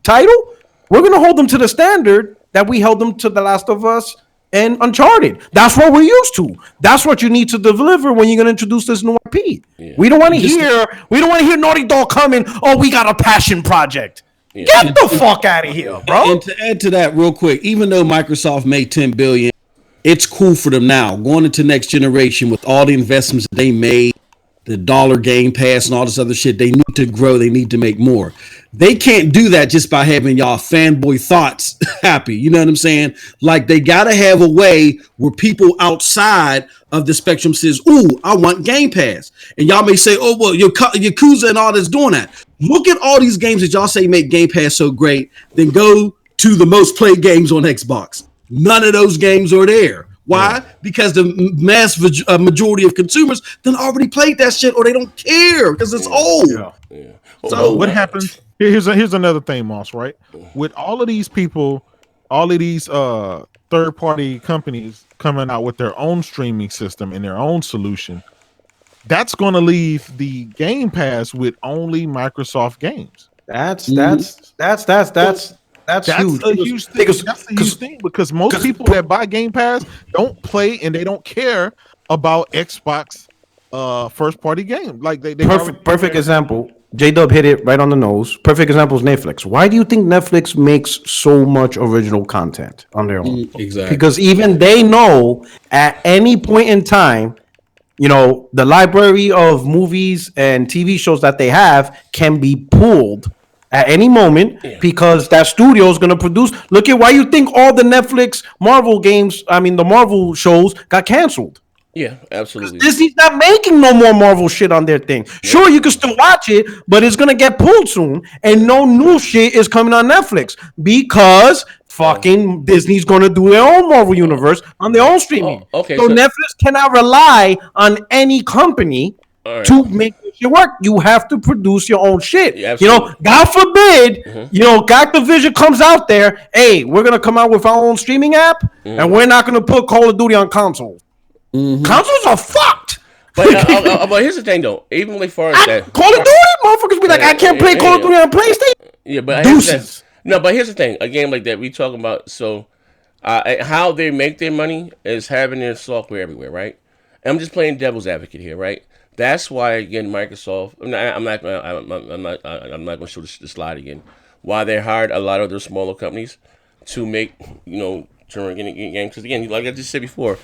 title, we're gonna hold them to the standard that we held them to The Last of Us and Uncharted. That's what we're used to. That's what you need to deliver when you're gonna introduce this new IP. Yeah. We don't want to hear Naughty Dog coming. Oh, we got a passion project. Yeah. Get the fuck out of here, bro. And to add to that real quick, even though Microsoft made $10 billion, it's cool for them now going into next generation with all the investments that they made, the dollar Game Pass and all this other shit. They need to grow. They need to make more. They can't do that just by having y'all fanboy thoughts happy. You know what I'm saying? Like, they got to have a way where people outside of the spectrum says, "Ooh, I want Game Pass." And y'all may say, "Oh, well, Yakuza and all that's doing that." Look at all these games that y'all say make Game Pass so great. Then go to the most played games on Xbox. None of those games are there. Why? Yeah. Because the mass majority of consumers then already played that shit, or they don't care because it's old. Yeah. So what happens? Here's another thing, Moss. Right, with all of these people, all of these third-party companies coming out with their own streaming system and their own solution, that's going to leave the Game Pass with only Microsoft games. That's huge. That's a huge thing. That's a huge thing because most people that buy Game Pass don't play and they don't care about Xbox first party game. Like they perfect example. J-Dub hit it right on the nose. Perfect example is Netflix. Why do you think Netflix makes so much original content on their own? Exactly. Because even they know at any point in time, the library of movies and TV shows that they have can be pulled at any moment because that studio is going to produce. Look at why you think all the Netflix the Marvel shows got canceled. Yeah, absolutely. Disney's not making no more Marvel shit on their thing. Sure, you can still watch it, but it's going to get pulled soon, and no new shit is coming on Netflix because fucking Disney's going to do their own Marvel universe on their own streaming. So Netflix cannot rely on any company to make this shit work. You have to produce your own shit. Yeah, God forbid, Activision comes out there, hey, we're going to come out with our own streaming app, and we're not going to put Call of Duty on consoles. Consoles are fucked. But here's the thing, though. Even like far as that, Call of Duty, motherfuckers be like, I can't play Call of Duty on PlayStation. Yeah, but here's the thing. A game like that, we talking about. So, how they make their money is having their software everywhere, right? And I'm just playing devil's advocate here, right? That's why again, Microsoft. I'm not going to show the slide again. Why they hired a lot of their smaller companies to make during getting games. Because again, like I just said before,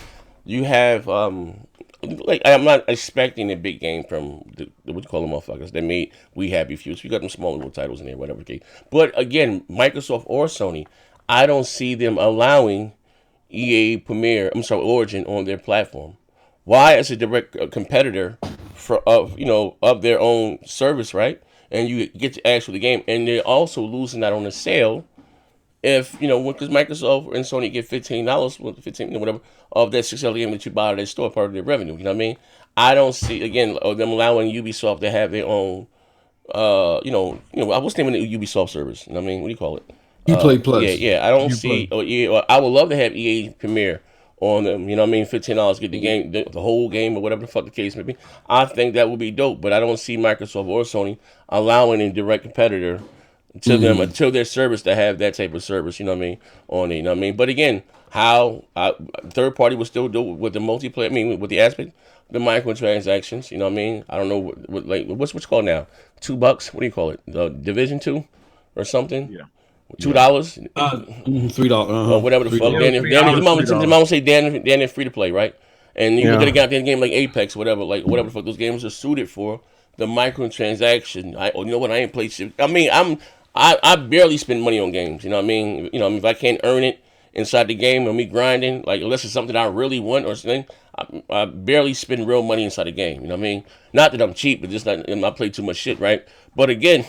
you have like I'm not expecting a big game from the what you call them motherfuckers that made We Happy Few. So you got them small little titles in there, whatever the case. But again, Microsoft or Sony, I don't see them allowing EA Origin on their platform. Why, as a direct competitor of their own service, right? And you get to ask for the game, and they're also losing out on the sale. If because Microsoft and Sony get $15, whatever of that $6 game that you buy at their store, part of their revenue. You know what I mean? I don't see them allowing Ubisoft to have their own. What's the name of the Ubisoft service? You know what I mean? What do you call it? Uplay Plus. Yeah. I don't see. I would love to have EA Premier on them. You know what I mean? $15 get the game, the whole game, or whatever the fuck the case may be. I think that would be dope, but I don't see Microsoft or Sony allowing a direct competitor to them until their service to have that type of service, you know what I mean, on it, you know what I mean? But again, how third party would still do with the multiplayer, with the aspect, the microtransactions, you know what I mean? I don't know what's called now? $2? What do you call it? Division 2 or something? Yeah. $2? $3. Or whatever the fuck. The mom say damn free to play, right? And you look at a game like Apex, whatever the fuck those games are suited for. The microtransaction. I ain't played shit. I mean, I barely spend money on games. You know what I mean? If I can't earn it inside the game or me grinding, like unless it's something I really want or something, I barely spend real money inside the game. You know what I mean? Not that I'm cheap, but just not. I play too much shit, right? But again,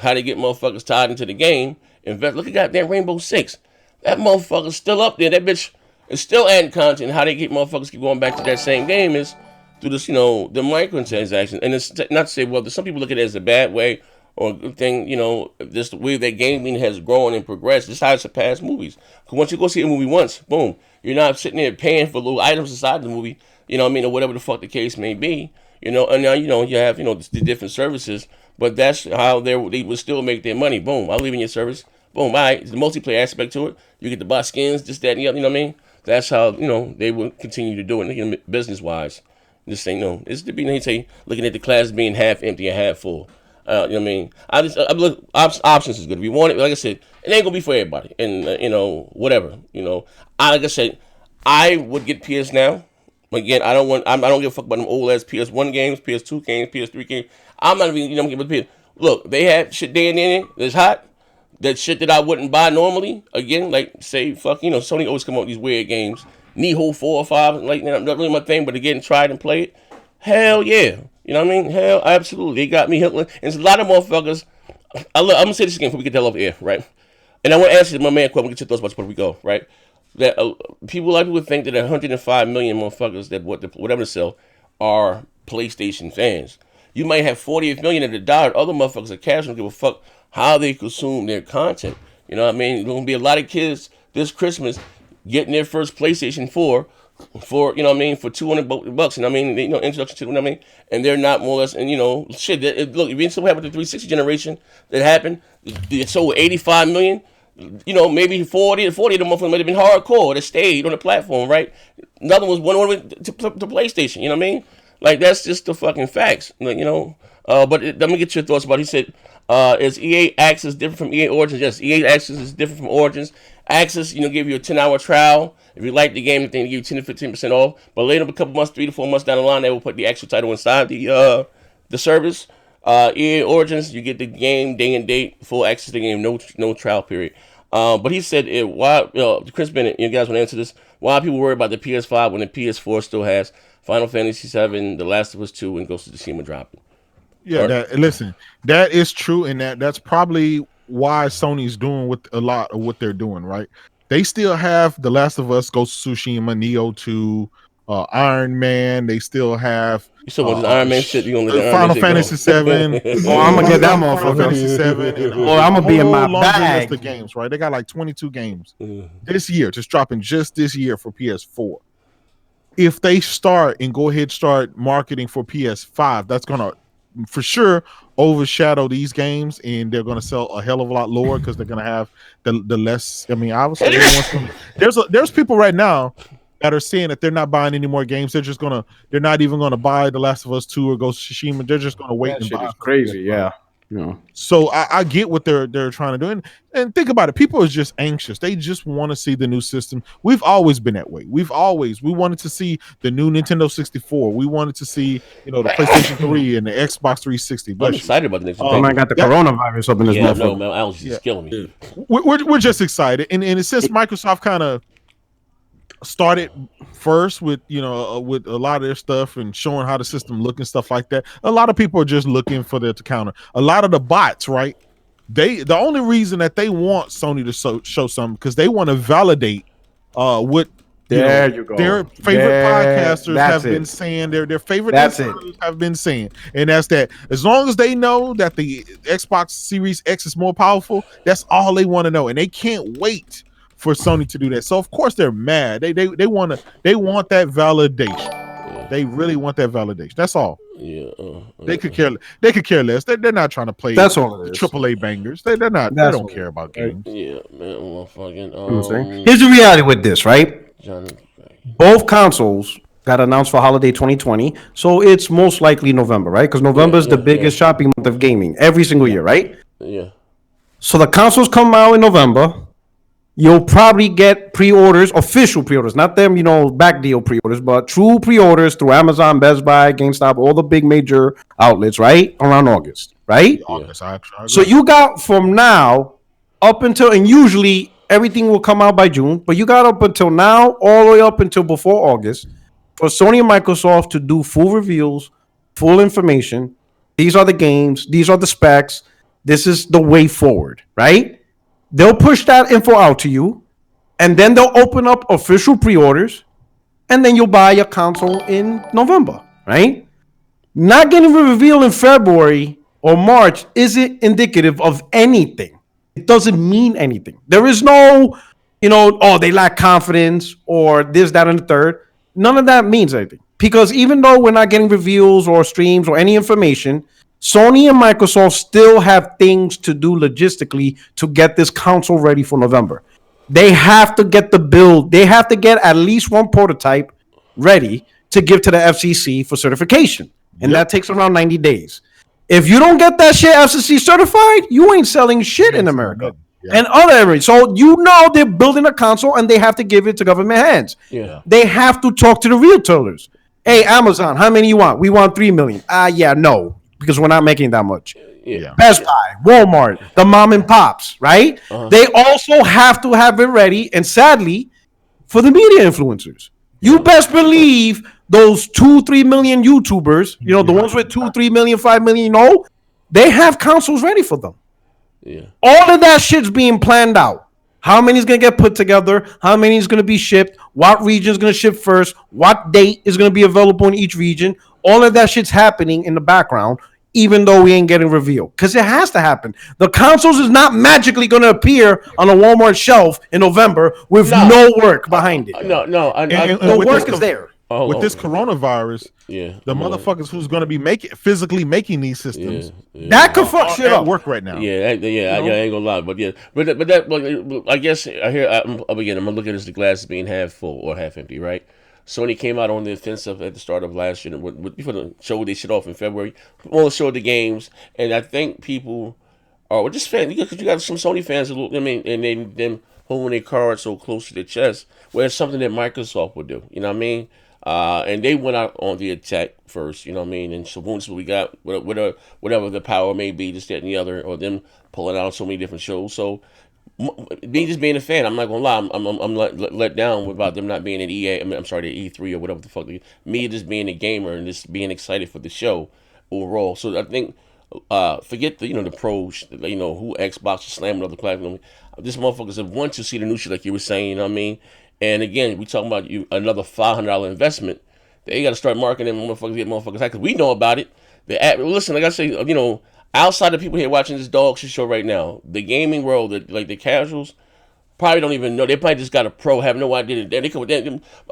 how to get motherfuckers tied into the game. Invest. Look at goddamn Rainbow Six. That motherfucker's still up there. That bitch is still adding content. How they get motherfuckers keep going back to that same game is through this, the microtransaction. And it's not to say, well, some people look at it as a bad way or a good thing, this the way that gaming has grown and progressed. This is how it surpassed movies. Because once you go see a movie once, boom, you're not sitting there paying for little items inside the movie, you know what I mean, or whatever the fuck the case may be, and now, you have, the different services, but that's how they would still make their money. Boom, I'll leave in your service. Boom, all right, the multiplayer aspect to it. You get to buy skins, this, that, and the other, you know what I mean? That's how, they will continue to do it, business-wise. This thing, it's to be, they say, looking at the glass being half empty and half full. You know what I mean? I look, options is good. If you want it, like I said, it ain't gonna be for everybody. And whatever. Like I said, I would get PS Now. Again, I don't give a fuck about them old ass PS1 games, PS2 games, PS3 games. I'm not even giving PS. Look, they have shit day in there that's hot. That shit that I wouldn't buy normally. Again, like say Sony always come up with these weird games. Niho 4 or 5, like not really my thing, but again, try it and play it. Hell yeah. You know what I mean? Hell, absolutely. They got me hooked. And there's a lot of motherfuckers. I'm going to say this again before we get the hell off air, right? And I want to answer my man, we get your thoughts about Puerto Rico, right? That a lot of people think that 105 million motherfuckers that whatever they sell are PlayStation fans. You might have 48 million that are died. Other motherfuckers are casual and give a fuck how they consume their content. You know what I mean? There's going to be a lot of kids this Christmas getting their first PlayStation 4 for $200, you know what I mean, introduction to, you know what I mean, and they're not more or less, and shit. Look, if you still have the 360 generation that happened, it sold 85 million. Maybe 40 of them motherfuckers might have been hardcore that stayed on the platform, right? Another one went to PlayStation. You know what I mean? Like that's just the fucking facts, But let me get your thoughts about it. He said, is EA Access different from EA Origins? Yes, EA Access is different from Origins. Access, give you a 10-hour trial. If you like the game, they give you 10 to 15% off. But later, a couple months, 3 to 4 months down the line, they will put the actual title inside the service. EA Origins, you get the game day and date, full access to the game, no trial period. But he said, why? Chris Bennett, you guys want to answer this? Why people worry about the PS5 when the PS4 still has Final Fantasy VII, The Last of Us 2, and Ghost of Tsushima dropping? Yeah, listen, that is true, and that's probably why Sony's doing with a lot of what they're doing, right? They still have The Last of Us, Ghost of Tsushima, Neo 2, Iron Man. They still have Iron Man shit. You Final Fantasy 7. Oh, I'm gonna get that motherfucker. Final Fantasy 7. Or I'm gonna be in my bag. List of games, right? They got like 22 games this year, just dropping just this year for PS4. If they start marketing for PS5, that's gonna for sure overshadow these games, and they're going to sell a hell of a lot lower because they're going to have the less. I mean, obviously, there's people right now that are saying that they're not buying any more games. They're not even gonna buy The Last of Us 2 or Ghost of Tsushima. They're just gonna wait and buy. Crazy, yeah. So I get what they're trying to do, and think about it. People are just anxious. They just want to see the new system. We've always been that way. We wanted to see the new Nintendo 64. We wanted to see the PlayStation 3 and the Xbox 360. I'm excited about the next. I got the coronavirus up in this motherfucker. No, man, allergies is killing me. We're just excited, and since Microsoft kind of started first with with a lot of their stuff and showing how the system look and stuff like that, a lot of people are just looking for that to counter. A lot of the bots, right? The only reason that they want Sony to show something because they want to validate what their favorite podcasters have been saying, their favorite influencers have been saying, and that's that. As long as they know that the Xbox Series X is more powerful, that's all they want to know, and they can't wait for Sony to do that. So of course they're mad. They want that validation. Yeah. They really want that validation. That's all. Yeah. They could care less. They're not trying to play. That's all it is. AAA bangers. They're not. They don't care about games. Yeah, man. Motherfucking. Here's the reality with this, right? Both consoles got announced for holiday 2020, so it's most likely November, right? Because November is the biggest shopping month of gaming every single year, right? Yeah. So the consoles come out in November. You'll probably get pre-orders, official pre-orders, not them, back deal pre-orders, but true pre-orders through Amazon, Best Buy, GameStop, all the big major outlets, right? Around August, right? August, so you got from now up until, and usually everything will come out by June, but you got up until now, all the way up until before August, for Sony and Microsoft to do full reveals, full information. These are the games. These are the specs. This is the way forward, right? They'll push that info out to you, and then they'll open up official pre-orders, and then you'll buy your console in November, right? Not getting a reveal in February or March isn't indicative of anything. It doesn't mean anything. There is no, they lack confidence or this, that, and the third. None of that means anything. Because even though we're not getting reveals or streams or any information, Sony and Microsoft still have things to do logistically to get this console ready for November. They have to get the build. They have to get at least one prototype ready to give to the FCC for certification. And that takes around 90 days. If you don't get that shit FCC certified, you ain't selling shit in America. And other areas. So they're building a console and they have to give it to government hands. Yeah. They have to talk to the retailers. Hey, Amazon, how many you want? We want 3 million. No. Because we're not making that much. Yeah. Best Buy, Walmart, the mom and pops, right? They also have to have it ready. And sadly, for the media influencers, you best believe those 2-3 million YouTubers, the ones with 2-3 million, 5 million, they have consoles ready for them. Yeah. All of that shit's being planned out. How many is going to get put together? How many is going to be shipped? What region is going to ship first? What date is going to be available in each region? All of that shit's happening in the background, even though we ain't getting revealed. Because it has to happen. The consoles is not magically going to appear on a Walmart shelf in November with no work behind it. No. The work is there. With this coronavirus, the motherfuckers who's going to be physically making these systems, that could fuck shit up. Work right now. I ain't gonna lie, but that, I guess I hear. I'm gonna look at this, the glass is being half full or half empty, right? Sony came out on the offensive at the start of last year before the show they shit off in February. All showed the games, and I think people are just fans because you got some Sony fans. And them holding their cards so close to their chest, where it's something that Microsoft would do. You know what I mean? And they went out on the attack first, and so once we got whatever the power may be, this, that, and the other, or them pulling out so many different shows. So me just being a fan, I'm not gonna lie, I'm let down about them not being at EA. I'm sorry, the E3 or whatever the fuck. Me just being a gamer and just being excited for the show overall. So I think forget the pros, who Xbox is slamming other platforms. This motherfuckers have want to see the new shit like you were saying. You know what I mean? And again, we talking about another $500 investment. They got to start marketing motherfuckers, get motherfuckers because we know about it. Listen, like I say, outside of people here watching this dog shit show right now, the gaming world, the casuals, probably don't even know. They probably just got a pro, have no idea.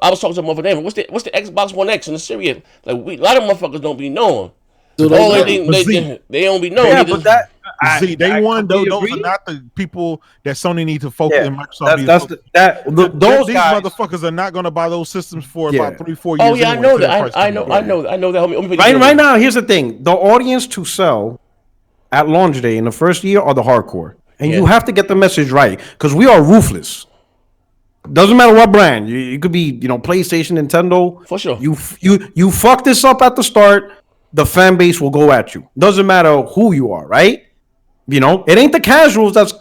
I was talking to a motherfucker, what's the Xbox One X in the series? A lot of motherfuckers don't be knowing. So they don't be knowing. Yeah, but that those are not the people that Sony need to focus. Yeah, and Microsoft those these guys, motherfuckers are not going to buy those systems for about 3-4 years. Oh yeah, anyway, I know that. Right now, here's the thing: the audience to sell at launch day in the first year are the hardcore. And Yeah. you have to get the message right because we are ruthless. Doesn't matter what brand. You could be, PlayStation, Nintendo. For sure. You fuck this up at the start, the fan base will go at you. Doesn't matter who you are, right? It ain't the casuals that's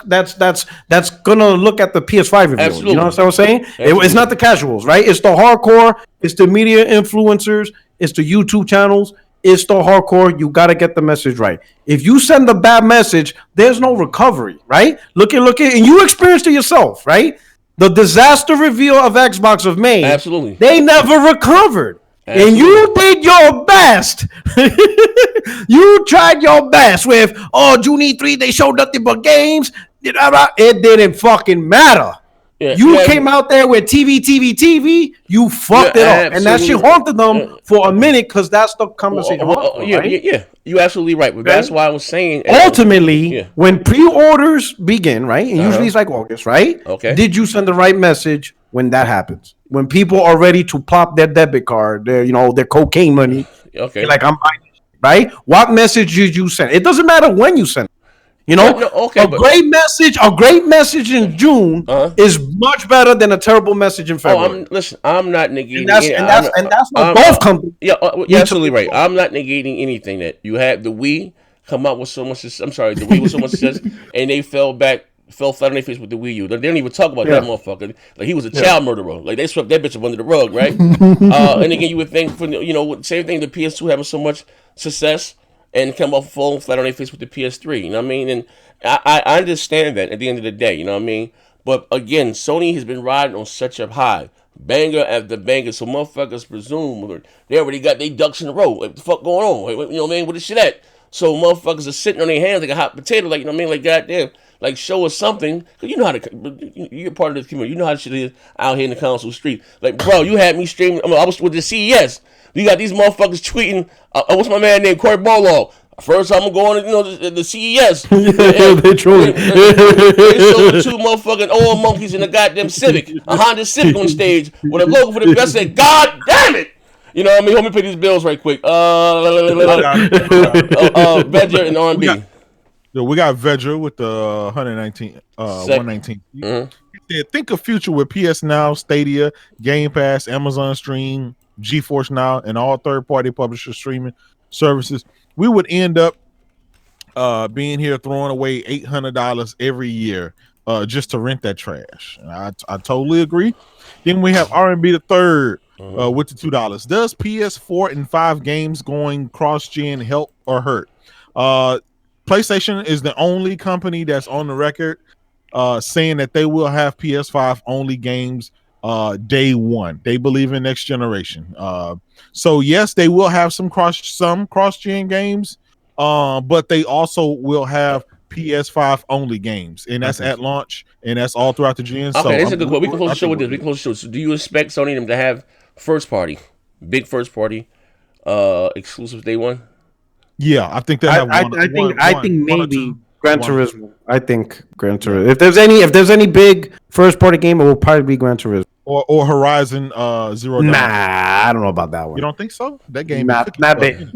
gonna look at the PS5 review. Absolutely. You know what I'm saying? It's not the casuals, right? It's the hardcore, it's the media influencers, it's the YouTube channels, it's the hardcore. You gotta get the message right. If you send a bad message, there's no recovery, right? Look at, and you experienced it yourself, right? The disaster reveal of Xbox of May. Absolutely. They never recovered. Absolutely. And you did your best. You tried your best with, June E3, they showed nothing but games. It didn't fucking matter. Yeah, you came out there with TV. You fucked it up. And that shit haunted them for a minute because that's the conversation. Yeah. You're absolutely right. But that's why I was saying. Ultimately, when pre-orders begin, right? And usually it's like August, right? Okay. Did you send the right message when that happens? When people are ready to plop their debit card, their cocaine money. Okay. Like, I'm buying it, right? What message did you send? It doesn't matter when you send it. A great message in June is much better than a terrible message in February. I'm not negating. And that's what both companies. Yeah, you're absolutely right. I'm not negating anything that you had the Wii come out with so much. I'm sorry, the Wii with so much success, and they fell flat on their face with the Wii U. They didn't even talk about that motherfucker. Like he was a child murderer. Like they swept that bitch up under the rug, right? And again, you would think same thing. The PS2 having so much success. And come off falling flat on their face with the PS3, you know what I mean? And I understand that at the end of the day, you know what I mean? But again, Sony has been riding on such a high, banger after banger, so motherfuckers presume they already got their ducks in a row. Like, what the fuck going on? You know what I mean? Where this shit at? So motherfuckers are sitting on their hands like a hot potato, like, you know what I mean? Like, goddamn, like, show us something. Because you know how you're part of this community. You know how shit is out here in the council street. Like, bro, you had me streaming. I was with the CES. You got these motherfuckers tweeting. What's my man named Corey Barlow? First time I'm going to the CES. They trolling. They showed 2 motherfucking old monkeys in a goddamn Civic, a Honda Civic on stage with a logo for the best. I said, God damn it! You know what I mean? Let me pay these bills right quick. Vedra and R&B. We got Vedra with the 119. Think of future with PS Now, Stadia, Game Pass, Amazon Stream, GeForce Now, and all third-party publisher streaming services. We would end up being here throwing away $800 every year just to rent that trash. I totally agree. Then we have R&B the third with the $2. Does PS4 and 5 games going cross-gen help or hurt? PlayStation is the only company that's on the record saying that they will have PS5 only games day one. They believe in next generation. So yes, they will have some cross-gen games, but they also will have PS5 only games, and that's at launch, and that's all throughout the gen. Okay, that's a good one. We can close the show with this. We can close the show. So do you expect Sony them to have big first party exclusives day one? Yeah, I think they have I think maybe Gran Turismo. I think Gran Turismo. If there's any big first party game, it will probably be Gran Turismo. Or Horizon Zero Dawn. Nah, I don't know about that one. You don't think so? That game not day one.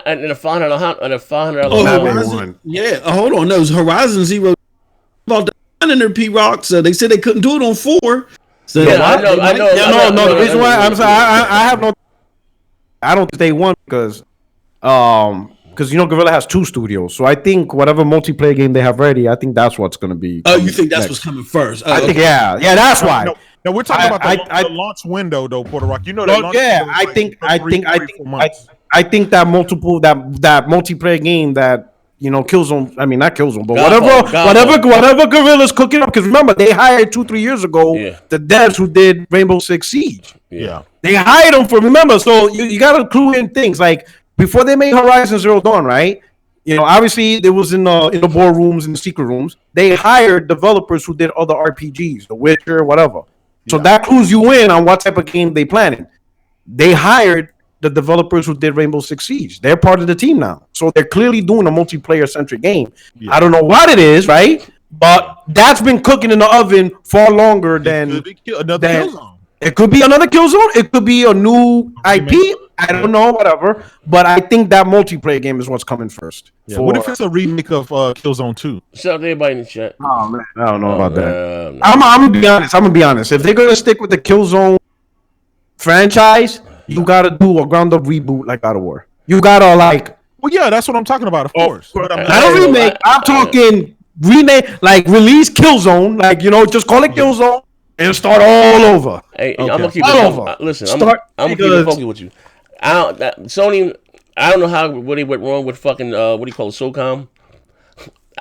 And a $500. Horizon. Yeah, hold on. No, Horizon Zero about the in their P-Rock, so they said they couldn't do it on 4. So yeah, I know. No. The reason why I'm sorry, I have no. I don't think they won because Guerrilla has 2 studios, so I think whatever multiplayer game they have ready, I think that's what's going to be. Oh, you think that's what's coming first? I think that's why. No, we're talking about the launch window though, Puerto Rock. You know that. I think that multiplayer game that Killzone. I mean, not Killzone, but whatever Guerrilla's cooking up. Because remember, they hired 2-3 years ago the devs who did Rainbow Six Siege. Yeah, they hired them for. Remember, so you got to clue in things like. Before they made Horizon Zero Dawn, right? Obviously there was in the boardrooms and the secret rooms. They hired developers who did other RPGs, The Witcher, whatever. So that clues you in on what type of game they planning. They hired the developers who did Rainbow Six Siege. They're part of the team now, so they're clearly doing a multiplayer-centric game. Yeah. I don't know what it is, right? But that's been cooking in the oven far longer than another Killzone. It could be another Killzone. It could be a new IP. I don't know, whatever. But I think that multiplayer game is what's coming first. Yeah. What if it's a remake of Killzone 2? Shout out to everybody in the chat. Oh man, I don't know about that. I'm gonna be honest. If they're gonna stick with the Killzone franchise, you gotta do a ground up reboot like God of War. You gotta like. Well, yeah, that's what I'm talking about, of course. But I'm not a remake. I'm talking remake, like release Killzone, like just call it Killzone and start all over. Hey, I'm gonna keep all it over. Listen, I'm gonna keep it funky with you. Sony, I don't know what they went wrong with fucking what do you call it, SOCOM.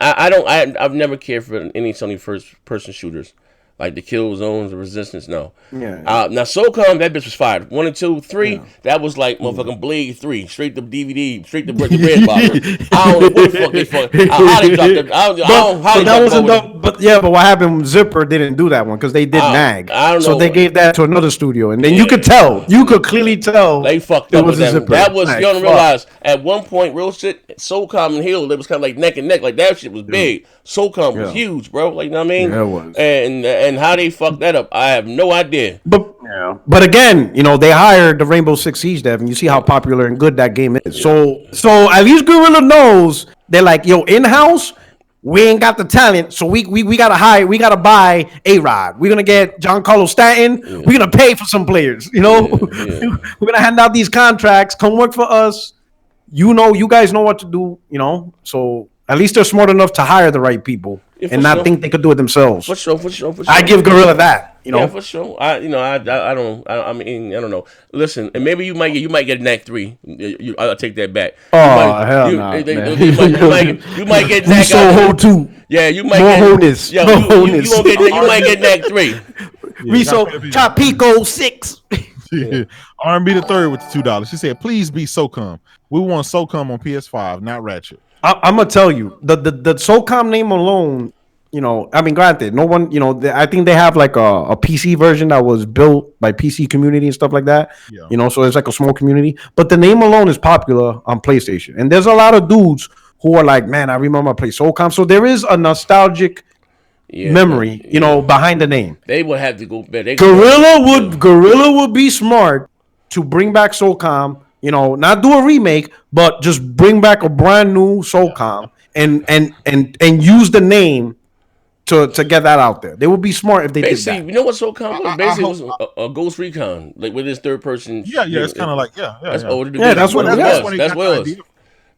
I've never cared for any Sony first person shooters. Like the kill zones, the resistance, no. Yeah. Now SOCOM, that bitch was fired. 1 and 2, 3, that was like motherfucking Blade 3, straight to DVD, straight to the red box. I don't know what the fuck they fucking. How they dropped it? I don't how they but what happened? Zipper didn't do that one because they did nag. I don't know. So they gave that to another studio, and then you could clearly tell they fucked up with that. That was you don't realize at one point, real shit. SOCOM and Hill, it was kind of like neck and neck, like that shit was big. SOCOM was huge, bro. Like you know what I mean? Yeah, it was. And how they fucked that up, I have no idea. But again, they hired the Rainbow Six Siege dev, and you see how popular and good that game is. So at least Guerrilla knows they're like, yo, in house, we ain't got the talent, so we gotta hire, we gotta buy A-Rod. We're gonna get Giancarlo Stanton. Yeah. We're gonna pay for some players. We're gonna hand out these contracts. Come work for us. You guys know what to do. So at least they're smart enough to hire the right people and not think they could do it themselves. For sure. I give Guerrilla that. Yeah, for sure. I don't know. Listen, and maybe you might get NAC 3. I'll take that back. Hell no. You might get NAC so 2. Yeah, you might more get wholeness. Yeah, you might get NAC 3. Riso Chapico 6. R&B the third with the $2. She said, "Please be SOCOM. We want SOCOM on PS5, not Ratchet." I'm gonna tell you the SOCOM name alone. Granted, no one. I think they have like a PC version that was built by PC community and stuff like that. Yeah. So it's like a small community. But the name alone is popular on PlayStation, and there's a lot of dudes who are like, "Man, I remember I played SOCOM." So there is a nostalgic memory, behind the name. They would have to go better. Guerrilla would be smart to bring back SOCOM. Not do a remake, but just bring back a brand new SOCOM and use the name to get that out there. They would be smart if they did that. You know what SOCOM was? Basically, it was a Ghost Recon, like with this third person. Yeah, it's kind of like that's what it was.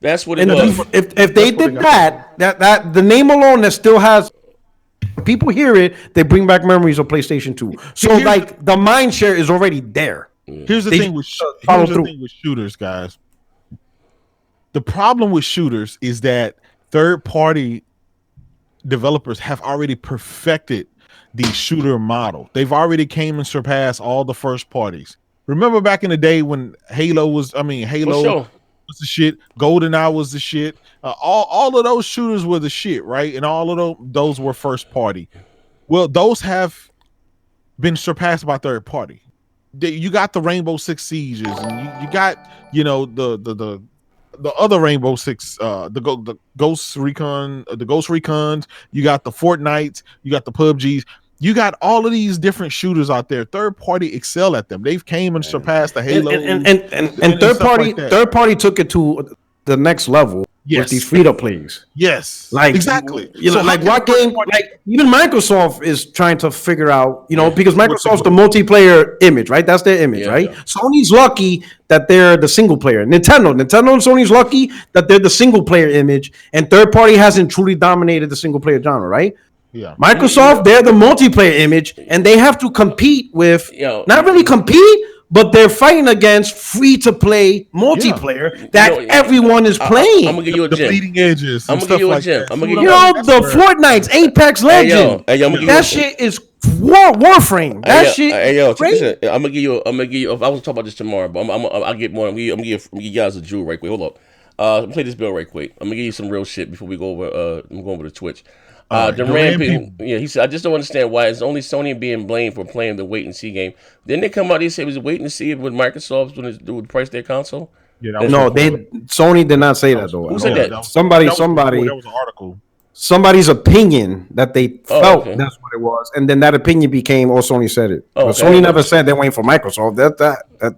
That's what it was. If they did that the name alone that still has. People hear it, they bring back memories of PlayStation 2. So the mind share is already there. Here's the thing with shooters, guys. The problem with shooters is that third-party developers have already perfected the shooter model. They've already came and surpassed all the first parties. Remember back in the day when Halo was the shit, GoldenEye was the shit. All of those shooters were the shit, right? And all of those were first party. Well, those have been surpassed by third party. You got the Rainbow Six Sieges, and you got the other Rainbow Six, the Ghost Recon, the Ghost Recons. You got the Fortnites, you got the PUBGs. You got all of these different shooters out there. Third party excel at them. They've came and surpassed the Halo. And third party took it to the next level with these free to plays. Yes, like exactly. Like what game? Like even Microsoft is trying to figure out. Because Microsoft's the multiplayer image, right? That's their image, right? Yeah. Sony's lucky that they're the single player. Nintendo and Sony's lucky that they're the single player image, and third party hasn't truly dominated the single player genre, right? Yeah. Microsoft, they're the multiplayer image, and they have to compete with not really compete, but they're fighting against free to play multiplayer that everyone is playing. I'm gonna give you a gem. The bleeding edges. I'm gonna give you a gem. The Fortnite's Apex Legend. That shit is Warframe. That shit. I'm gonna give you. I was talking about this tomorrow, but I'll get more. I'm gonna give you guys a jewel right quick. Hold up. Play this bill right quick. I'm gonna give you some real shit before we go over. I'm going over to Twitch. Durant people, he said, "I just don't understand why it's only Sony being blamed for playing the wait and see game." Didn't they come out? They said it was waiting to see what Microsoft's going to do with price their console. Yeah, Sony did not say that though. Who said that? Somebody. That was an article. somebody's opinion that they felt okay. that's what it was, and then that opinion became, "Oh, Sony said it." Oh, But okay. Sony never said they waiting for Microsoft. That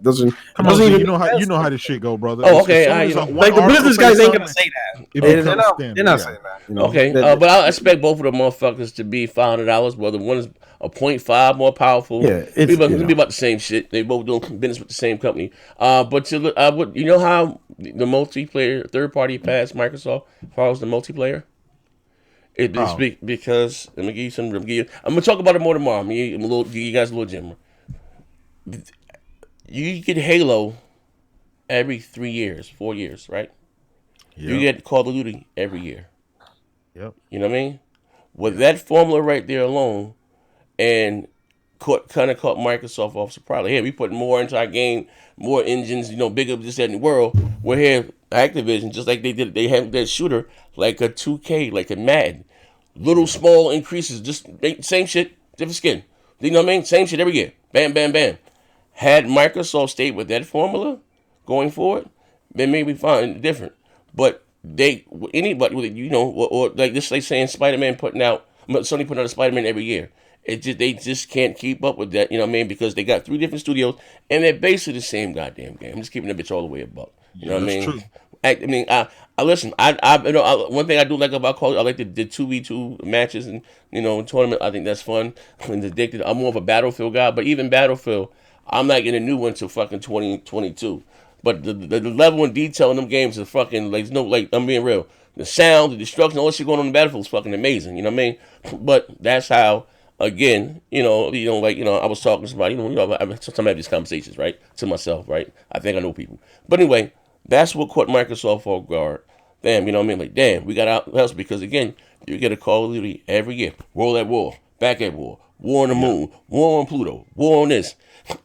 doesn't. Come doesn't on, even you know make how sense. you know how this shit go, brother. Oh, As okay. soon as You know. one Like the article business say guys ain't gonna something, say that. it They're becomes not. standard. They're not Yeah. saying that. You know. Okay, but I expect both of the motherfuckers to be $500. Whether one is a 0.5 more powerful, Yeah, it's, it'll be about the same shit. They both doing business with the same company. But to look, you know how the multiplayer third party passed Microsoft as far as the multiplayer. It is because let me give you some. I'm gonna talk about it more tomorrow. Give you guys a little gem. You get Halo every 3 years, 4 years, right? Yep. You get Call of Duty every year. Yep. You know what I mean? With that formula right there alone, and kind of caught Microsoft off surprise. Like, hey, we put more into our game, more engines, bigger this that in the world. We're here, Activision, just like they did. They have that shooter like a 2K, like a Madden. Little small increases, just same shit, different skin. You know what I mean? Same shit every year. Bam, bam, bam. Had Microsoft stayed with that formula going forward, then maybe fine, different. But anybody with it, or like this, like saying Spider-Man Sony putting out a Spider-Man every year. They just can't keep up with that, you know what I mean? Because they got 3 different studios and they're basically the same goddamn game. I'm just keeping that bitch all the way above. You know what I mean? True. I listen. One thing I do like about Call of Duty, I like the 2v2 matches and tournament. I think that's fun. And addicted. I'm more of a Battlefield guy, but even Battlefield, I'm not getting a new one till fucking 2022. But the level and detail in them games is fucking I'm being real. The sound, the destruction, all that shit going on in the Battlefield is fucking amazing. You know what I mean? But that's how. Again, I was talking to somebody, sometimes I have these conversations, right, to myself, right? I think I know people. But anyway, that's what caught Microsoft off guard. Damn, you know what I mean? Like, damn, we got out else because, again, you get a Call of Duty every year. World at war, back at war on the moon, war on Pluto, war on this.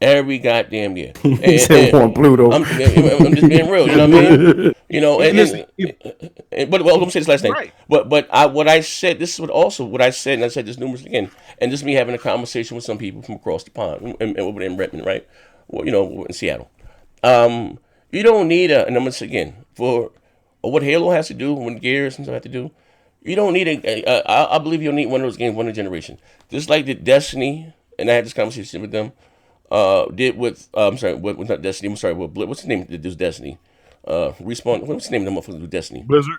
Every goddamn year. He said war on Pluto. I'm just being real, you know what I mean? But I'm say this last thing. Right. But what I said, this is what I said, and I said this numerous again, and this is me having a conversation with some people from across the pond, and over there in Redmond, right? Well, in Seattle. You don't need and I'm gonna say again, for what Halo has to do, what Gears and stuff have to do, you don't need I believe you'll need one of those games, one of the generation. Just like the Destiny, and I had this conversation with them, did with with not Destiny, I'm sorry, what's the name that does Destiny? Respawn, what's the name of the motherfuckers with Destiny? Blizzard.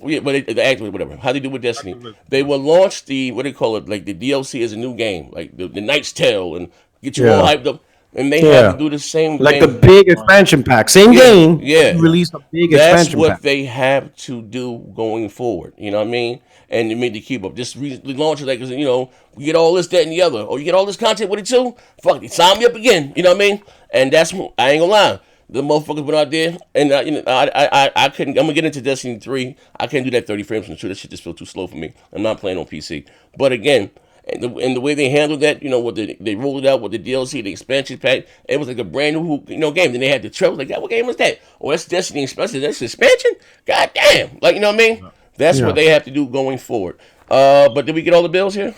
Yeah, but the actually whatever. How they do with Destiny? They will launch the what do they call it? Like the DLC is a new game, like the Knight's Tale, and get you all hyped up. And they have to do the same like thing. the big expansion pack, same game. Yeah, Release a big That's expansion what pack. they have to do going forward. You know what I mean? And you need to keep up. Just recently launched it, like, we get all this, that, and the other. Or you get all this content with it too. Fuck it, sign me up again. You know what I mean? And that's I ain't gonna lie. The motherfuckers went out there, and I couldn't. I'm gonna get into Destiny 3. I can't do that 30 frames from 2. That shit just feels too slow for me. I'm not playing on PC. But again, and the way they handled that, what they rolled it out with the DLC, the expansion pack, it was like a brand new game. Then they had the trailer, like, what game was that? Oh, that's Destiny expansion. That's expansion. God damn, like, you know what I mean? That's what they have to do going forward. But did we get all the bills here?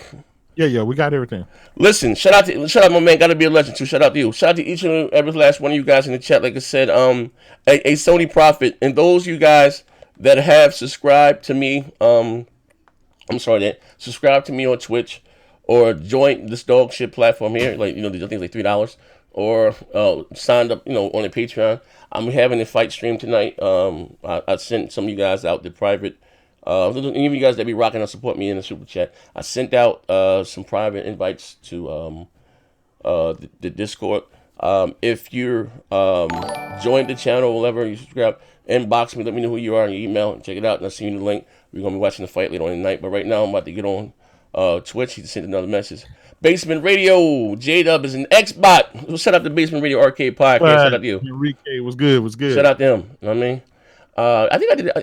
Yeah, we got everything. Listen, shout out my man, Gotta Be a Legend too. Shout out to you. Shout out to each and every last one of you guys in the chat. Like I said, a Sony Prophet, and those of you guys that have subscribed to me, subscribe to me on Twitch, or join this dog shit platform here. Like, I think it's like $3, or signed up, on the Patreon. I'm having a fight stream tonight. I sent some of you guys out the private. Any of you guys that be rocking and support me in the super chat, I sent out some private invites to the Discord. If you're joined the channel, whatever, you subscribe, inbox me, let me know who you are and your email, and check it out, and I'll see you in the link. We're gonna be watching the fight later on tonight. But right now, I'm about to get on Twitch. He just sent another message. Basement Radio, J-Dub is an X-Bot. Shout out to Basement Radio Arcade Podcast. Shout out to you. Enrique was good. Shout out to him. You know what I mean? I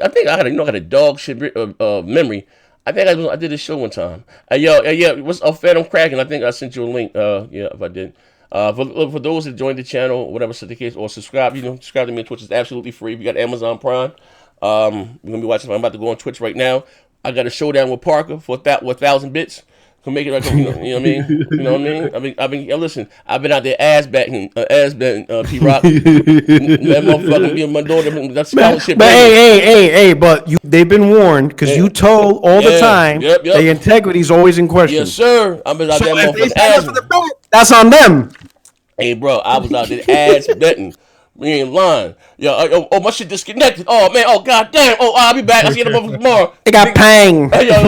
think I had a dog shit memory. I think I did this show one time. Yeah, what's up, Phantom Kraken? I think I sent you a link. Yeah, if I did. For those that joined the channel, whatever the case, or subscribe, subscribe to me on Twitch. It's absolutely free. We got Amazon Prime. We're gonna be watching. I'm about to go on Twitch right now. I got a showdown with Parker for 1,000 bits. Can make it like you know what I mean. You know what I mean. Listen. I've been out there ass betting, P Rock. That motherfucker be my daughter. That's scholarship. But hey, but they've been warned because you told all the time the integrity is always in question. Yes, sir. I've been out there motherfucking ass. That's on them. Hey, bro, I was out there ass betting. We ain't lying. Yo, my shit disconnected. Oh man, oh goddamn. Oh, I'll be back. I'll see the motherfucker tomorrow. It got pang. Hey, yo,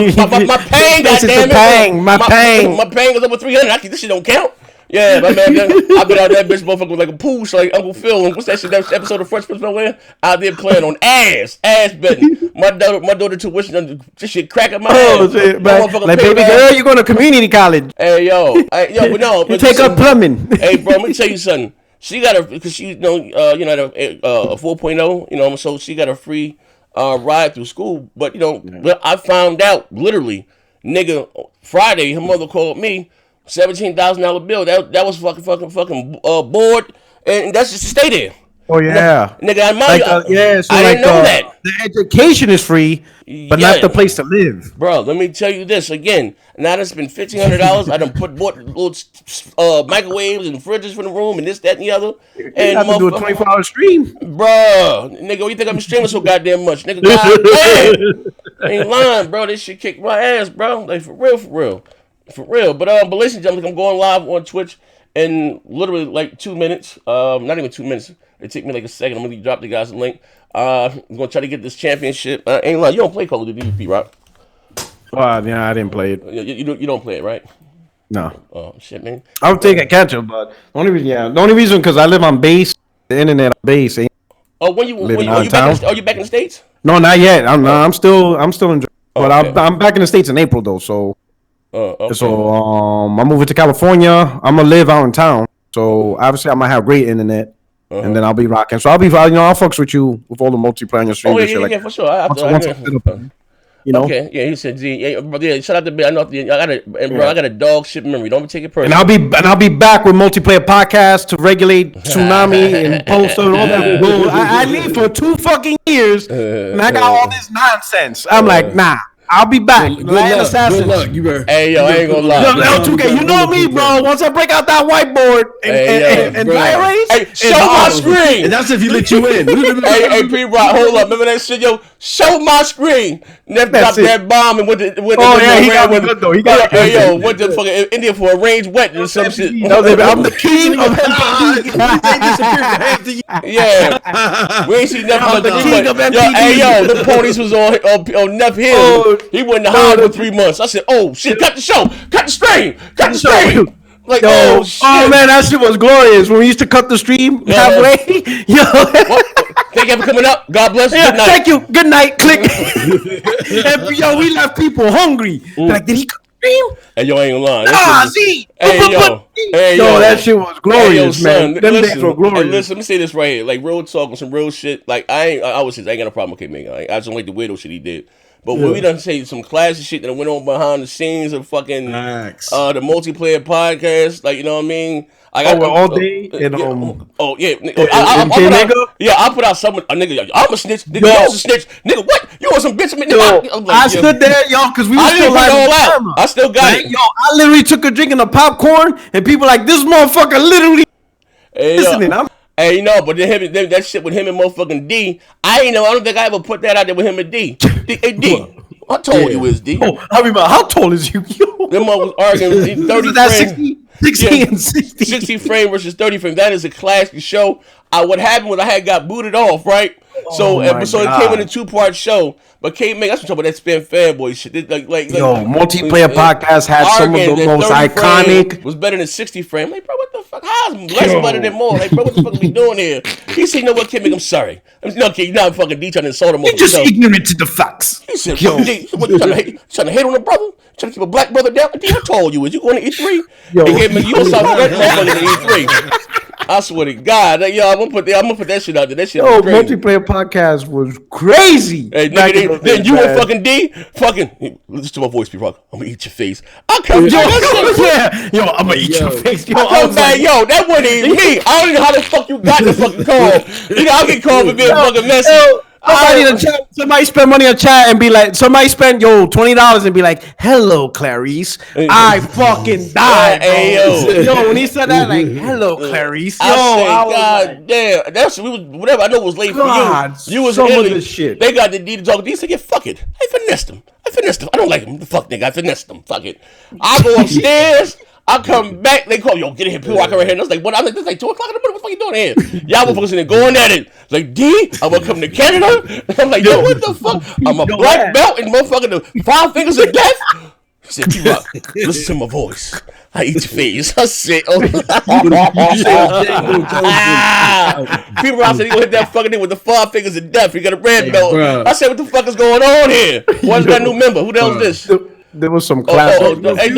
my pang, goddamn it. My pang. My pang is over 300. This shit don't count. Yeah, my man, I've been out that bitch motherfucker with like a pool, so like Uncle Phil. What's that shit? That episode of Fresh Prince of Bel-Air? Out there playing on ass betting. My daughter tuition, this shit cracking my ass. Shit, like baby girl, you going to community college? Hey, yo, but no, you take up plumbing. Hey, bro, let me tell you something. She got because she a 4.0, so she got a free ride through school. But I found out literally, nigga, Friday, her mother called me, $17,000 bill. That was fucking board, and that's just to stay there. Oh yeah, nigga, I didn't know that. The education is free, but not the place to live. Bro, let me tell you this again. Now I spent $1,500. I done bought little microwaves and fridges for the room and this, that, and the other. And have to do a 24-hour stream, bro. Nigga, you think I'm streaming so goddamn much, nigga? Goddamn, I ain't lying, bro. This shit kicked my ass, bro. Like for real. But ladies and gentlemen, I'm going live on Twitch in literally like 2 minutes. Not even 2 minutes. It took me like a second. I'm gonna drop the guys a link. I'm gonna try to get this championship. Ain't lying. You don't play Call of Duty, P-Rock? Well, yeah, I didn't play it. You don't play it, right? No. Oh shit, man. I would take a catch up, but the only reason because I live on base, the internet on base. Oh, are you back in the States? No, not yet. I'm still in. But I'm back in the States in April though. So, okay. So I'm moving to California. I'm gonna live out in town. So obviously I might have great internet. And then I'll be rocking. So I'll fucks with you with all the multiplayer on your stream. Oh yeah, for sure. Okay, yeah. He said, "Z, yeah, shout out to Ben. I know. I got a dog shit memory. Don't take it personal." And I'll be back with multiplayer podcast to regulate tsunami and post and all that bull. I need for 2 fucking years, and I got all this nonsense. I'm like, nah. I'll be back. Good luck. You better. Hey, yo, I ain't gonna lie. L2K, you know me, bro. Once I break out that whiteboard and diaries, show my screen. And that's if he let you in. hey, P-Rock, hold up. Remember that shit, yo? Show my screen. Never dropped that bomb and went to he got it good though. He got it good. Hey, yo, went to fucking India for a range wet and some shit. I'm the king of MPD. Yeah. We ain't seen nothing but the king of MPD. Hey, yo, the ponies was on Neff Hill. He went to hide for 3 months. I said, oh, shit, cut the show. Cut the stream. Like, oh, shit. Oh, man, that shit was glorious. When we used to cut the stream halfway. Thank you for coming up. God bless you. Yeah, thank you. Good night. Click. And, we left people hungry. Like, did he cut the stream? Hey, yo, I ain't gonna lie. See. Hey, yo, that shit was glorious, man. Them days were glorious. Hey, listen, let me say this right here. Like, real talk on some real shit. Like, I got a problem with K-Mega. I just don't like the weirdo shit he did. But when we done say some classic shit that went on behind the scenes of fucking the multiplayer podcast, like, you know what I mean? All day and oh yeah, I put out some nigga. I'm a snitch. Nigga, you was a snitch. Nigga, what? You want some bitch? Nigga, I stood there, because we were still live on camera. I still got it. Yo, I literally took a drink of the popcorn, and people like this motherfucker literally listening. Hey, no, but then that shit with him and motherfucking D, I don't think I ever put that out there with him and D. Hey, D, how tall you is, D? Oh, I mean, how tall is you? Them mother was arguing 30 frames. 60 and 60. 60 frame versus 30 frame. That is a classic show. What happened was I had got booted off, right? So it came in a 2-part show. But K-Mega, that's what I'm talking about, that spin fanboy shit. Multiplayer podcast had some of the most iconic. Was better than 60 frame. Like, bro, what the fuck? How's less better than more? Like, bro, what the fuck are we doing here? He said, you know what, K-Mega, I'm sorry. No, kid, you're not fucking D trying to insult him. You're just ignorant to the facts. He said, yo, what, you trying to hate on a brother? Trying to keep a black brother down? D, how tall you is? You going to E3? Yo. Hey, K-Mega, you was something that motherfucker in E3. I swear to God, yo, I'm gonna put that shit out there. That shit was crazy. Multiplayer podcast was crazy. Hey, nigga, then you and fucking D, fucking listen to my voice, P-Rock. I'm gonna eat your face. I'll come back. Yo, I'm gonna eat your face. Yo, yo, that wasn't even me. I don't even know how the fuck you got the fucking call. I'll get called for being fucking messy. Somebody spend money on chat and be like, somebody spend $20 and be like, hello, Clarice. I fucking died, bro. Yo, when he said that, like, hello, Clarice. Yo, God damn. That's whatever. I know it was late for you. You was in Italy. This shit. They got the D to talk. D said, yeah, fuck it. I finessed him. I don't like him. The fuck nigga. I finessed him. Fuck it. I go upstairs. I come back, they call, yo, get in here, people walking right here. And I was like, what? I'm like, this is like 2 o'clock in the morning. What the fuck you doing here? Y'all motherfuckers in there going at it. Like, D, I'm gonna come to Canada. And I'm like, yo, what the fuck? I'm a black belt and motherfucking the 5 fingers of death. He said, P-Rock, listen to my voice. I eat your face. I said, oh. P-Rock said he gonna hit that fucking thing with the 5 fingers of death. He got a red belt. I said, what the fuck is going on here? What's got a new member? Who the hell is this? There was some classic. Hey,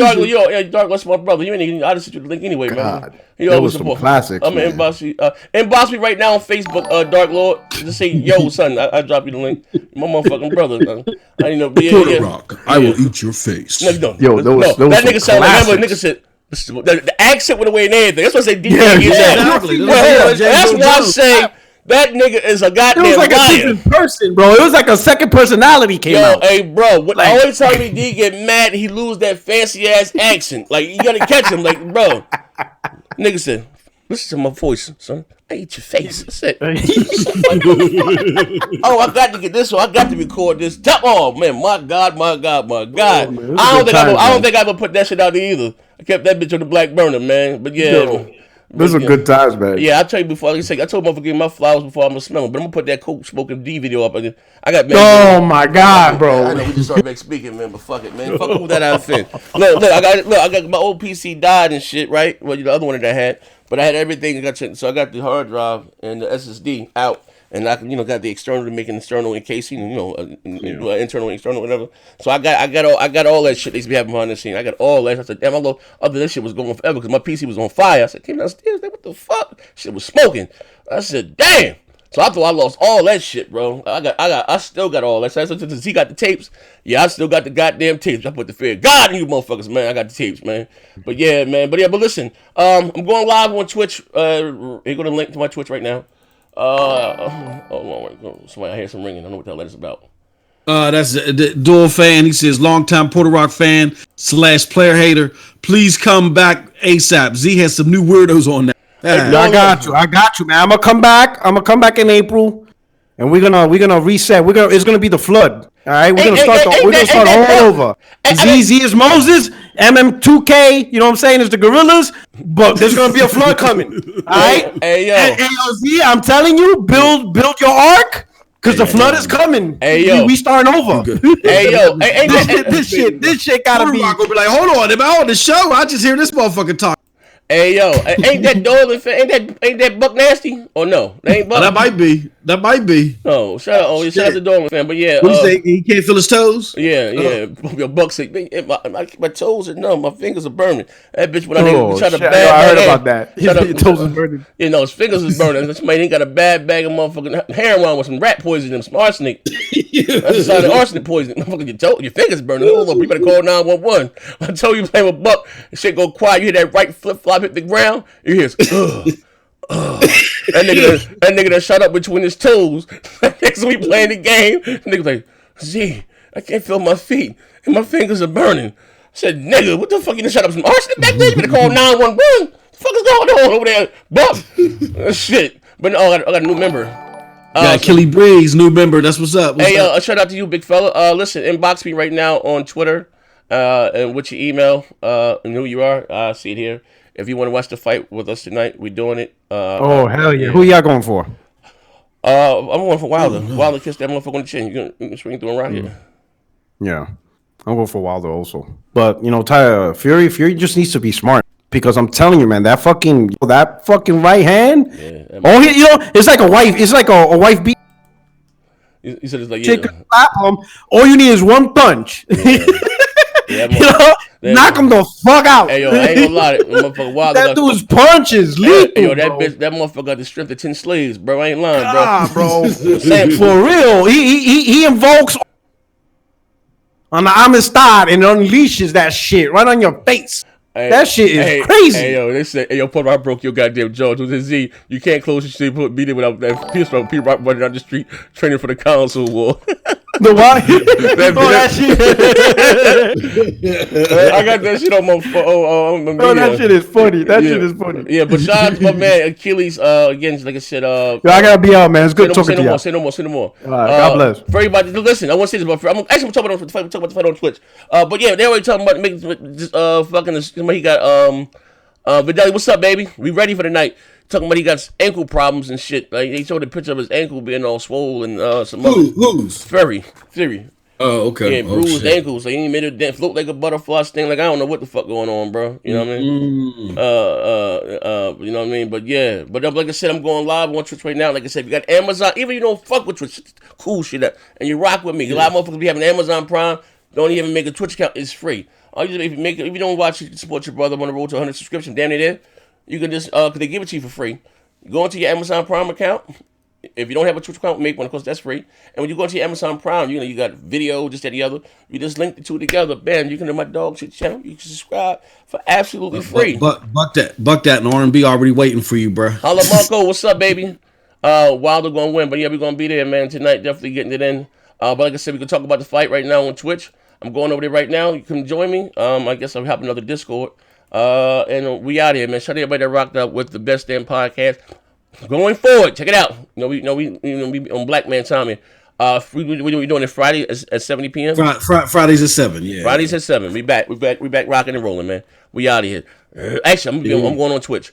Dark, what's my brother? You ain't even. I just sent you the link anyway, man. There was some classics. I'm in inbox me right now on Facebook, Dark Lord. Just say, yo, son, I drop you the link. My motherfucking brother. I didn't know. Rock, I will eat your face. No, that nigga sounded like that nigga said. The accent went away and everything. That's what I say. That's why I say. That nigga is a goddamn liar. It was like a different person, bro. It was like a second personality came out. Hey, bro. Like, always time me D get mad, he lose that fancy ass accent. Like, you gotta catch him. Like, bro. Nigga said, listen to my voice, son. I eat your face. I said, oh, I got to get this one. I got to record this. Oh, man. My God. Man, I don't think I ever put that shit out there either. I kept that bitch on the black burner, man. But yeah. Those are good times, man. Yeah, I tell you before. I told motherfucker give my flowers before I'm gonna smell them. But I'm gonna put that Colt smoking D video up. I got. Oh my God, bro! I know we just started back speaking, man. But fuck it, man. Fuck who that outfit. Look, I got my old PC died and shit, right? Well, the other one that I had, but I had everything. So I got the hard drive and the SSD out. And I got the external to make an external encasing, internal, external, whatever. So I got all that shit they used to be having behind the scene. I got all that. I said, damn, that shit was going forever because my PC was on fire. I said, came downstairs, like, what the fuck? Shit was smoking. I said, damn. So I thought I lost all that shit, bro. I still got all that. So since he got the tapes, I still got the goddamn tapes. I put the fear of God in you motherfuckers, man. I got the tapes, man. But yeah, man. But listen, I'm going live on Twitch. Here go the link to my Twitch right now. Somebody I hear some ringing. I don't know what the hell that is about. That's the Dual fan. He says, longtime Puerto Rock fan / player hater. Please come back ASAP. Z has some new weirdos on that. I got you, man. I'm gonna come back in April, and we're gonna reset. It's gonna be the flood. All right, we're gonna start all over. Z is Moses, MM2K. You know what I'm saying? Is the gorillas, but there's gonna be a flood coming. All right. Hey yo, Z, I'm telling you, build your ark. Cause the flood is coming. Hey yo, we starting over. Hey yo, this shit gotta be. Gonna be like, hold on, am I on the show? I just hear this motherfucker talk. Hey yo, ain't that Dolan fan? Ain't that Buck Nasty? Or no, that ain't Buck. That might be. Oh, shout out to Dolan fan. But yeah, what you say? He can't feel his toes. Yeah. Your Buck said, my toes are numb, my fingers are burning. That bitch when I tried to bag. I heard about that. His toes is burning. His fingers is burning. Somebody ain't got a bad bag of motherfucking heroin with some rat poison and some arsenic. That's the side of arsenic poison. Motherfucker, your fingers burning. Hold on, you better call 911. I told you playing with Buck, and shit go quiet. You hear that right flip flop hit the ground. You hear that nigga that shot up between his toes. Next we playing the game, nigga like, Z, I can't feel my feet and my fingers are burning. I said, nigga, what the fuck you done shot up some arsenic back there? You better call 911. What the fuck is going on over there, Buck? Shit. But no, I got a new member. Kelly Breeze, new member. That's what's up. A shout out to you, big fella. Listen, inbox me right now on Twitter, and with your email, and who you are. I see it here. If you want to watch the fight with us tonight, we're doing it. Hell yeah! Who y'all going for? I'm going for Wilder. Wilder kissed that motherfucker on the chin. You can swing through him right here. Yeah, I'm going for Wilder also. But Fury just needs to be smart because I'm telling you, man, that fucking right hand. It's like a wife. It's like a wife beat. You said it's like slap him. All you need is one punch. Yeah, knock him the fuck out. Hey yo, I ain't gonna lie, motherfucker Wilder. That dude's punches lethal. Hey, yo, that motherfucker got the strength of 10 slaves, bro. I ain't lying, bro. For real, he invokes on the Amistad and unleashes that shit right on your face. Hey, That shit is crazy. Hey, yo, they said, hey, yo, Paul, I broke your goddamn jaw. To the Z, you can't close your shit, put beat it without that pistol. People running down the street training for the console war. The why? that shit. I got that shit on my phone. That shit is funny. That shit is funny. Yeah, but shout out to my man Achilles. Again, like I said, yo, I gotta be out, man. It's good talking to you. Say no more. All right, God bless. For everybody, listen, I want to say this, but I'm talking about the fight on Twitch. But yeah, they already talking about making fucking. He got Vidali, what's up, baby? We ready for the night? Talking about he got ankle problems and shit. Like they showed a picture of his ankle being all swollen. Some who's Fury. Oh, okay. Yeah, bruised ankles. Like he made it float like a butterfly sting. Like I don't know what the fuck going on, bro. You know what I mean? You know what I mean? But yeah, but like I said, I'm going live on Twitch right now. Like I said, if you got Amazon, even if you don't fuck with Twitch, cool shit, and you rock with me. A lot of motherfuckers be having Amazon Prime. Don't even make a Twitch account. It's free. All you if you don't watch, you can support your brother on the road to 100 subscription. Down there, you can just cause they give it to you for free. Go into your Amazon Prime account. If you don't have a Twitch account, make one, because that's free. And when you go into your Amazon Prime, you got video, just that, the other. You just link the two together. Bam, you can do my dog shit channel. You can subscribe for absolutely free. Buck that, and R&B already waiting for you, bro. Holla, Marco, what's up, baby? Wilder gonna win, but yeah, we're gonna be there, man, tonight. Definitely getting it in. But like I said, we can talk about the fight right now on Twitch. I'm going over there right now. You can join me. I guess I'll have another Discord. And we out here, man. Shout out to everybody that rocked out with the best damn podcast. Going forward, check it out. We on Black Man Time here. We doing it Friday at 70 p.m. Fridays at 7. Yeah. Fridays at 7. We back rocking and rolling, man. We out of here. Actually, I'm going on Twitch.